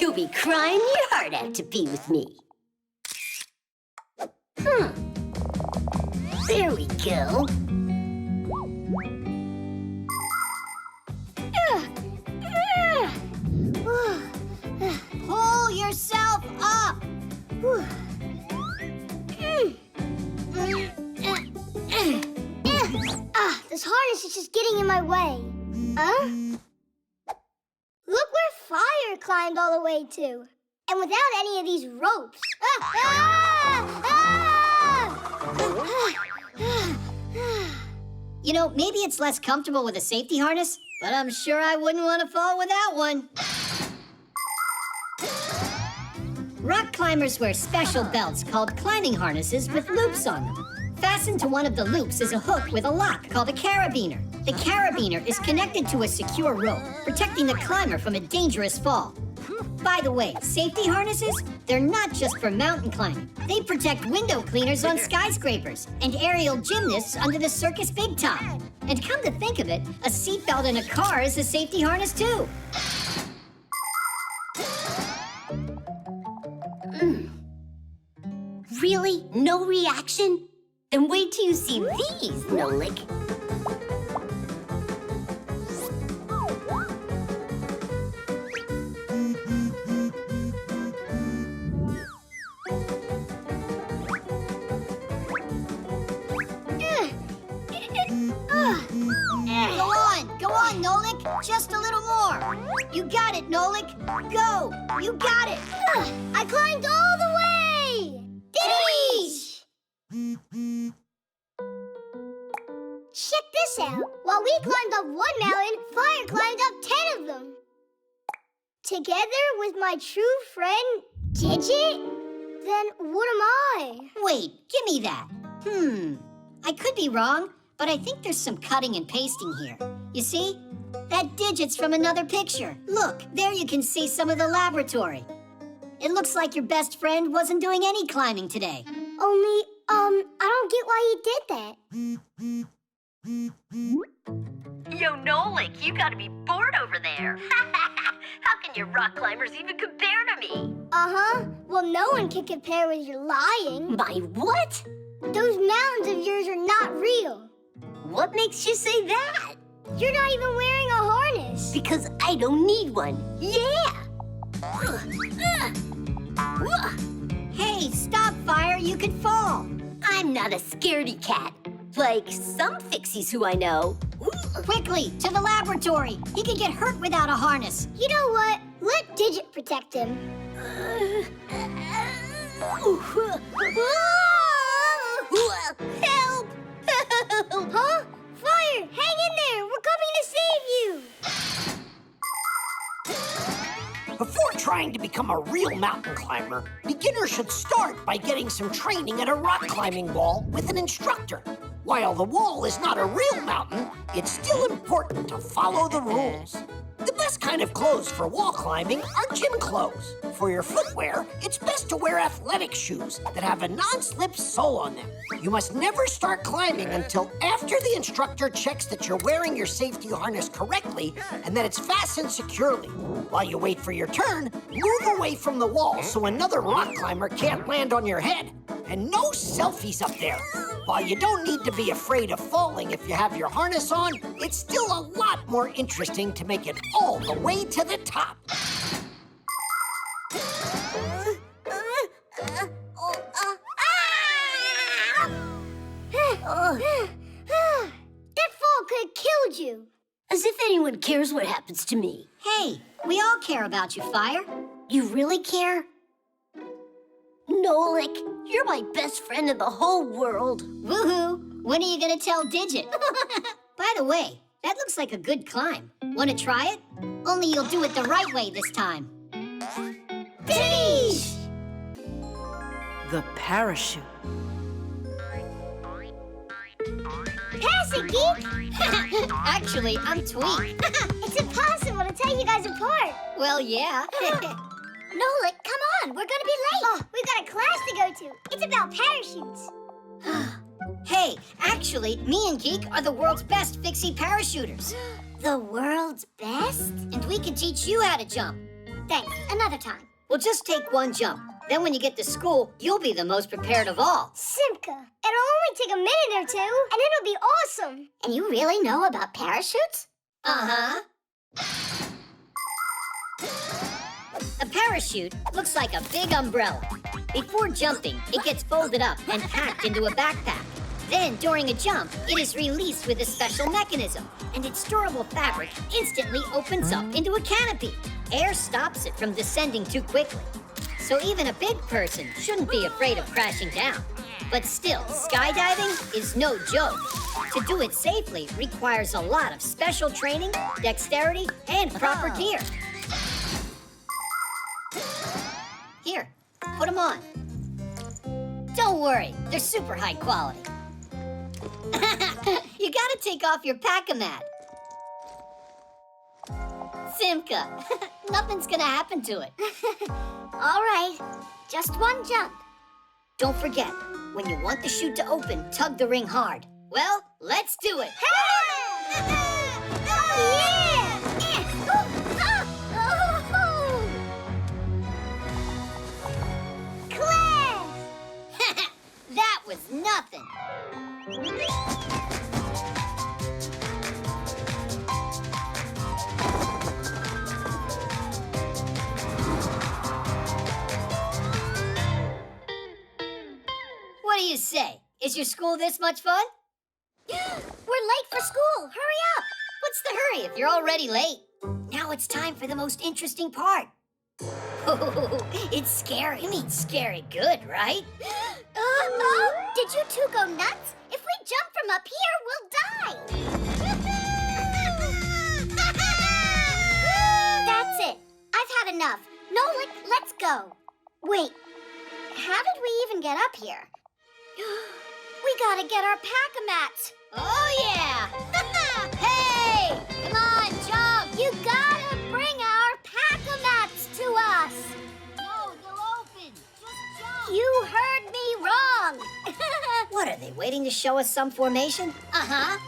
You'll be crying your heart out to be with me. There we go. my way. Huh? Look where Fire climbed all the way to. And without any of these ropes. You know, maybe it's less comfortable with a safety harness, but I'm sure I wouldn't want to fall without one. Rock climbers wear special belts called climbing harnesses with loops on them. Fastened to one of the loops is a hook with a lock called a carabiner. The carabiner is connected to a secure rope, protecting the climber from a dangerous fall. By the way, safety harnesses, they're not just for mountain climbing. They protect window cleaners on skyscrapers and aerial gymnasts under the circus big top. And come to think of it, a seatbelt in a car is a safety harness too. Really? No reaction? Then wait till you see these, Nolik. Go on, Nolik. Just a little more. You got it, Nolik. Go. You got it. I climbed all the way. Ditties! Check this out. While we climbed up one mountain, Fire climbed up 10 of them. Together with my true friend, Digit? Then what am I? Wait, give me that. I could be wrong, but I think there's some cutting and pasting here. You see? That Digit's from another picture. Look, there you can see some of the laboratory. It looks like your best friend wasn't doing any climbing today. Only, I don't get why you did that. Yo, Nolik, you gotta be bored over there. How can your rock climbers even compare to me? Uh-huh. Well, no one can compare with your lying. My what? Those mountains of yours are not real. What makes you say that? You're not even wearing a harness. Because I don't need one. Yeah! Hey, stop, Fire. You could fall. I'm not a scaredy cat. Like some Fixies who I know. Quickly, to the laboratory. He could get hurt without a harness. You know what? Let Digit protect him. Help! Huh? Fire, hang in there. We're coming to save you. Before trying to become a real mountain climber, beginners should start by getting some training at a rock climbing wall with an instructor. While the wall is not a real mountain, it's still important to follow the rules. The best kind of clothes for wall climbing are gym clothes. For your footwear, it's best to wear athletic shoes that have a non-slip sole on them. You must never start climbing until after the instructor checks that you're wearing your safety harness correctly and that it's fastened securely. While you wait for your turn, move away from the wall so another rock climber can't land on your head. And no selfies up there. While you don't need to be afraid of falling if you have your harness on, it's still a lot more interesting to make it all the way to the top. That fall could have killed you. As if anyone cares what happens to me. Hey, we all care about you, Fire. You really care? Nolik, you're my best friend in the whole world. Woohoo! When are you gonna tell Digit? By the way, that looks like a good climb. Wanna try it? Only you'll do it the right way this time. Finish! The parachute. Pass it, Geek! Actually, I'm Tweak. It's impossible to tell you guys apart. Well, yeah. Nolik, come on. We're gonna be late. Oh, we've got a class to go to. It's about parachutes. Hey, actually, me and Geek are the world's best Fixie parachuters. The world's best? And we can teach you how to jump. Thanks. Another time. We'll just take one jump. Then when you get to school, you'll be the most prepared of all. Simka, it'll only take a minute or two, and it'll be awesome. And you really know about parachutes? Uh-huh. A parachute looks like a big umbrella. Before jumping, it gets folded up and packed into a backpack. Then, during a jump, it is released with a special mechanism, and its durable fabric instantly opens up into a canopy. Air stops it from descending too quickly. So even a big person shouldn't be afraid of crashing down. But still, skydiving is no joke. To do it safely requires a lot of special training, dexterity, and proper gear. Here, put them on. Don't worry, they're super high quality. You gotta take off your pack-a-mat. Simka, nothing's gonna happen to it. All right, just one jump. Don't forget, when you want the chute to open, tug the ring hard. Well, let's do it. Class! That was nothing. What do you say? Is your school this much fun? We're late for school. Hurry up. What's the hurry if you're already late? Now it's time for the most interesting part. Oh, it's scary. You mean scary good, right? Did you two go nuts? If we jump from up here, we'll die. That's it. I've had enough. Nolik, let's go. Wait, how did we even get up here? We gotta get our pack-a-mats. Oh, yeah! Hey! Come on, jump! You gotta bring our pack-a-mats to us. No, they'll open. Just jump. You heard me wrong. What, are they waiting to show us some formation? Uh-huh.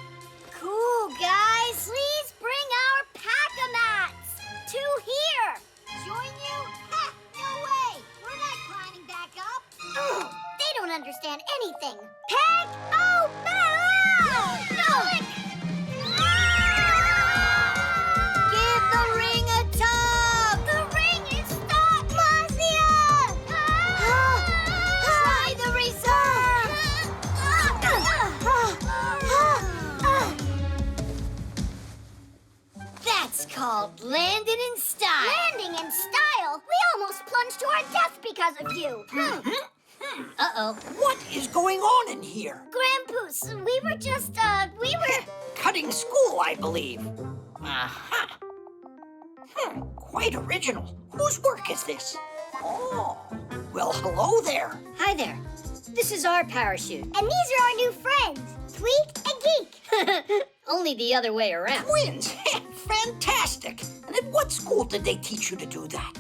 Cool, guys. Please bring our pack-a-mats to here. Join you? Ha! No way! We're not climbing back up. They don't understand anything. Pack-o-mats! Nolik! Give the ring a tug! The ring is stuck! Marcia! Try the reserve! That's called landing in style. Landing in style? We almost plunged to our death because of you. Uh-oh. What is going on in here? Grandpoos, we were just, Cutting school, I believe. Aha. Quite original. Whose work is this? Oh, well, hello there. Hi there. This is our parachute. And these are our new friends, Tweak and Geek. Only the other way around. Twins! Fantastic! And at what school did they teach you to do that?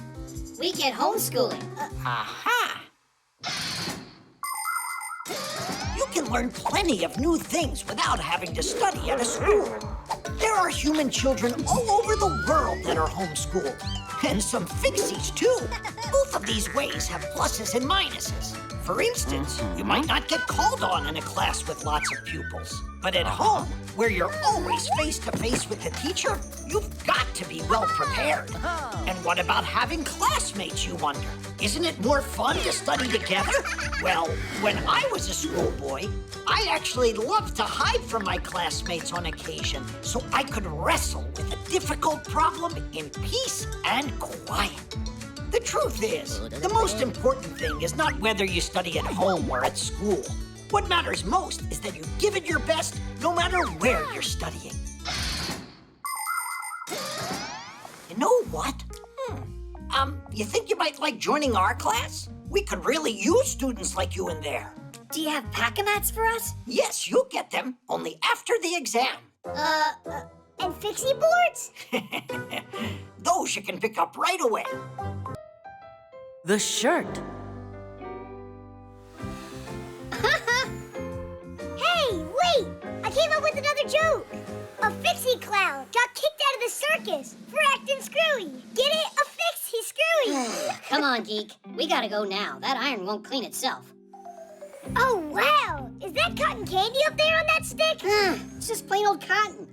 We get homeschooling. Aha! You can learn plenty of new things without having to study at a school. There are human children all over the world that are homeschooled. And some Fixies, too. Both of these ways have pluses and minuses. For instance, you might not get called on in a class with lots of pupils. But at home, where you're always face-to-face with the teacher, you've got to be well prepared. And what about having classmates, you wonder? Isn't it more fun to study together? Well, when I was a schoolboy, I actually loved to hide from my classmates on occasion so I could wrestle with a difficult problem in peace and quiet. The truth is, the most important thing is not whether you study at home or at school. What matters most is that you give it your best no matter where you're studying. You know what? You think you might like joining our class? We could really use students like you in there. Do you have pack-a-mats for us? Yes, you'll get them, only after the exam. And Fixie boards? Those you can pick up right away. The shirt. Hey, wait! I came up with another joke. A Fixie clown got kicked out of the circus for acting screwy. Get it? A Fixie screwy. Come on, Geek. We gotta go now. That iron won't clean itself. Oh, wow! Is that cotton candy up there on that stick? It's just plain old cotton.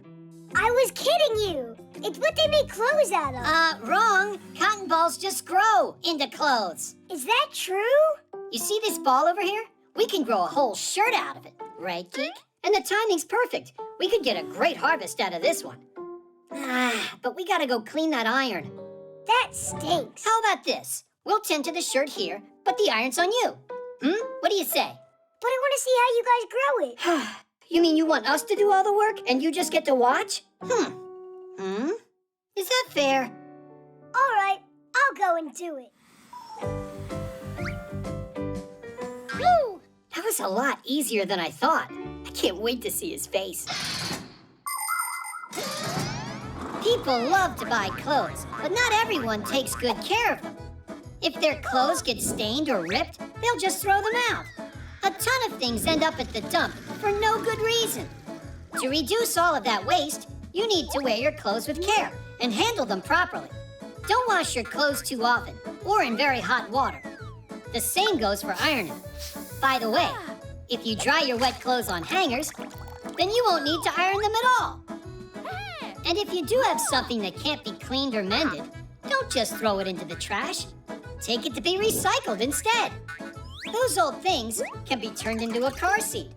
I was kidding you. It's what they make clothes out of. Wrong. Cotton balls just grow into clothes. Is that true? You see this ball over here? We can grow a whole shirt out of it. Right, Geek? And the timing's perfect. We could get a great harvest out of this one. But we gotta go clean that iron. That stinks. How about this? We'll tend to the shirt here, but the iron's on you. What do you say? But I want to see how you guys grow it. You mean you want us to do all the work and you just get to watch? Is that fair? All right, I'll go and do it. Woo! That was a lot easier than I thought. I can't wait to see his face. People love to buy clothes, but not everyone takes good care of them. If their clothes get stained or ripped, they'll just throw them out. A ton of things end up at the dump for no good reason. To reduce all of that waste, you need to wear your clothes with care and handle them properly. Don't wash your clothes too often or in very hot water. The same goes for ironing. By the way, if you dry your wet clothes on hangers, then you won't need to iron them at all. And if you do have something that can't be cleaned or mended, don't just throw it into the trash. Take it to be recycled instead. Those old things can be turned into a car seat,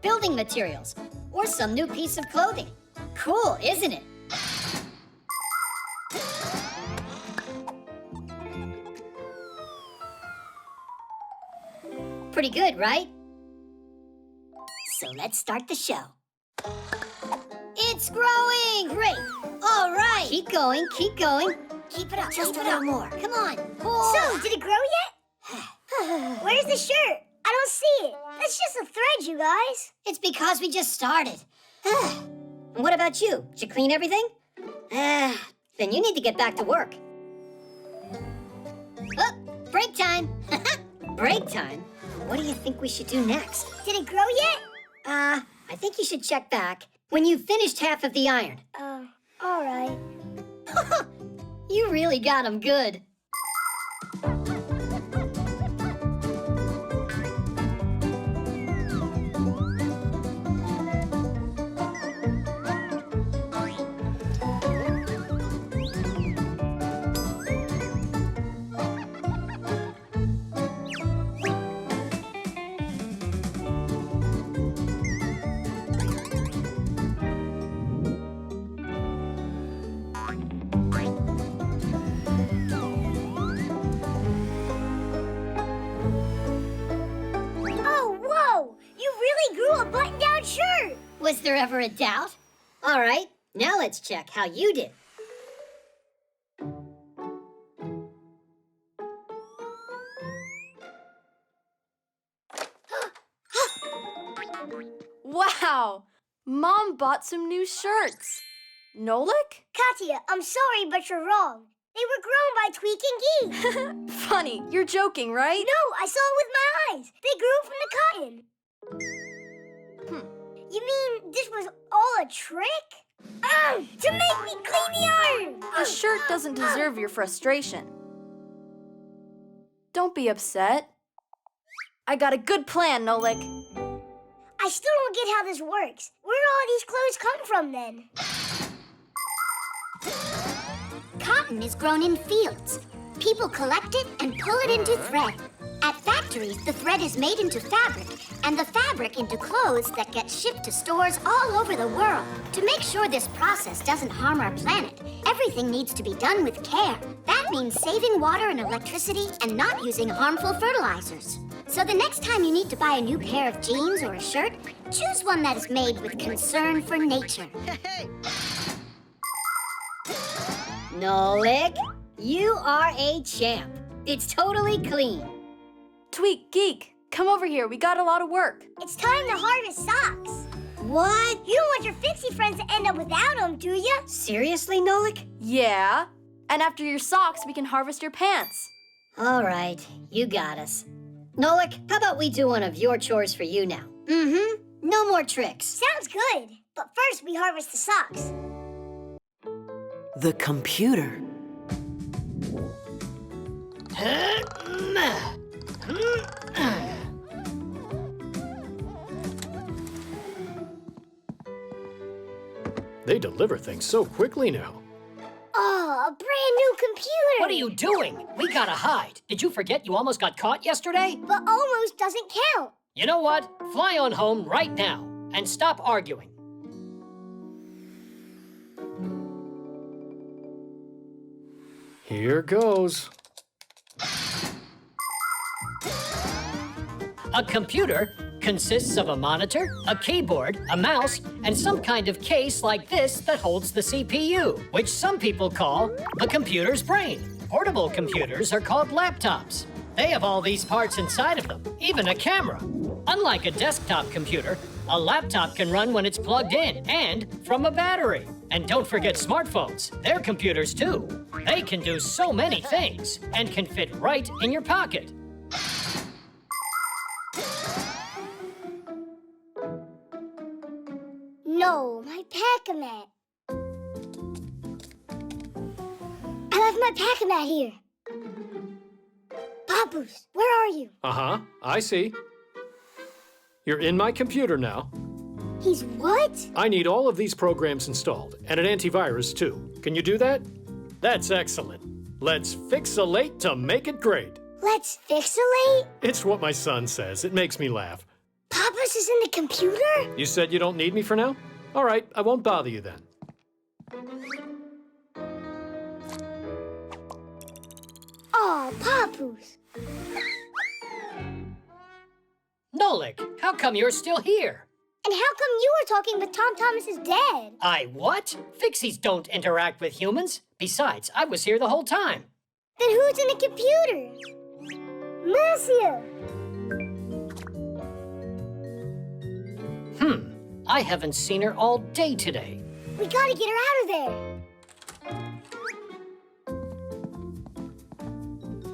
building materials, or some new piece of clothing. Cool, isn't it? Pretty good, right? So let's start the show. It's growing! Great! All right! Keep going, keep going. Keep it up, just a little more. Come on. So, did it grow yet? Where's the shirt? I don't see it. That's just a thread, you guys. It's because we just started. What about you? Did you clean everything? Then you need to get back to work. Oh, break time. Break time? What do you think we should do next? Did it grow yet? I think you should check back when you've finished half of the iron. All right. You really got him good. Was there ever a doubt? All right, now let's check how you did. Wow! Mom bought some new shirts. Nolik? Katya, I'm sorry, but you're wrong. They were grown by Tweak and Geek. Funny, you're joking, right? No, I saw it with my eyes. They grew from the cotton. You mean this was all a trick? To make me clean the iron! The shirt doesn't deserve your frustration. Don't be upset. I got a good plan, Nolik. I still don't get how this works. Where do all these clothes come from, then? Cotton is grown in fields. People collect it and pull it into thread. At factories, the thread is made into fabric, and the fabric into clothes that get shipped to stores all over the world. To make sure this process doesn't harm our planet, everything needs to be done with care. That means saving water and electricity and not using harmful fertilizers. So the next time you need to buy a new pair of jeans or a shirt, choose one that is made with concern for nature. Nolik, you are a champ. It's totally clean. Tweak, Geek, come over here. We got a lot of work. It's time to harvest socks. What? You don't want your Fixie friends to end up without them, do you? Seriously, Nolik? Yeah. And after your socks, we can harvest your pants. All right, you got us. Nolik, how about we do one of your chores for you now? No more tricks. Sounds good. But first, we harvest the socks. The computer. They deliver things so quickly now. Oh, a brand new computer! What are you doing? We gotta hide. Did you forget you almost got caught yesterday? But almost doesn't count. You know what? Fly on home right now and stop arguing. Here goes. A computer consists of a monitor, a keyboard, a mouse, and some kind of case like this that holds the CPU, which some people call the computer's brain. Portable computers are called laptops. They have all these parts inside of them, even a camera. Unlike a desktop computer, a laptop can run when it's plugged in and from a battery. And don't forget smartphones. They're computers too. They can do so many things and can fit right in your pocket. No, my Pac-A-Mat. I left my Pac-A-Mat here. Papoose, where are you? Uh-huh, I see. You're in my computer now. He's what? I need all of these programs installed, and an antivirus too. Can you do that? That's excellent. Let's fix-a-late to make it great. Let's fix-a-late? It's what my son says. It makes me laugh. Papoose is in the computer? You said you don't need me for now? All right, I won't bother you then. Aw, Papoose. Nolik, how come you're still here? And how come you were talking with Tom Thomas's dad? I what? Fixies don't interact with humans. Besides, I was here the whole time. Then who's in the computer? Marcia! I haven't seen her all day today. We gotta get her out of there.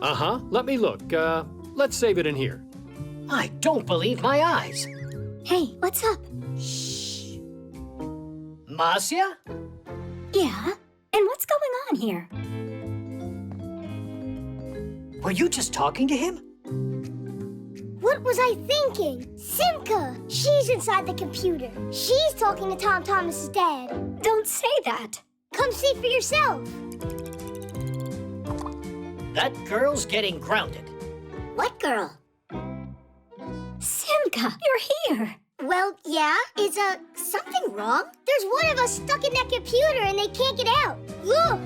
Uh-huh, let me look. Let's save it in here. I don't believe my eyes. Hey, what's up? Shh. Marcia? Yeah? And what's going on here? Were you just talking to him? What was I thinking? Simka! She's inside the computer. She's talking to Tom Thomas's dad. Don't say that. Come see for yourself. That girl's getting grounded. What girl? Simka, you're here. Well, yeah. Is, something wrong? There's one of us stuck in that computer and they can't get out. Look!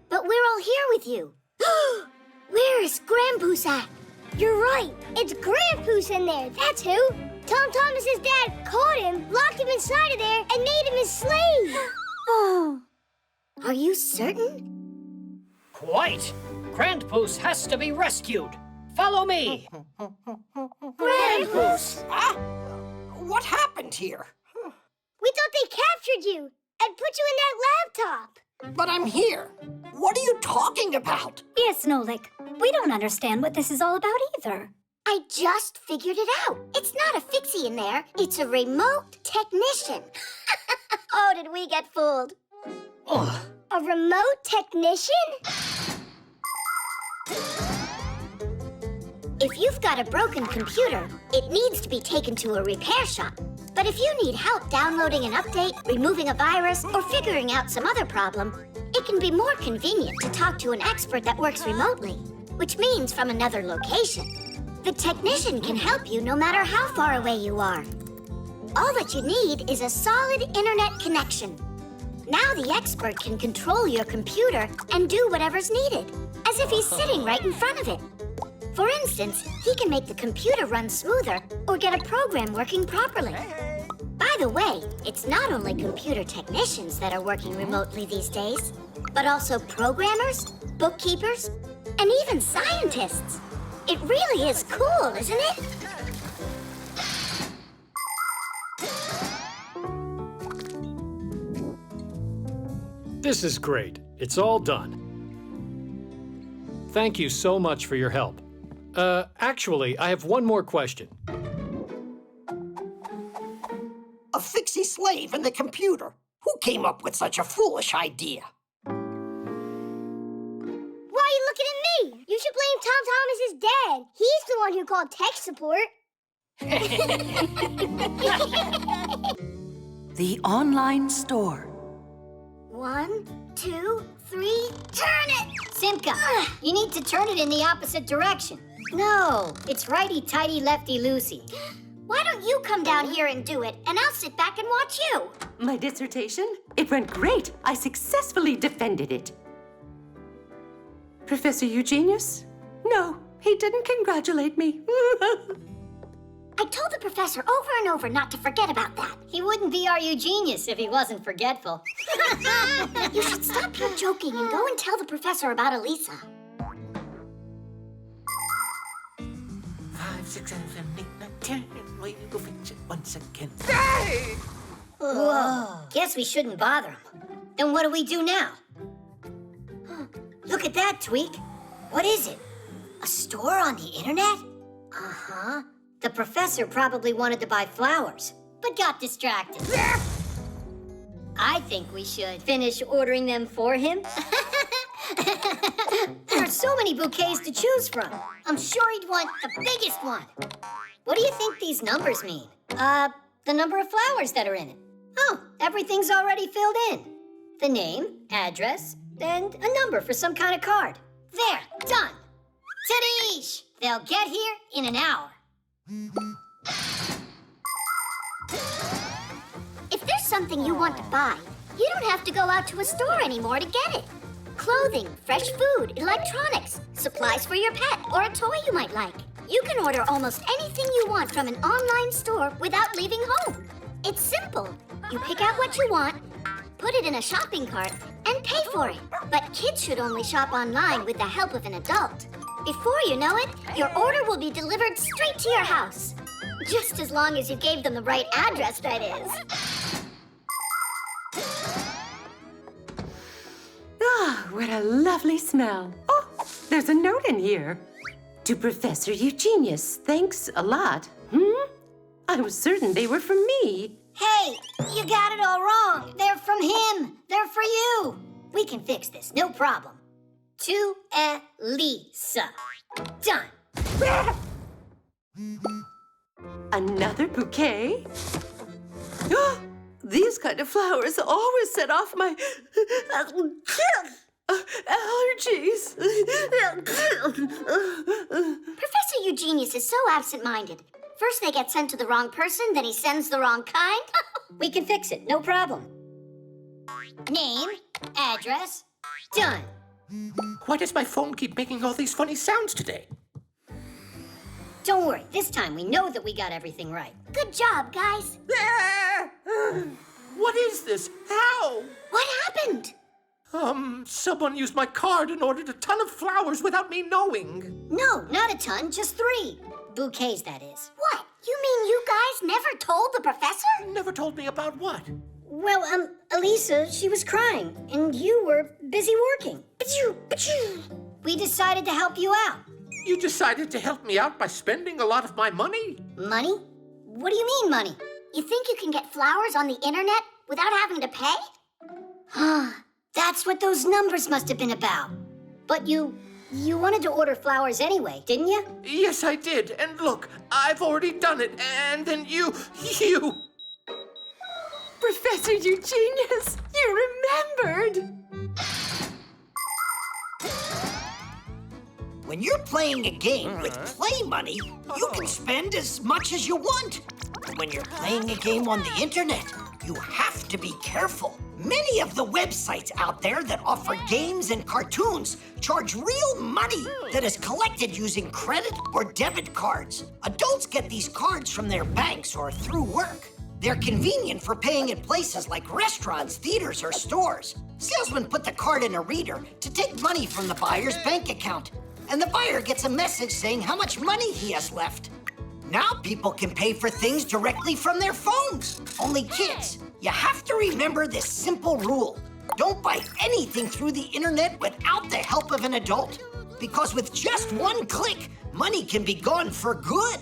But we're all here with you. Where is Grandpoos at? You're right. It's Grandpoos in there. That's who. Tom Thomas's dad caught him, locked him inside of there, and made him his slave. Oh. Are you certain? Quite. Grandpoos has to be rescued. Follow me. Grandpoos! What happened here? We thought they captured you and put you in that laptop. But I'm here. What are you talking about? Yes, Nolik. We don't understand what this is all about either. I just figured it out. It's not a fixie in there. It's a remote technician. Oh, did we get fooled? Ugh. A remote technician? If you've got a broken computer, it needs to be taken to a repair shop. But if you need help downloading an update, removing a virus, or figuring out some other problem, it can be more convenient to talk to an expert that works remotely, which means from another location. The technician can help you no matter how far away you are. All that you need is a solid internet connection. Now the expert can control your computer and do whatever's needed, as if he's sitting right in front of it. For instance, he can make the computer run smoother or get a program working properly. By the way, it's not only computer technicians that are working remotely these days, but also programmers, bookkeepers, and even scientists. It really is cool, isn't it? This is great. It's all done. Thank you so much for your help. Actually, I have one more question. A fixie slave in the computer. Who came up with such a foolish idea? Why are you looking at me? You should blame Tom Thomas's dad. He's the one who called tech support. The online store. 1, 2, 3, turn it! Simka, you need to turn it in the opposite direction. No, it's righty-tighty, lefty-loosey. Why don't you come down here and do it, and I'll sit back and watch you? My dissertation? It went great. I successfully defended it. Professor Eugenius? No, he didn't congratulate me. I told the professor over and over not to forget about that. He wouldn't be our Eugenius if he wasn't forgetful. You should stop your joking and go and tell the professor about Elisa. 5, 6, 7, 8, 9, 10. We'll go fix it once again. Whoa. Guess we shouldn't bother him. Then what do we do now? Look at that, Tweak. What is it? A store on the internet? Uh-huh. The professor probably wanted to buy flowers, but got distracted. I think we should finish ordering them for him. There are so many bouquets to choose from. I'm sure he'd want the biggest one. What do you think these numbers mean? The number of flowers that are in it. Oh, everything's already filled in. The name, address, and a number for some kind of card. There, done. Tadeish! They'll get here in an hour. If there's something you want to buy, you don't have to go out to a store anymore to get it. Clothing, fresh food, electronics, supplies for your pet, or a toy you might like. You can order almost anything you want from an online store without leaving home. It's simple. You pick out what you want, put it in a shopping cart, and pay for it. But kids should only shop online with the help of an adult. Before you know it, your order will be delivered straight to your house. Just as long as you gave them the right address, that is. Ah, what a lovely smell. Oh, there's a note in here. To Professor Eugenius, thanks a lot. I was certain they were from me. Hey, you got it all wrong. They're from him. They're for you. We can fix this, no problem. To Elisa. Done. Another bouquet? These kind of flowers always set off my allergies. Professor Eugenius is so absent-minded. First they get sent to the wrong person, then he sends the wrong kind. We can fix it, no problem. Name, address, done. Why does my phone keep making all these funny sounds today? Don't worry, this time we know that we got everything right. Good job, guys. What is this? How? What happened? Someone used my card and ordered a ton of flowers without me knowing. No, not a ton, just 3. Bouquets, that is. What? You mean you guys never told the professor? Never told me about what? Well, Elisa, she was crying, and you were busy working. We decided to help you out. You decided to help me out by spending a lot of my money? Money? What do you mean, money? You think you can get flowers on the internet without having to pay? That's what those numbers must have been about. But you wanted to order flowers anyway, didn't you? Yes, I did. And look, I've already done it. And then you... Professor Eugenius, you remembered. When you're playing a game with play money, you can spend as much as you want. When you're playing a game on the internet, you have to be careful. Many of the websites out there that offer games and cartoons charge real money that is collected using credit or debit cards. Adults get these cards from their banks or through work. They're convenient for paying in places like restaurants, theaters, or stores. Salesmen put the card in a reader to take money from the buyer's bank account, and the buyer gets a message saying how much money he has left. Now people can pay for things directly from their phones. Only kids, you have to remember this simple rule. Don't buy anything through the internet without the help of an adult. Because with just one click, money can be gone for good.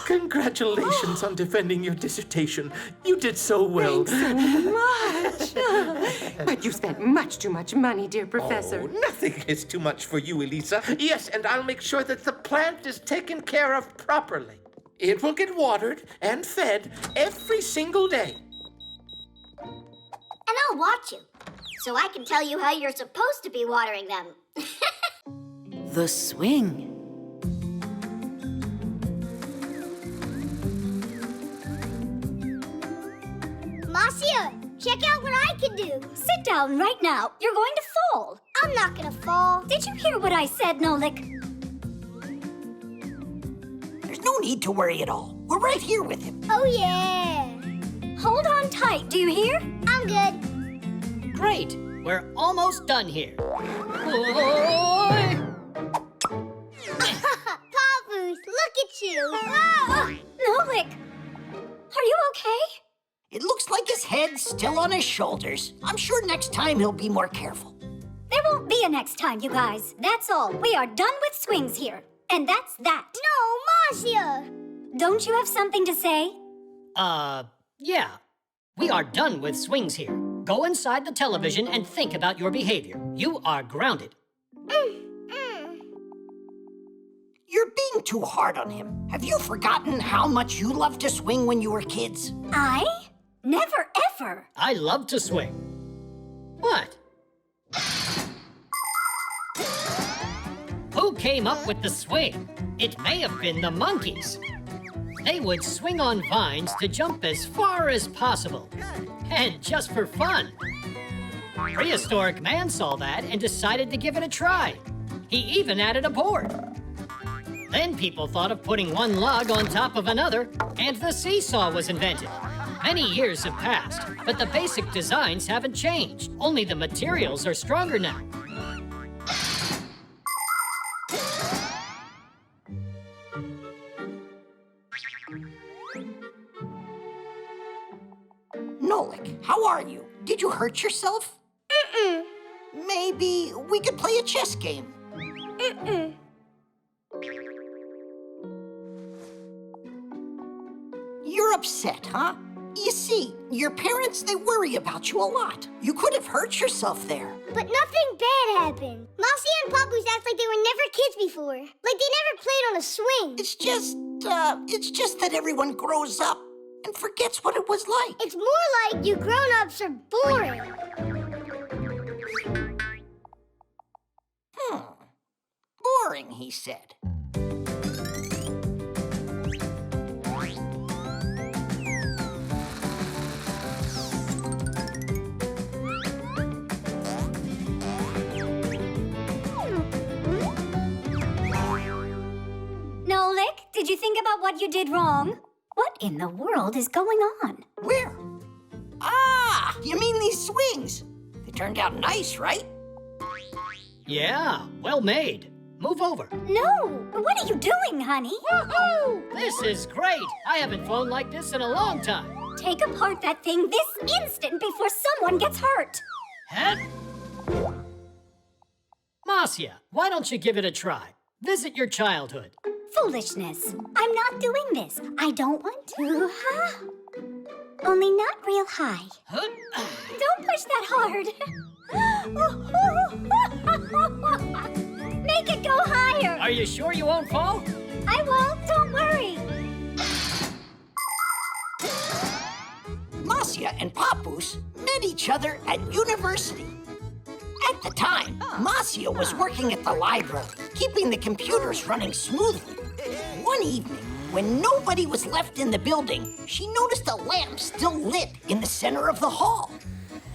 Congratulations on defending your dissertation. You did so well. Thanks so much. But you spent much too much money, dear Professor. Oh, nothing is too much for you, Elisa. Yes, and I'll make sure that the plant is taken care of properly. It will get watered and fed every single day. And I'll watch you. so I can tell you how you're supposed to be watering them. The swing. Marcia, check out what I can do. Sit down right now. You're going to fall. I'm not gonna fall. Did you hear what I said, Nolik? There's no need to worry at all. We're right here with him. Oh, yeah. Hold on tight, do you hear? I'm good. Great. We're almost done here. Papoose, look at you. Ah! Nolik, are you okay? It looks like his head's still on his shoulders. I'm sure next time he'll be more careful. There won't be a next time, you guys. That's all. We are done with swings here. And that's that. No, Marcia. Don't you have something to say? Yeah. We are done with swings here. Go inside the television and think about your behavior. You are grounded. You're being too hard on him. Have you forgotten how much you loved to swing when you were kids? I? Never ever. I love to swing. What? Who came up with the swing? It may have been the monkeys. They would swing on vines to jump as far as possible. And just for fun. Prehistoric man saw that and decided to give it a try. He even added a board. Then people thought of putting one log on top of another, and the seesaw was invented. Many years have passed, but the basic designs haven't changed. Only the materials are stronger now. Nolik, how are you? Did you hurt yourself? Maybe we could play a chess game. You're upset, huh? You see, your parents, they worry about you a lot. You could have hurt yourself there. But nothing bad happened. Marcia and Papoose act like they were never kids before. Like they never played on a swing. It's just that everyone grows up and forgets what it was like. It's more like you grown-ups are boring. Boring, he said. Nolik, did you think about what you did wrong? What in the world is going on? Where? Ah, you mean these swings? They turned out nice, right? Yeah, well made. Move over. No, what are you doing, honey? Woohoo! This is great. I haven't flown like this in a long time. Take apart that thing this instant before someone gets hurt. Head? Marcia, why don't you give it a try? Visit your childhood. Foolishness. I'm not doing this. I don't want to. Only not real high. Don't push that hard. Make it go higher. Are you sure you won't fall? I won't. Don't worry. Marcia and Papoose met each other at university. At the time, Marcia was working at the library, keeping the computers running smoothly. One evening, when nobody was left in the building, she noticed a lamp still lit in the center of the hall.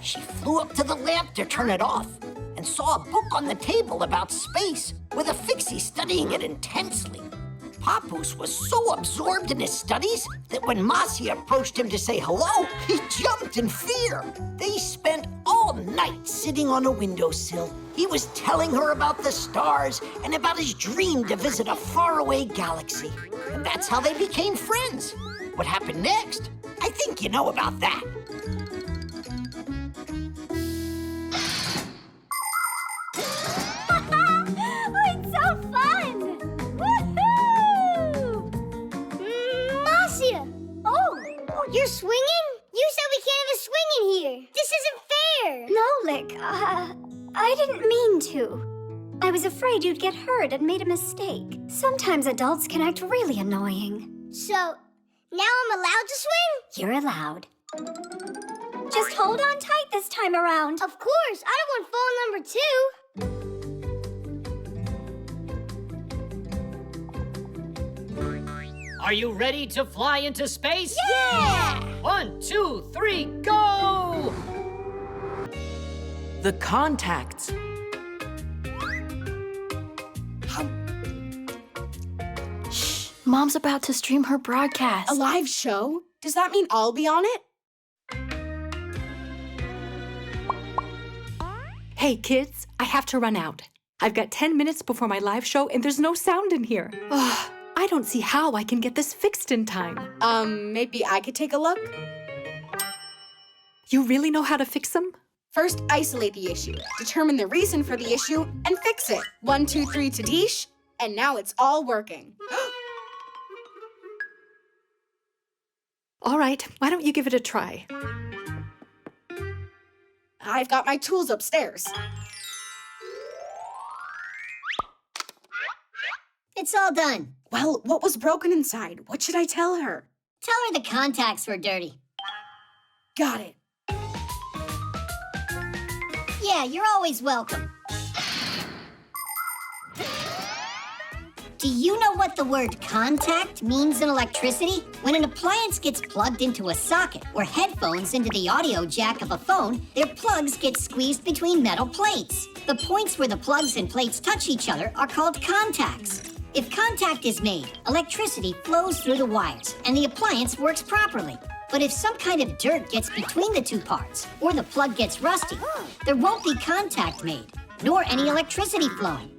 She flew up to the lamp to turn it off and saw a book on the table about space with a Fixie studying it intensely. Papoose was so absorbed in his studies that when Marcia approached him to say hello, he jumped in fear. They spent all night sitting on a windowsill. He was telling her about the stars and about his dream to visit a faraway galaxy. And that's how they became friends. What happened next? I think you know about that. It's so fun! Woohoo! Marcia! Oh, you're swinging? You said we can't have a swing in here. This isn't fair. Nolik, I didn't mean to. I was afraid you'd get hurt and made a mistake. Sometimes adults can act really annoying. So, now I'm allowed to swing? You're allowed. Just hold on tight this time around. Of course, I don't want fall number 2. Are you ready to fly into space? Yeah! 1, 2, 3, go! The contacts. Shh, Mom's about to stream her broadcast. A live show? Does that mean I'll be on it? Hey, kids, I have to run out. I've got 10 minutes before my live show and there's no sound in here. Ugh, I don't see how I can get this fixed in time. Maybe I could take a look? You really know how to fix them? First, isolate the issue, determine the reason for the issue, and fix it. 1, 2, 3 to Deesh, and now it's all working. All right, why don't you give it a try? I've got my tools upstairs. It's all done. Well, what was broken inside? What should I tell her? Tell her the contacts were dirty. Got it. Yeah, you're always welcome. Do you know what the word contact means in electricity? When an appliance gets plugged into a socket or headphones into the audio jack of a phone, their plugs get squeezed between metal plates. The points where the plugs and plates touch each other are called contacts. If contact is made, electricity flows through the wires and the appliance works properly. But if some kind of dirt gets between the two parts or the plug gets rusty, there won't be contact made, nor any electricity flowing.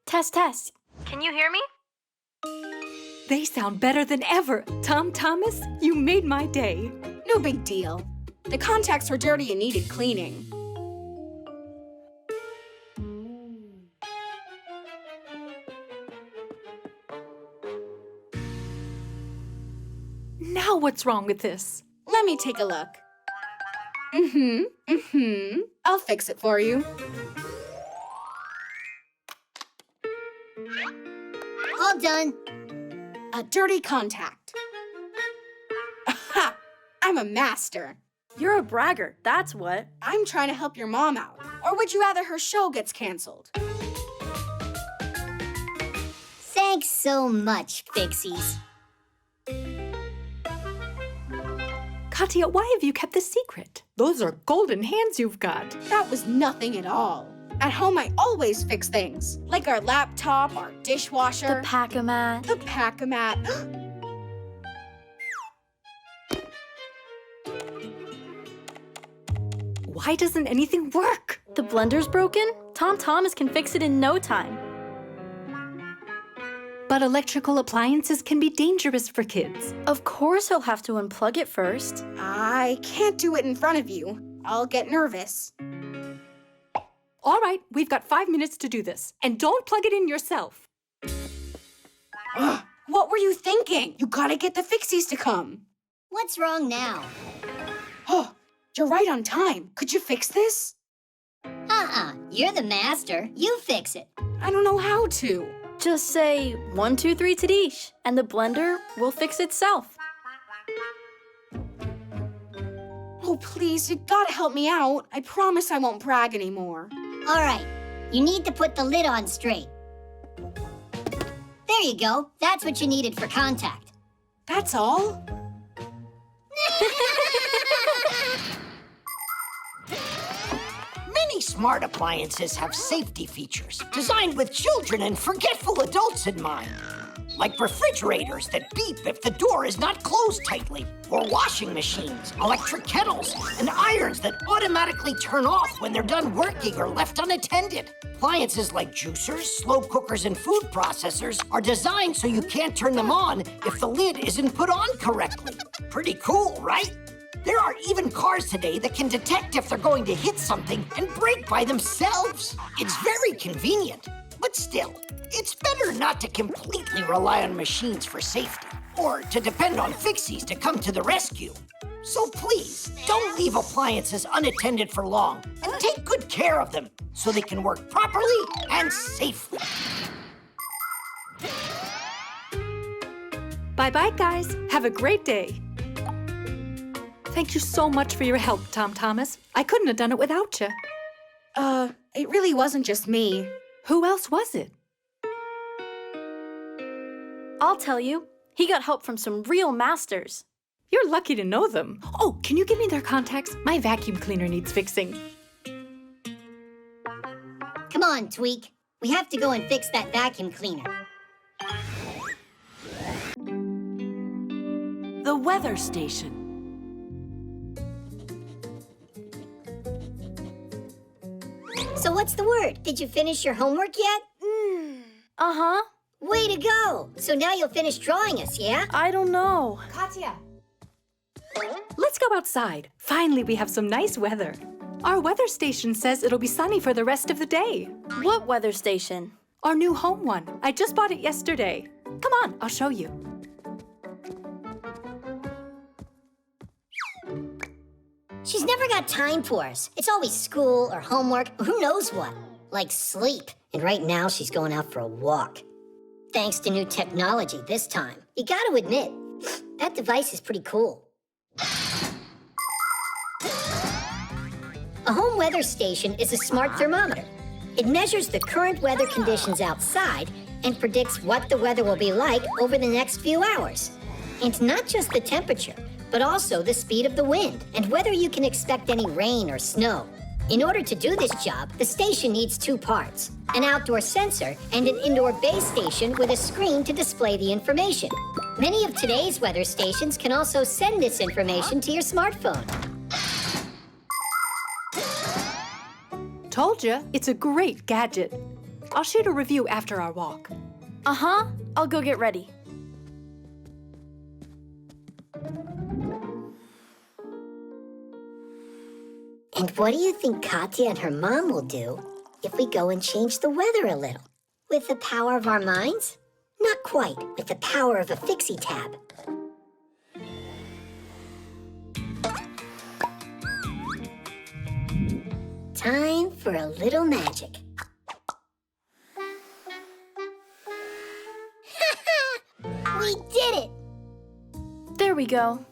Test, test. Can you hear me? They sound better than ever. Tom Thomas, you made my day. No big deal. The contacts were dirty and needed cleaning. Now what's wrong with this? Let me take a look. I'll fix it for you. All done. A dirty contact. Aha! I'm a master. You're a bragger, that's what. I'm trying to help your mom out. Or would you rather her show gets canceled? Thanks so much, Fixies. Katya, why have you kept this secret? Those are golden hands you've got. That was nothing at all. At home, I always fix things, like our laptop, our dishwasher. The pack-a-mat. The pack-a-mat. Why doesn't anything work? The blender's broken? Tom Thomas can fix it in no time. But electrical appliances can be dangerous for kids. Of course he'll have to unplug it first. I can't do it in front of you. I'll get nervous. All right, we've got 5 minutes to do this. And don't plug it in yourself. Ugh, what were you thinking? You gotta get the Fixies to come. What's wrong now? Oh, you're right on time. Could you fix this? You're the master. You fix it. I don't know how to. Just say 1, 2, 3 Tadish, and the blender will fix itself. Oh, please, you gotta help me out. I promise I won't brag anymore. All right, you need to put the lid on straight. There you go. That's what you needed for contact. That's all? Many smart appliances have safety features designed with children and forgetful adults in mind. Like refrigerators that beep if the door is not closed tightly, or washing machines, electric kettles, and irons that automatically turn off when they're done working or left unattended. Appliances like juicers, slow cookers, and food processors are designed so you can't turn them on if the lid isn't put on correctly. Pretty cool, right? There are even cars today that can detect if they're going to hit something and brake by themselves. It's very convenient, but still, it's better not to completely rely on machines for safety or to depend on Fixies to come to the rescue. So please, don't leave appliances unattended for long and take good care of them so they can work properly and safely. Bye-bye, guys. Have a great day. Thank you so much for your help, Tom Thomas. I couldn't have done it without you. It really wasn't just me. Who else was it? I'll tell you. He got help from some real masters. You're lucky to know them. Oh, can you give me their contacts? My vacuum cleaner needs fixing. Come on, Tweak. We have to go and fix that vacuum cleaner. The weather station. So what's the word? Did you finish your homework yet? Uh-huh. Way to go! So now you'll finish drawing us, yeah? I don't know. Katya. Let's go outside. Finally, we have some nice weather. Our weather station says it'll be sunny for the rest of the day. What weather station? Our new home one. I just bought it yesterday. Come on, I'll show you. She's never got time for us. It's always school or homework, or who knows what. Like sleep. And right now, she's going out for a walk. Thanks to new technology this time. You gotta admit, that device is pretty cool. A home weather station is a smart thermometer. It measures the current weather conditions outside and predicts what the weather will be like over the next few hours. And not just the temperature, but also the speed of the wind and whether you can expect any rain or snow. In order to do this job, the station needs two parts, an outdoor sensor and an indoor base station with a screen to display the information. Many of today's weather stations can also send this information to your smartphone. Told you, it's a great gadget. I'll shoot a review after our walk. Uh-huh. I'll go get ready. And what do you think Katya and her mom will do if we go and change the weather a little? With the power of our minds? Not quite, with the power of a Fixie tab. Time for a little magic. We did it! There we go.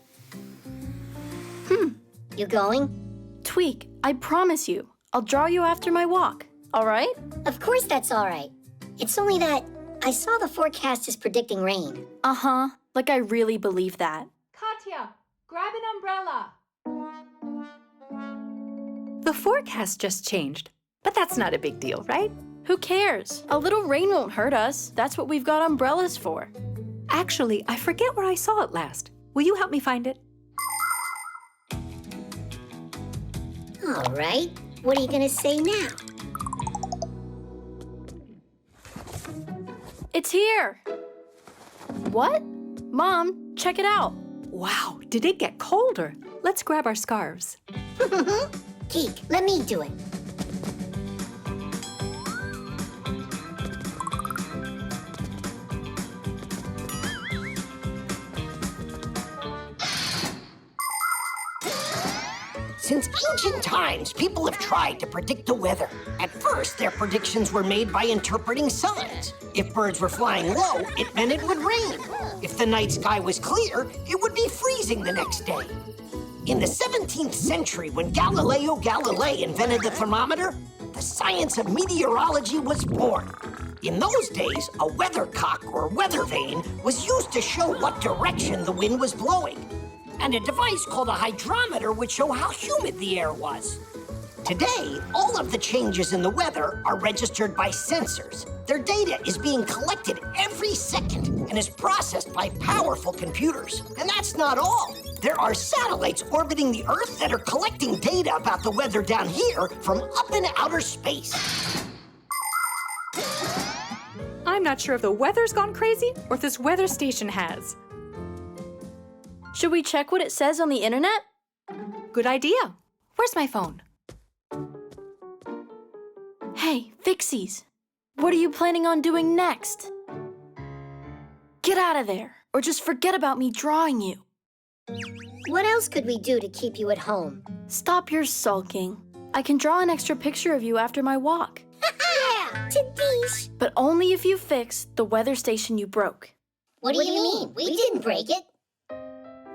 You going? Tweak, I promise you, I'll draw you after my walk, all right? Of course that's all right. It's only that I saw the forecast is predicting rain. Uh-huh, like I really believe that. Katya, grab an umbrella. The forecast just changed, but that's not a big deal, right? Who cares? A little rain won't hurt us. That's what we've got umbrellas for. Actually, I forget where I saw it last. Will you help me find it? All right. What are you gonna say now? It's here. What? Mom, check it out. Wow, did it get colder? Let's grab our scarves. Geek, let me do it. Since ancient times, people have tried to predict the weather. At first, their predictions were made by interpreting signs. If birds were flying low, it meant it would rain. If the night sky was clear, it would be freezing the next day. In the 17th century, when Galileo Galilei invented the thermometer, the science of meteorology was born. In those days, a weathercock or weather vane was used to show what direction the wind was blowing. And a device called a hydrometer would show how humid the air was. Today, all of the changes in the weather are registered by sensors. Their data is being collected every second and is processed by powerful computers. And that's not all. There are satellites orbiting the Earth that are collecting data about the weather down here from up in outer space. I'm not sure if the weather's gone crazy or if this weather station has. Should we check what it says on the internet? Good idea. Where's my phone? Hey, Fixies, what are you planning on doing next? Get out of there, or just forget about me drawing you. What else could we do to keep you at home? Stop your sulking. I can draw an extra picture of you after my walk. Yeah, Tadish. But only if you fix the weather station you broke. What do you mean? We didn't break it.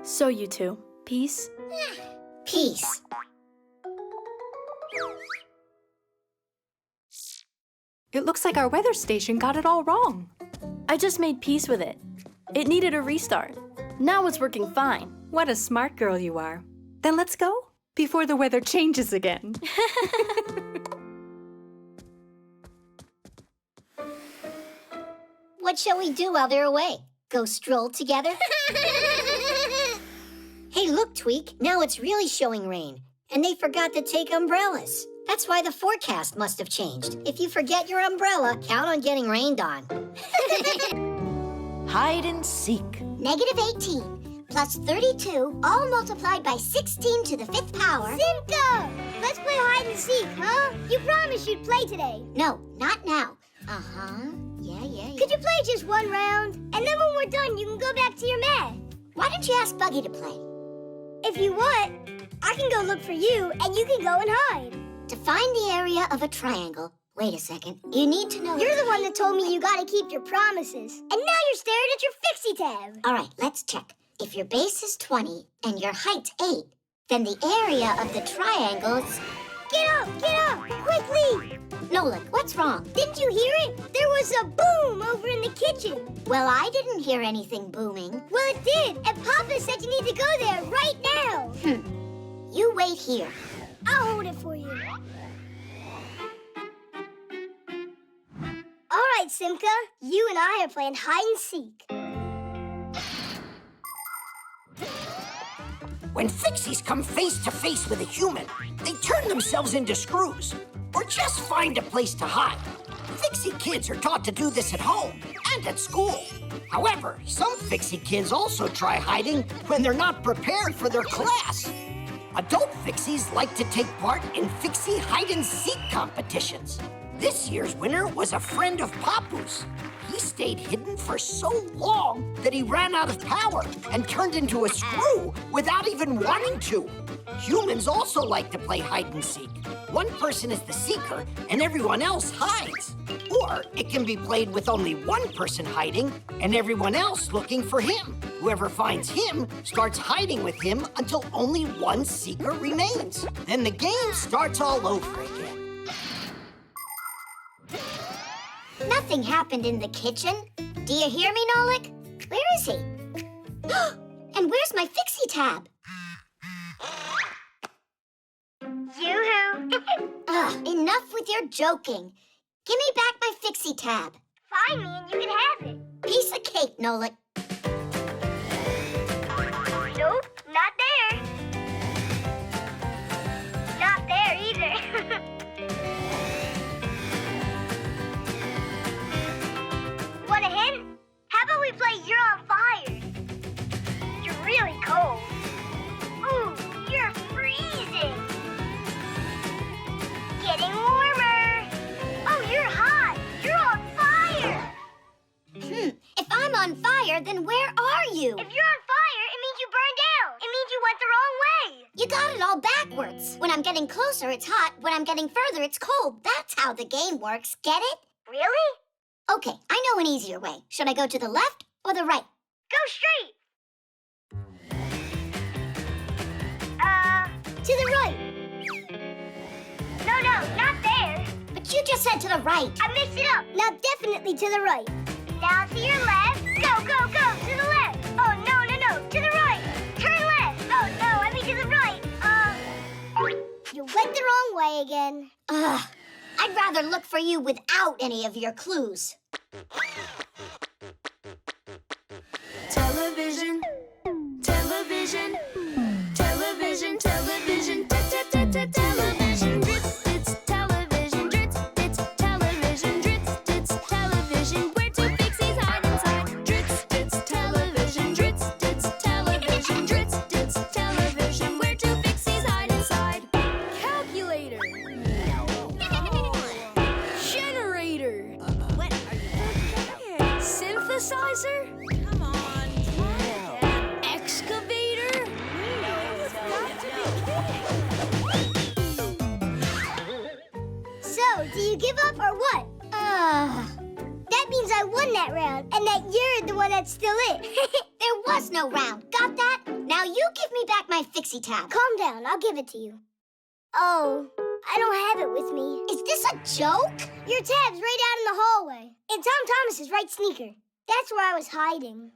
So you two, peace? Peace. It looks like our weather station got it all wrong. I just made peace with it. It needed a restart. Now it's working fine. What a smart girl you are. Then let's go before the weather changes again. What shall we do while they're away? Go stroll together? Hey, look, Tweak. Now it's really showing rain. And they forgot to take umbrellas. That's why the forecast must have changed. If you forget your umbrella, count on getting rained on. Hide and seek. -18 plus 32, all multiplied by 16 to the 5th power. Simco! Let's play hide and seek, huh? You promised you'd play today. No, not now. Uh-huh. Yeah. Could you play just one round? And then when we're done, you can go back to your mat. Why don't you ask Buggy to play? If you want, I can go look for you, and you can go and hide. To find the area of a triangle, wait a second, you need to know... You're the one that told me you gotta keep your promises. And now you're staring at your Fixie tab. All right, let's check. If your base is 20 and your height's 8, then the area of the triangle's... Get up, quickly! Nolik, what's wrong? Didn't you hear it? There was a boom over in the kitchen. Well, I didn't hear anything booming. Well, it did, and Papa said you need to go there right now. You wait here. I'll hold it for you. All right, Simka, you and I are playing hide and seek. When Fixies come face to face with a human, they turn themselves into screws, or just find a place to hide. Fixie kids are taught to do this at home and at school. However, some Fixie kids also try hiding when they're not prepared for their class. Adult Fixies like to take part in Fixie hide-and-seek competitions. This year's winner was a friend of Papu's. He stayed hidden for so long that he ran out of power and turned into a screw without even wanting to. Humans also like to play hide-and-seek. One person is the seeker and everyone else hides. Or it can be played with only one person hiding and everyone else looking for him. Whoever finds him starts hiding with him until only one seeker remains. Then the game starts all over again. Nothing happened in the kitchen. Do you hear me, Nolik? Where is he? And where's my Fixie tab? Yoo-hoo! Enough with your joking. Give me back my Fixie tab. Find me and you can have it. Piece of cake, Nolik. Nope, not there. Not there either. Want a hint? How about we play You're on Fire? You're really cold. Ooh, you're freezing. Getting warmer. Oh, you're hot. You're on fire. If I'm on fire, then where are you? If you're on fire, it means you burned down. It means you went the wrong way. You got it all backwards. When I'm getting closer, it's hot. When I'm getting further, it's cold. That's how the game works. Get it? Really? Okay, I know an easier way. Should I go to the left or the right? Go straight. To the right. No, not there. But you just said to the right. I mixed it up. Now definitely to the right. Now to your left. Go, to the left. Oh, no, to the right. Turn left. Oh, no, I mean to the right. You went the wrong way again. I'd rather look for you without any of your clues. Television, television, television, television, television, drits, it's television, drits, it's television, drits, it's television. Where do Fixies hide inside? Drits, it's television, drits, it's television, drits, it's television. Where do Fixies hide inside? Calculator. Generator. What are you doing? Synthesizer. Come on. Excavator. So, do you give up or what? That means I I won that round, and that you're the one that's still it. There was no round. Got that? Now you give me back my Fixie tab. Calm down, I'll give it to you. Oh, I don't have it with me. Is this a joke? Your tab's right out in the hallway. In Tom Thomas's right sneaker. That's where I was hiding.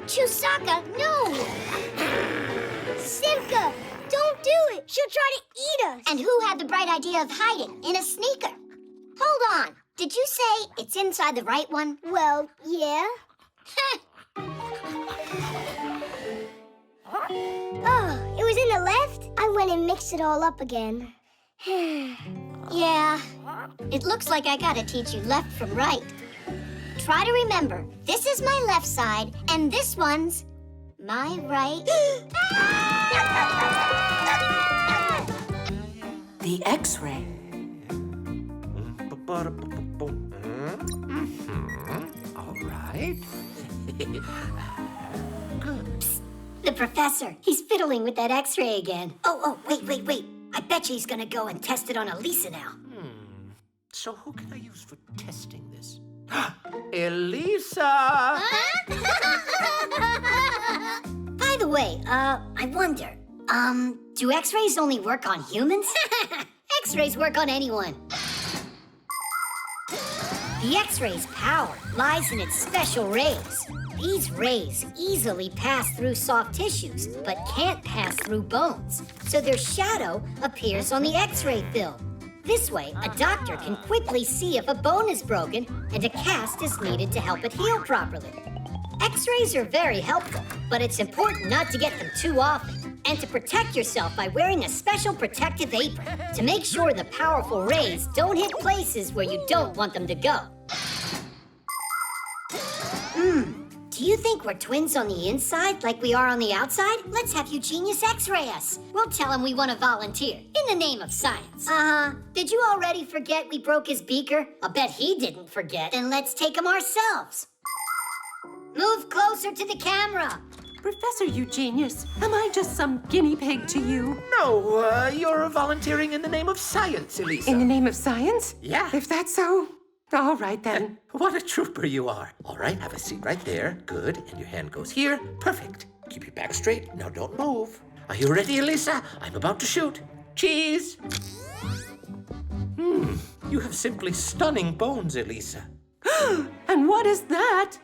Chusaka, no! Simka, don't do it. She'll try to eat us. And who had the bright idea of hiding in a sneaker? Hold on. Did you say it's inside the right one? Well, yeah. Oh, it was in the left? I went and mixed it all up again. Yeah. It looks like I gotta teach you left from right. Try to remember, this is my left side, and this one's my right. The X-ray. All right. Psst, the professor. He's fiddling with that X-ray again. Oh, wait. I bet you he's gonna go and test it on Elisa now. So who can I use for testing this? Elisa! By the way, I wonder, do X-rays only work on humans? X-rays work on anyone. The X-ray's power lies in its special rays. These rays easily pass through soft tissues, but can't pass through bones. So their shadow appears on the X-ray film. This way, a doctor can quickly see if a bone is broken and a cast is needed to help it heal properly. X-rays are very helpful, but it's important not to get them too often and to protect yourself by wearing a special protective apron to make sure the powerful rays don't hit places where you don't want them to go. Do you think we're twins on the inside like we are on the outside? Let's have Eugenius X-ray us. We'll tell him we want to volunteer in the name of science. Did you already forget we broke his beaker? I'll bet he didn't forget. Then let's take him ourselves. Move closer to the camera. Professor Eugenius, am I just some guinea pig to you? No, you're volunteering in the name of science, Elisa. In the name of science? Yeah. If that's so, all right then. What a trooper you are. All right, have a seat right there. Good. And your hand goes here. Perfect. Keep your back straight. Now don't move. Are you ready, Elisa? I'm about to shoot. Cheese. You have simply stunning bones, Elisa. And what is that?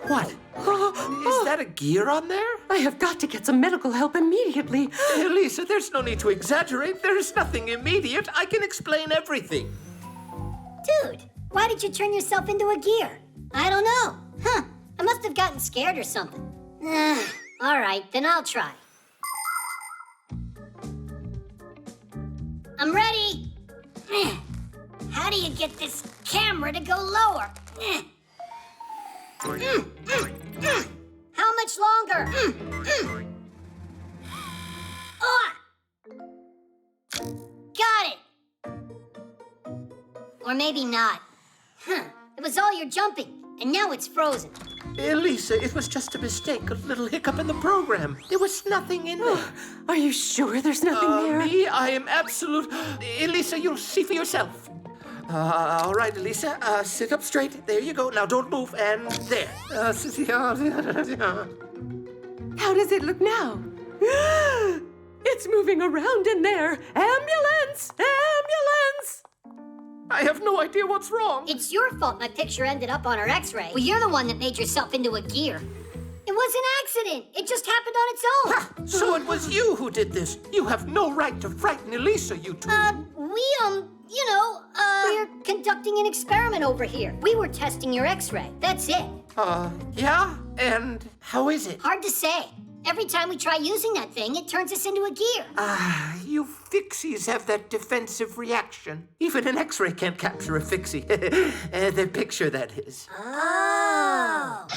What? Is that a gear on there? I have got to get some medical help immediately. Elisa, there's no need to exaggerate. There's nothing immediate. I can explain everything. Dude, why did you turn yourself into a gear? I don't know. I must have gotten scared or something. All right, then I'll try. I'm ready. How do you get this camera to go lower? How much longer? Got it. Or maybe not. It was all your jumping, and now it's frozen. Elisa, it was just a mistake, a little hiccup in the program. There was nothing in there. Are you sure there's nothing there? Me, I am absolute. Elisa, you'll see for yourself. All right, Elisa, sit up straight. There you go. Now don't move, and there. How does it look now? It's moving around in there. Ambulance! Ambulance! I have no idea what's wrong. It's your fault my picture ended up on our X-ray. Well, you're the one that made yourself into a gear. It was an accident. It just happened on its own. So it was you who did this. You have no right to frighten Elisa, you two. We're conducting an experiment over here. We were testing your X-ray. That's it. Yeah? And how is it? Hard to say. Every time we try using that thing, it turns us into a gear. You Fixies have that defensive reaction. Even an X-ray can't capture a Fixie. The picture, that is. Oh.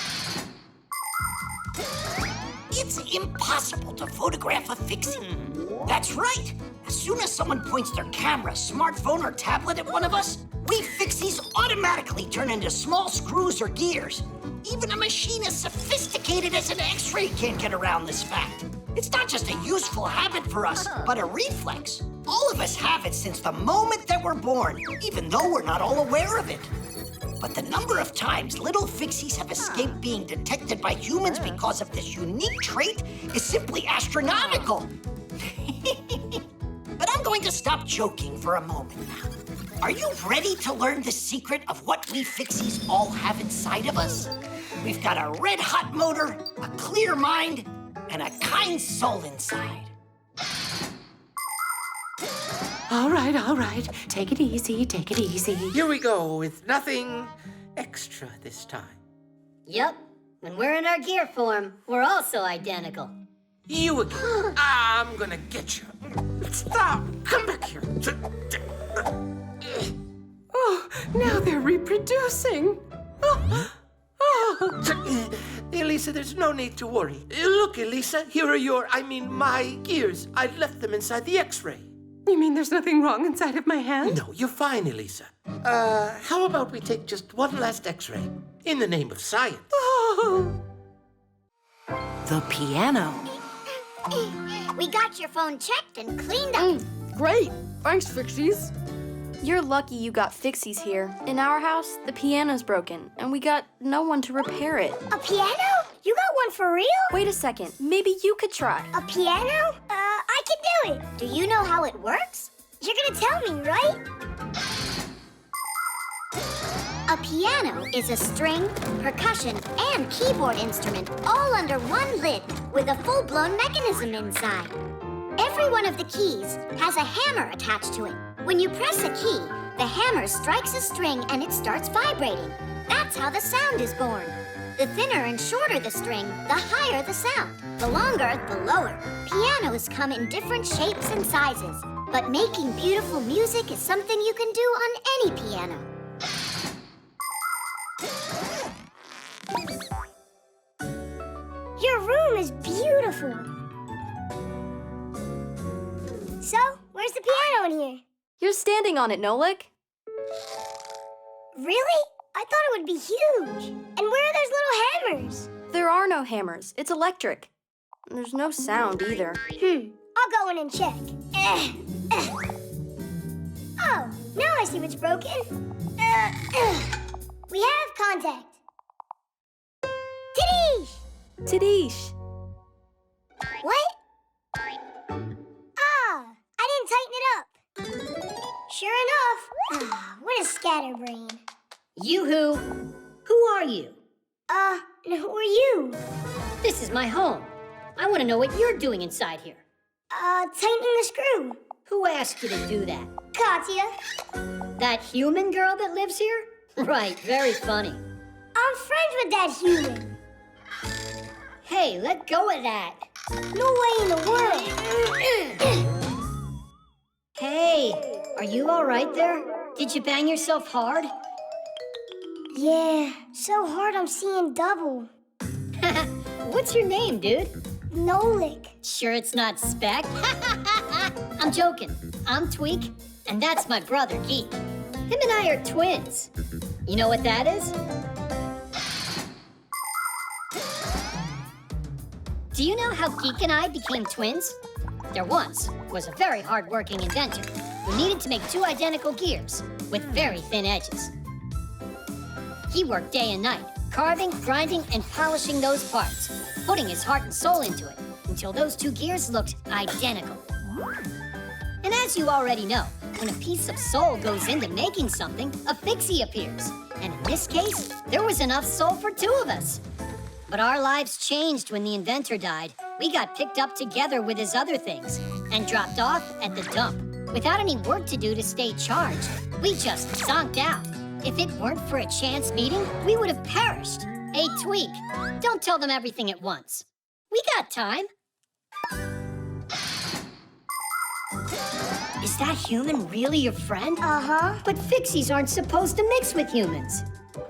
It's impossible to photograph a Fixie. That's right. As soon as someone points their camera, smartphone, or tablet at one of us, we Fixies automatically turn into small screws or gears. Even a machine as sophisticated as an X-ray can't get around this fact. It's not just a useful habit for us, but a reflex. All of us have it since the moment that we're born, even though we're not all aware of it. But the number of times little Fixies have escaped being detected by humans because of this unique trait is simply astronomical. But I'm going to stop joking for a moment now. Are you ready to learn the secret of what we Fixies all have inside of us? We've got a red-hot motor, a clear mind, and a kind soul inside. All right. Take it easy, take it easy. Here we go with nothing extra this time. Yep. When we're in our gear form, we're also identical. You again. I'm gonna get you. Stop. Come back here. Oh, now they're reproducing. Elisa, there's no need to worry. Look, Elisa, here are my gears. I left them inside the X-ray. You mean there's nothing wrong inside of my hand? No, you're fine, Elisa. How about we take just one last X-ray in the name of science? Oh. The piano. We got your phone checked and cleaned up. Great. Thanks, Fixies. You're lucky you got Fixies here. In our house, the piano's broken, and we got no one to repair it. A piano? You got one for real? Wait a second. Maybe you could try. A piano? I can do it. Do you know how it works? You're gonna tell me, right? A piano is a string, percussion, and keyboard instrument all under one lid with a full-blown mechanism inside. Every one of the keys has a hammer attached to it. When you press a key, the hammer strikes a string and it starts vibrating. That's how the sound is born. The thinner and shorter the string, the higher the sound. The longer, the lower. Pianos come in different shapes and sizes, but making beautiful music is something you can do on any piano. Your room is beautiful. So, where's the piano in here? You're standing on it, Nolik. Really? I thought it would be huge. And where are those little hammers? There are no hammers. It's electric. There's no sound either. I'll go in and check. Oh, now I see what's broken. We have contact. Tidish! Tidish. What? Ah, I didn't tighten it up. Sure enough. What a scatterbrain. Yoo-hoo! Who are you? Who are you? This is my home. I want to know what you're doing inside here. Tightening the screw. Who asked you to do that? Katya. That human girl that lives here? Right, very funny. I'm friends with that human. Hey, let go of that. No way in the world. Hey, are you all right there? Did you bang yourself hard? Yeah, so hard I'm seeing double. What's your name, dude? Nolik. Sure it's not Speck? I'm joking. I'm Tweak, and that's my brother, Geek. Him and I are twins. You know what that is? Do you know how Geek and I became twins? There once was a very hard-working inventor who needed to make two identical gears with very thin edges. He worked day and night, carving, grinding, and polishing those parts, putting his heart and soul into it until those two gears looked identical. And as you already know, when a piece of soul goes into making something, a Fixie appears. And in this case, there was enough soul for two of us. But our lives changed when the inventor died. We got picked up together with his other things and dropped off at the dump. Without any work to do to stay charged, we just zonked out. If it weren't for a chance meeting, we would have perished. Hey, Tweak, don't tell them everything at once. We got time. Is that human really your friend? Uh-huh. But Fixies aren't supposed to mix with humans.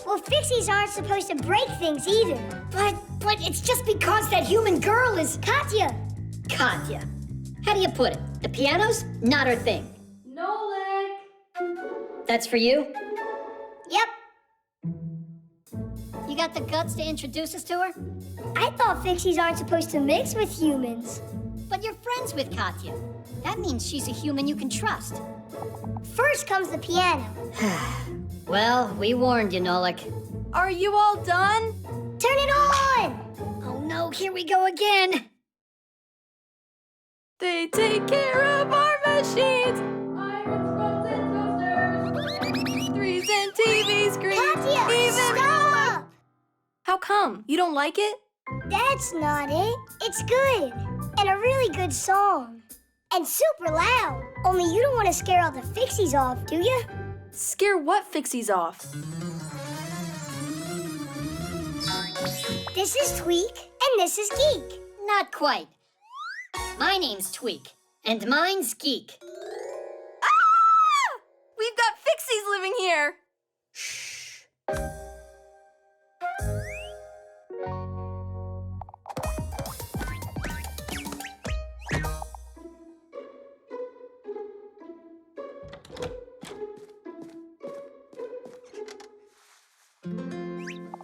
Well, Fixies aren't supposed to break things either. But it's just because that human girl is... Katya. Katya. How do you put it? The piano's not her thing. Nolik. That's for you? Yep. You got the guts to introduce us to her? I thought Fixies aren't supposed to mix with humans. But you're friends with Katya. That means she's a human you can trust. First comes the piano. Well, we warned you, Nolik. Are you all done? Turn it on! Oh no, here we go again. They take care of our machines. Threes and TV screens. Katya, stop! How come? You don't like it? That's not it. It's good. And a really good song. And super loud. Only you don't want to scare all the Fixies off, do you? Scare what Fixies off? This is Tweak, and this is Geek. Not quite. My name's Tweak, and mine's Geek. Ah! We've got Fixies living here.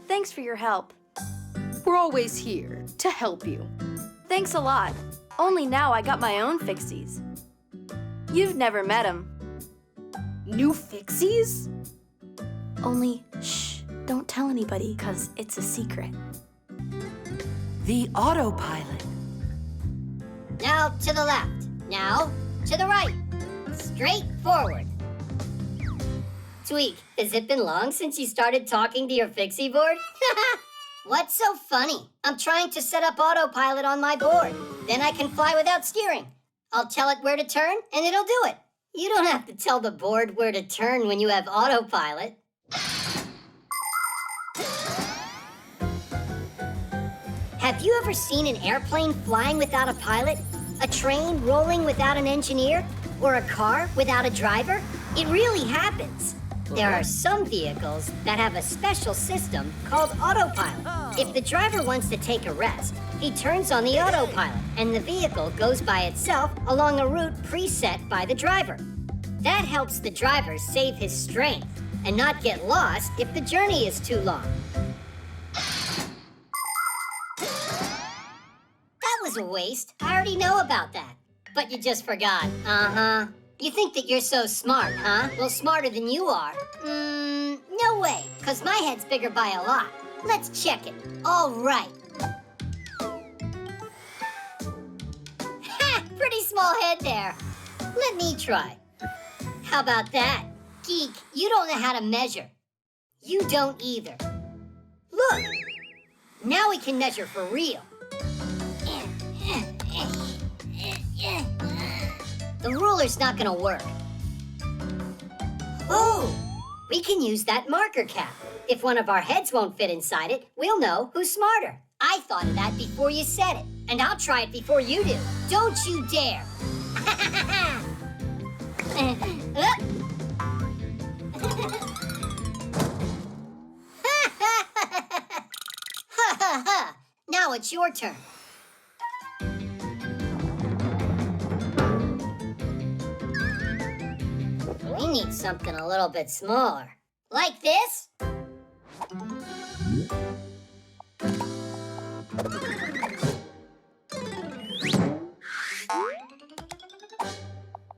Thanks for your help. We're always here to help you. Thanks a lot. Only now I got my own Fixies. You've never met them. New Fixies? Only, shh, don't tell anybody, because it's a secret. The autopilot. Now to the left. Now to the right. Straight forward. Tweak, has it been long since you started talking to your Fixie board? What's so funny? I'm trying to set up autopilot on my board. Then I can fly without steering. I'll tell it where to turn, and it'll do it. You don't have to tell the board where to turn when you have autopilot. Have you ever seen an airplane flying without a pilot? A train rolling without an engineer? Or a car without a driver? It really happens. There are some vehicles that have a special system called autopilot. If the driver wants to take a rest, he turns on the autopilot, and the vehicle goes by itself along a route preset by the driver. That helps the driver save his strength and not get lost if the journey is too long. That was a waste. I already know about that. But you just forgot. Uh-huh. You think that you're so smart, huh? Well, smarter than you are. No way, because my head's bigger by a lot. Let's check it. All right. Ha! Pretty small head there. Let me try. How about that? Geek, you don't know how to measure. You don't either. Look! Now we can measure for real. The ruler's not gonna work. Oh! We can use that marker cap. If one of our heads won't fit inside it, we'll know who's smarter. I thought of that before you said it, and I'll try it before you do. Don't you dare! Now it's your turn. We need something a little bit smaller. Like this?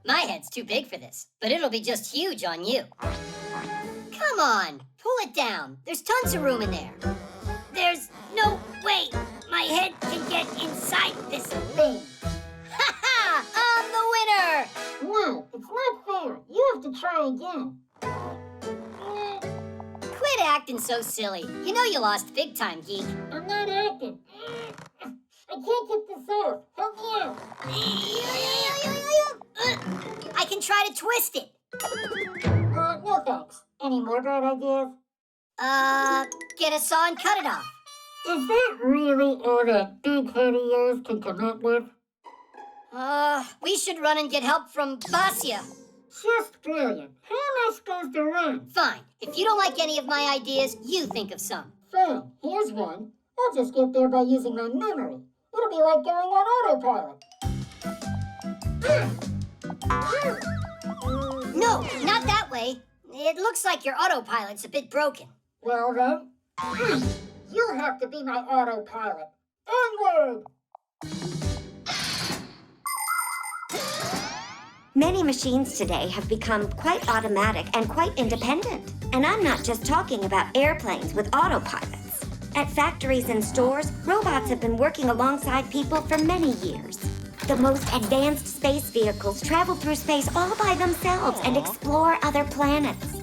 My head's too big for this, but it'll be just huge on you. Come on, pull it down. There's tons of room in there. There's no way my head can get inside this thing. Ha ha! I'm the winner! No, it's not fair. You have to try again. Quit acting so silly. You know you lost big time, Geek. I'm not acting. I can't get this off. Help me out. I can try to twist it. No thanks. Any more bad ideas? Get a saw and cut it off. Is that really all that big head of yours can come up with? We should run and get help from Basia. Just brilliant. How am I supposed to run? Fine. If you don't like any of my ideas, you think of some. Fine. Here's one. I'll just get there by using my memory. It'll be like going on autopilot. No, not that way. It looks like your autopilot's a bit broken. Well then, you'll have to be my autopilot. Onward! Many machines today have become quite automatic and quite independent. And I'm not just talking about airplanes with autopilots. At factories and stores, robots have been working alongside people for many years. The most advanced space vehicles travel through space all by themselves and explore other planets.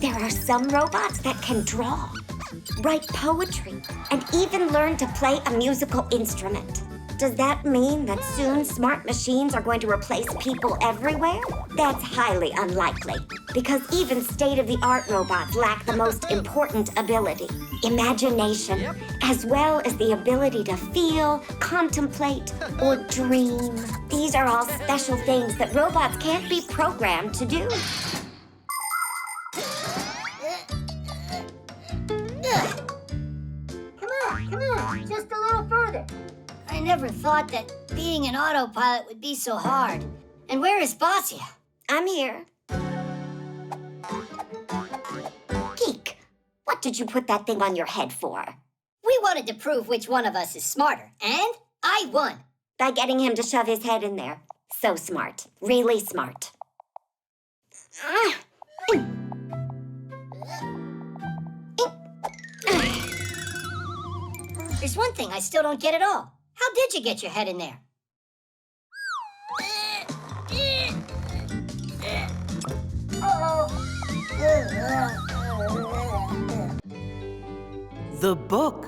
There are some robots that can draw, write poetry, and even learn to play a musical instrument. Does that mean that soon smart machines are going to replace people everywhere? That's highly unlikely, because even state-of-the-art robots lack the most important ability, imagination, as well as the ability to feel, contemplate, or dream. These are all special things that robots can't be programmed to do. Come on, just a little further. I never thought that being an autopilot would be so hard. And where is Basia? I'm here. Geek, what did you put that thing on your head for? We wanted to prove which one of us is smarter, and I won. By getting him to shove his head in there. So smart. Really smart. There's one thing I still don't get at all. How did you get your head in there? The book.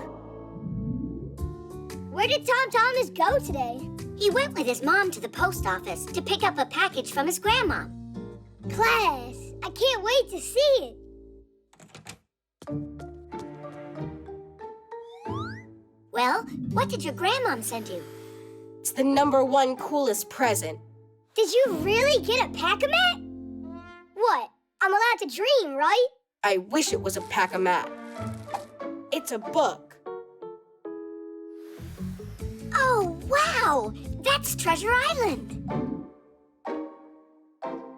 Where did Tom Thomas go today? He went with his mom to the post office to pick up a package from his grandma. Class, I can't wait to see it. Well, what did your grandmom send you? It's the #1 coolest present. Did you really get a pack-a-mat? What? I'm allowed to dream, right? I wish it was a pack-a-mat. It's a book. Oh, wow! That's Treasure Island.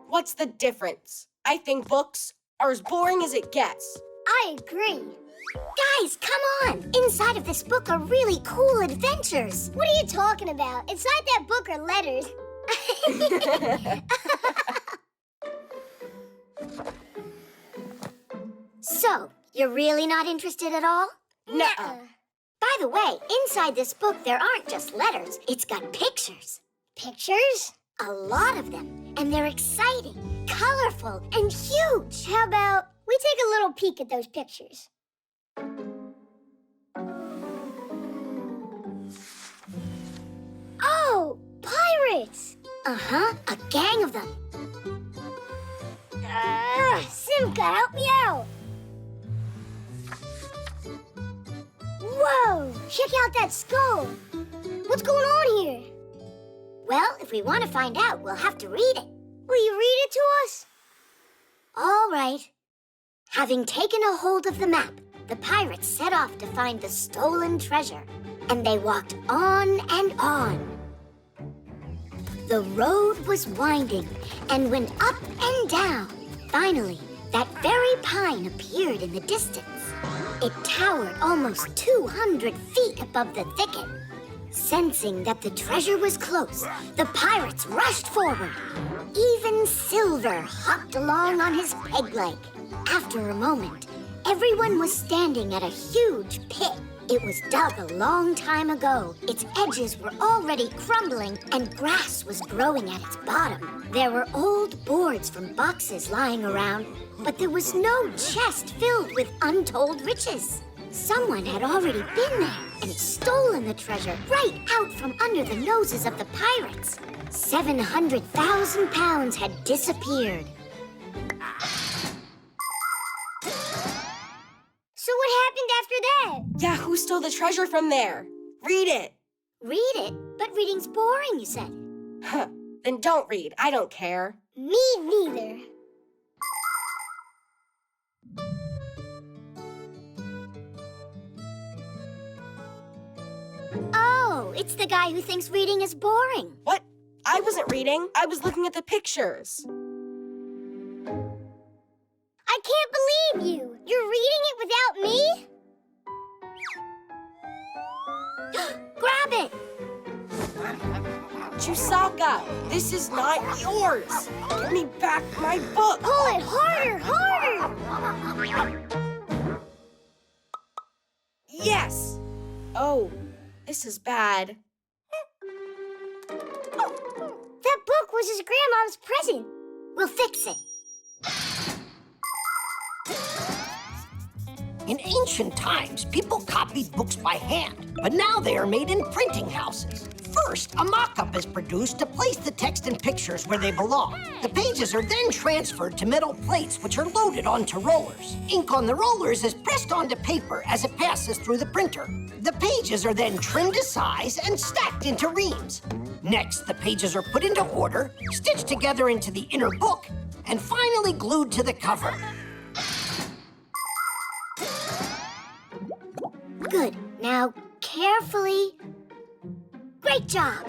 What's the difference? I think books are as boring as it gets. I agree. Guys, come on! Inside of this book are really cool adventures. What are you talking about? Inside that book are letters. So, you're really not interested at all? Nuh-uh. By the way, inside this book there aren't just letters. It's got pictures. Pictures? A lot of them. And they're exciting, colorful, and huge. How about we take a little peek at those pictures? Oh, pirates! Uh-huh, a gang of them. Simka, help me out! Whoa! Check out that skull! What's going on here? Well, if we want to find out, we'll have to read it. Will you read it to us? All right. Having taken a hold of the map, the pirates set off to find the stolen treasure. And they walked on and on. The road was winding and went up and down. Finally, that very pine appeared in the distance. It towered almost 200 feet above the thicket. Sensing that the treasure was close, the pirates rushed forward. Even Silver hopped along on his peg leg. After a moment, everyone was standing at a huge pit. It was dug a long time ago. Its edges were already crumbling and grass was growing at its bottom. There were old boards from boxes lying around, but there was no chest filled with untold riches. Someone had already been there and stolen the treasure right out from under the noses of the pirates. 700,000 pounds had disappeared. So what happened after that? Yeah, who stole the treasure from there? Read it. Read it? But reading's boring, you said. Huh. Then don't read. I don't care. Me neither. Oh, it's the guy who thinks reading is boring. What? I wasn't reading. I was looking at the pictures. I can't believe you! You're reading it without me? Grab it! Chusaka, this is not yours. Give me back my book. Pull it harder, harder! Yes. Oh, this is bad. That book was his grandma's present. We'll fix it. In ancient times, people copied books by hand, but now they are made in printing houses. First, a mock-up is produced to place the text and pictures where they belong. The pages are then transferred to metal plates, which are loaded onto rollers. Ink on the rollers is pressed onto paper as it passes through the printer. The pages are then trimmed to size and stacked into reams. Next, the pages are put into order, stitched together into the inner book, and finally glued to the cover. Good. Now, carefully. Great job.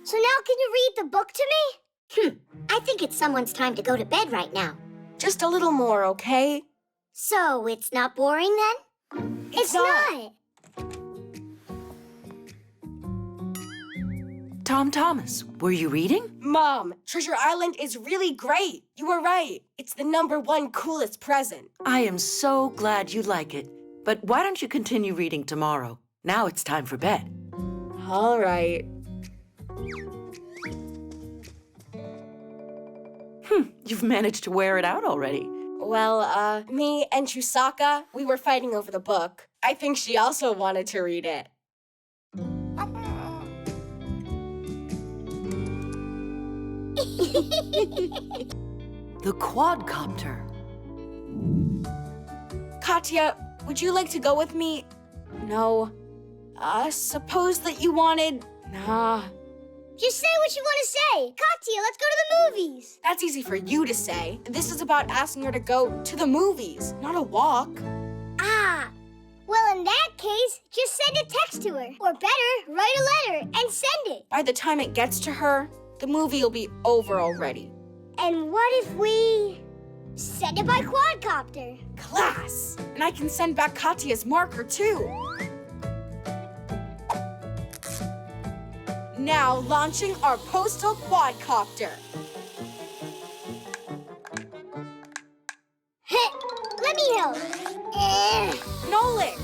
So now can you read the book to me? I think it's someone's time to go to bed right now. Just a little more, okay? So it's not boring then? It's not. Tom Thomas, were you reading? Mom, Treasure Island is really great. You were right. It's the #1 coolest present. I am so glad you like it. But why don't you continue reading tomorrow? Now it's time for bed. All right. You've managed to wear it out already. Well, me and Chusaka, we were fighting over the book. I think she also wanted to read it. The quadcopter. Katya, would you like to go with me? No. Suppose that you wanted... Nah. Just say what you want to say. Katya, let's go to the movies. That's easy for you to say. This is about asking her to go to the movies, not a walk. Ah. Well, in that case, just send a text to her. Or better, write a letter and send it. By the time it gets to her, the movie will be over already. And what if we send it by quadcopter? Class! And I can send back Katya's marker, too. Now launching our postal quadcopter. Let me help. Nolan!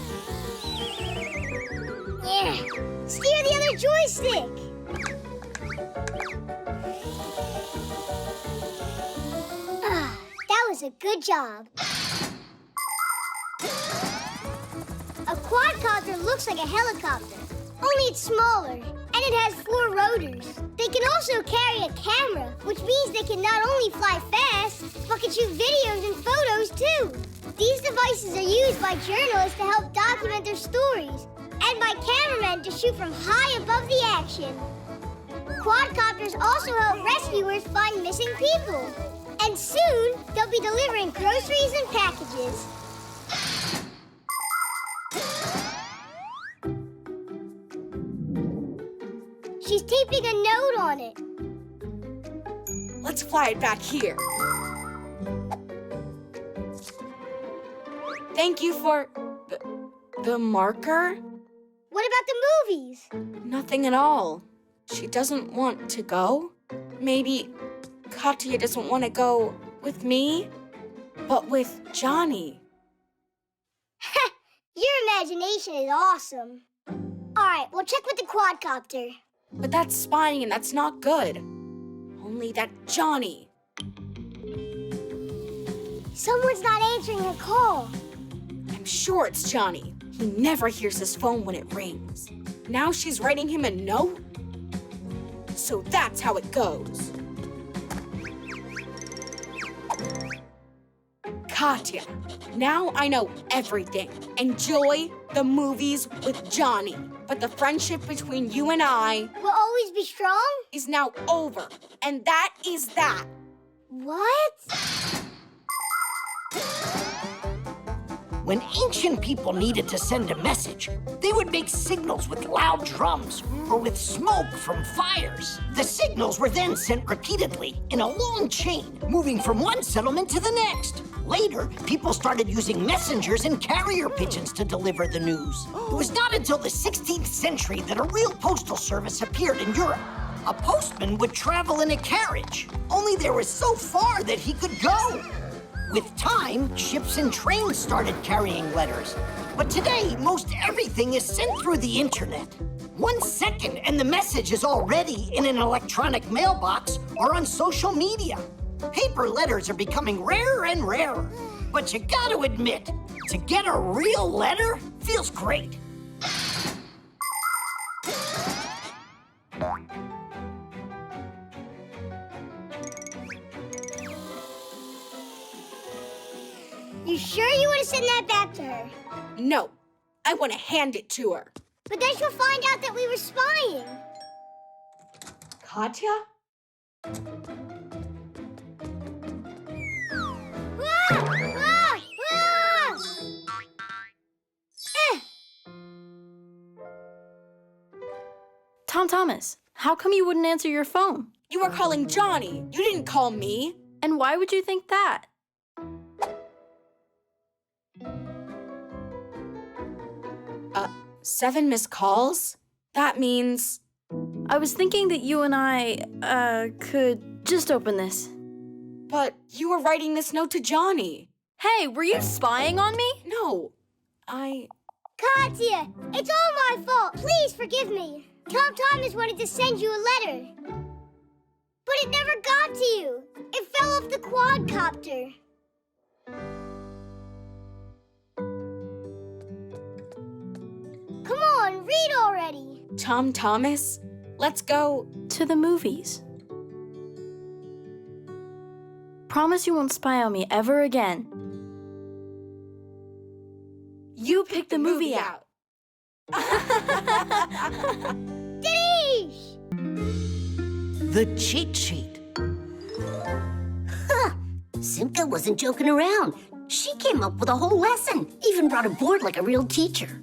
Steer the other joystick. That was a good job. A quadcopter looks like a helicopter, only it's smaller, and it has 4 rotors. They can also carry a camera, which means they can not only fly fast, but can shoot videos and photos too. These devices are used by journalists to help document their stories, and by cameramen to shoot from high above the action. Quadcopters also help rescuers find missing people. And soon, they'll be delivering groceries and packages. She's taping a note on it. Let's fly it back here. Thank you for the marker. What about the movies? Nothing at all. She doesn't want to go. Maybe Katya doesn't want to go with me, but with Johnny. Your imagination is awesome. All right, we'll check with the quadcopter. But that's spying and that's not good. Only that Johnny. Someone's not answering her call. I'm sure it's Johnny. He never hears his phone when it rings. Now she's writing him a note? So that's how it goes. Katya, now I know everything. Enjoy the movies with Johnny. But the friendship between you and I will always be strong? Is now over. And that is that. What? When ancient people needed to send a message, they would make signals with loud drums or with smoke from fires. The signals were then sent repeatedly in a long chain, moving from one settlement to the next. Later, people started using messengers and carrier pigeons to deliver the news. It was not until the 16th century that a real postal service appeared in Europe. A postman would travel in a carriage, only there was so far that he could go. With time, ships and trains started carrying letters. But today, most everything is sent through the internet. 1 second and the message is already in an electronic mailbox or on social media. Paper letters are becoming rarer and rarer. But you gotta admit, to get a real letter feels great. You sure you want to send that back to her? No, I want to hand it to her. But then she'll find out that we were spying. Katya? Tom Thomas, how come you wouldn't answer your phone? You were calling Johnny. You didn't call me. And why would you think that? 7 missed calls? That means... I was thinking that you and I, could just open this. But you were writing this note to Johnny. Hey, were you spying on me? No, Katya, it's all my fault. Please forgive me. Tom Thomas wanted to send you a letter. But it never got to you. It fell off the quadcopter. Come on, read already. Tom Thomas, let's go to the movies. Promise you won't spy on me ever again. You picked the movie out. Dinesh! The cheat sheet. Huh. Simka wasn't joking around. She came up with a whole lesson, even brought a board like a real teacher.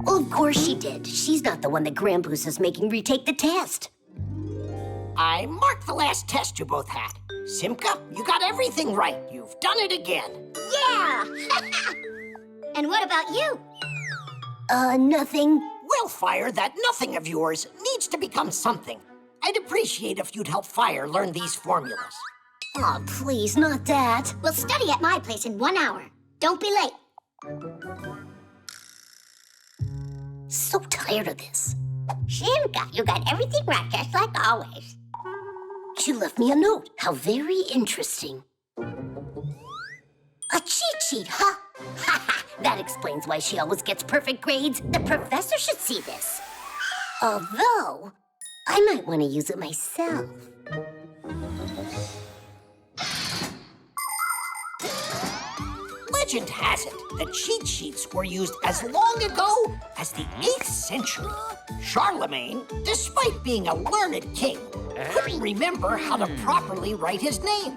Well, of course she did. She's not the one that Grampoos is making retake the test. I marked the last test you both had. Simka, you got everything right. You've done it again. Yeah! And what about you? Nothing. Well, Fire, that nothing of yours needs to become something. I'd appreciate if you'd help Fire learn these formulas. Oh, please, not that. We'll study at my place in 1 hour. Don't be late. So tired of this. Simka, you got everything right, just like always. She left me a note. How very interesting. A cheat sheet, huh? That explains why she always gets perfect grades. The professor should see this. Although, I might want to use it myself. Legend has it that cheat sheets were used as long ago as the 8th century. Charlemagne, despite being a learned king, couldn't remember how to properly write his name.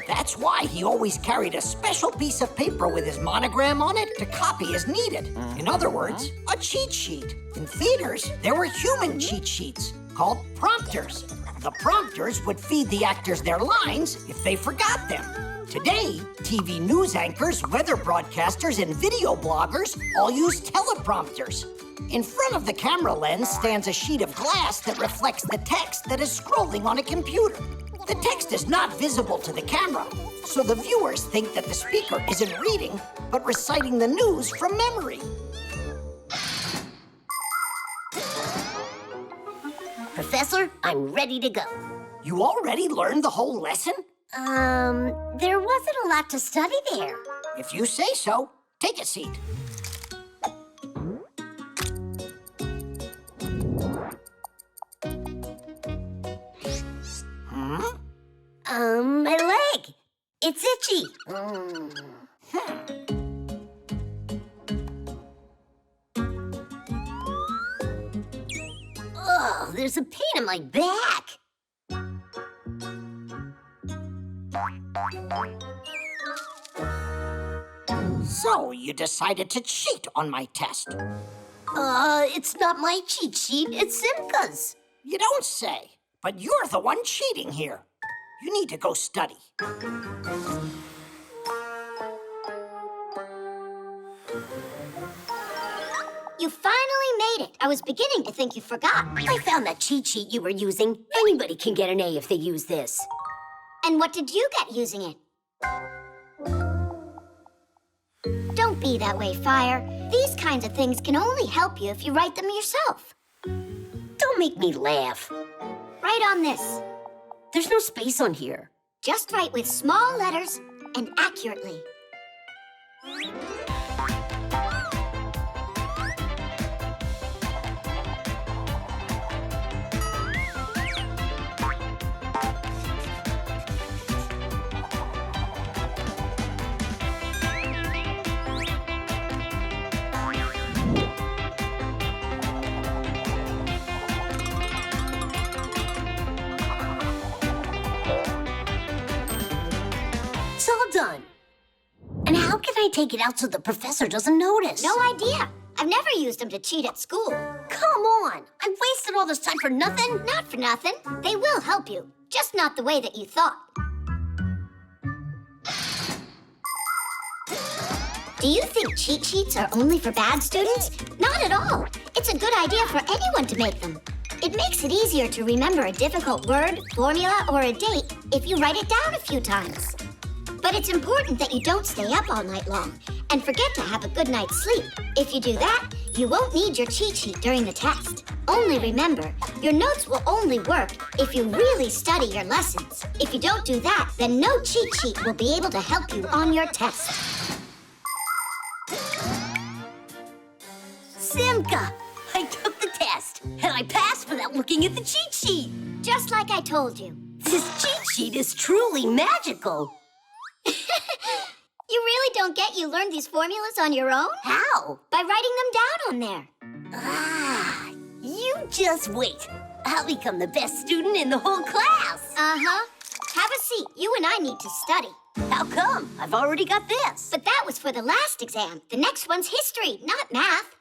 That's why he always carried a special piece of paper with his monogram on it to copy as needed. In other words, a cheat sheet. In theaters, there were human cheat sheets called prompters. The prompters would feed the actors their lines if they forgot them. Today, TV news anchors, weather broadcasters, and video bloggers all use teleprompters. In front of the camera lens stands a sheet of glass that reflects the text that is scrolling on a computer. The text is not visible to the camera, so the viewers think that the speaker isn't reading, but reciting the news from memory. Professor, I'm ready to go. You already learned the whole lesson? There wasn't a lot to study there. If you say so, take a seat. My leg. It's itchy. Oh, there's a pain in my back. So, So you decided to cheat on my test. It's not my cheat sheet, it's Simka's. You don't say. But you're the one cheating here. You need to go study. You finally made it. I was beginning to think you forgot. I found that cheat sheet you were using. Anybody can get an A if they use this. And what did you get using it? Don't be that way, Fire. These kinds of things can only help you if you write them yourself. Don't make me laugh. Write on this. There's no space on here. Just write with small letters and accurately. It's all done. And how can I take it out so the professor doesn't notice? No idea. I've never used them to cheat at school. Come on. I wasted all this time for nothing? Not for nothing. They will help you, just not the way that you thought. Do you think cheat sheets are only for bad students? Not at all. It's a good idea for anyone to make them. It makes it easier to remember a difficult word, formula, or a date if you write it down a few times. But it's important that you don't stay up all night long and forget to have a good night's sleep. If you do that, you won't need your cheat sheet during the test. Only remember, your notes will only work if you really study your lessons. If you don't do that, then no cheat sheet will be able to help you on your test. Simka, I took the test, and I passed without looking at the cheat sheet. Just like I told you. This cheat sheet is truly magical. You really don't get you learned these formulas on your own? How? By writing them down on there. Ah, you just wait. I'll become the best student in the whole class. Uh-huh. Have a seat. You and I need to study. How come? I've already got this. But that was for the last exam. The next one's history, not math.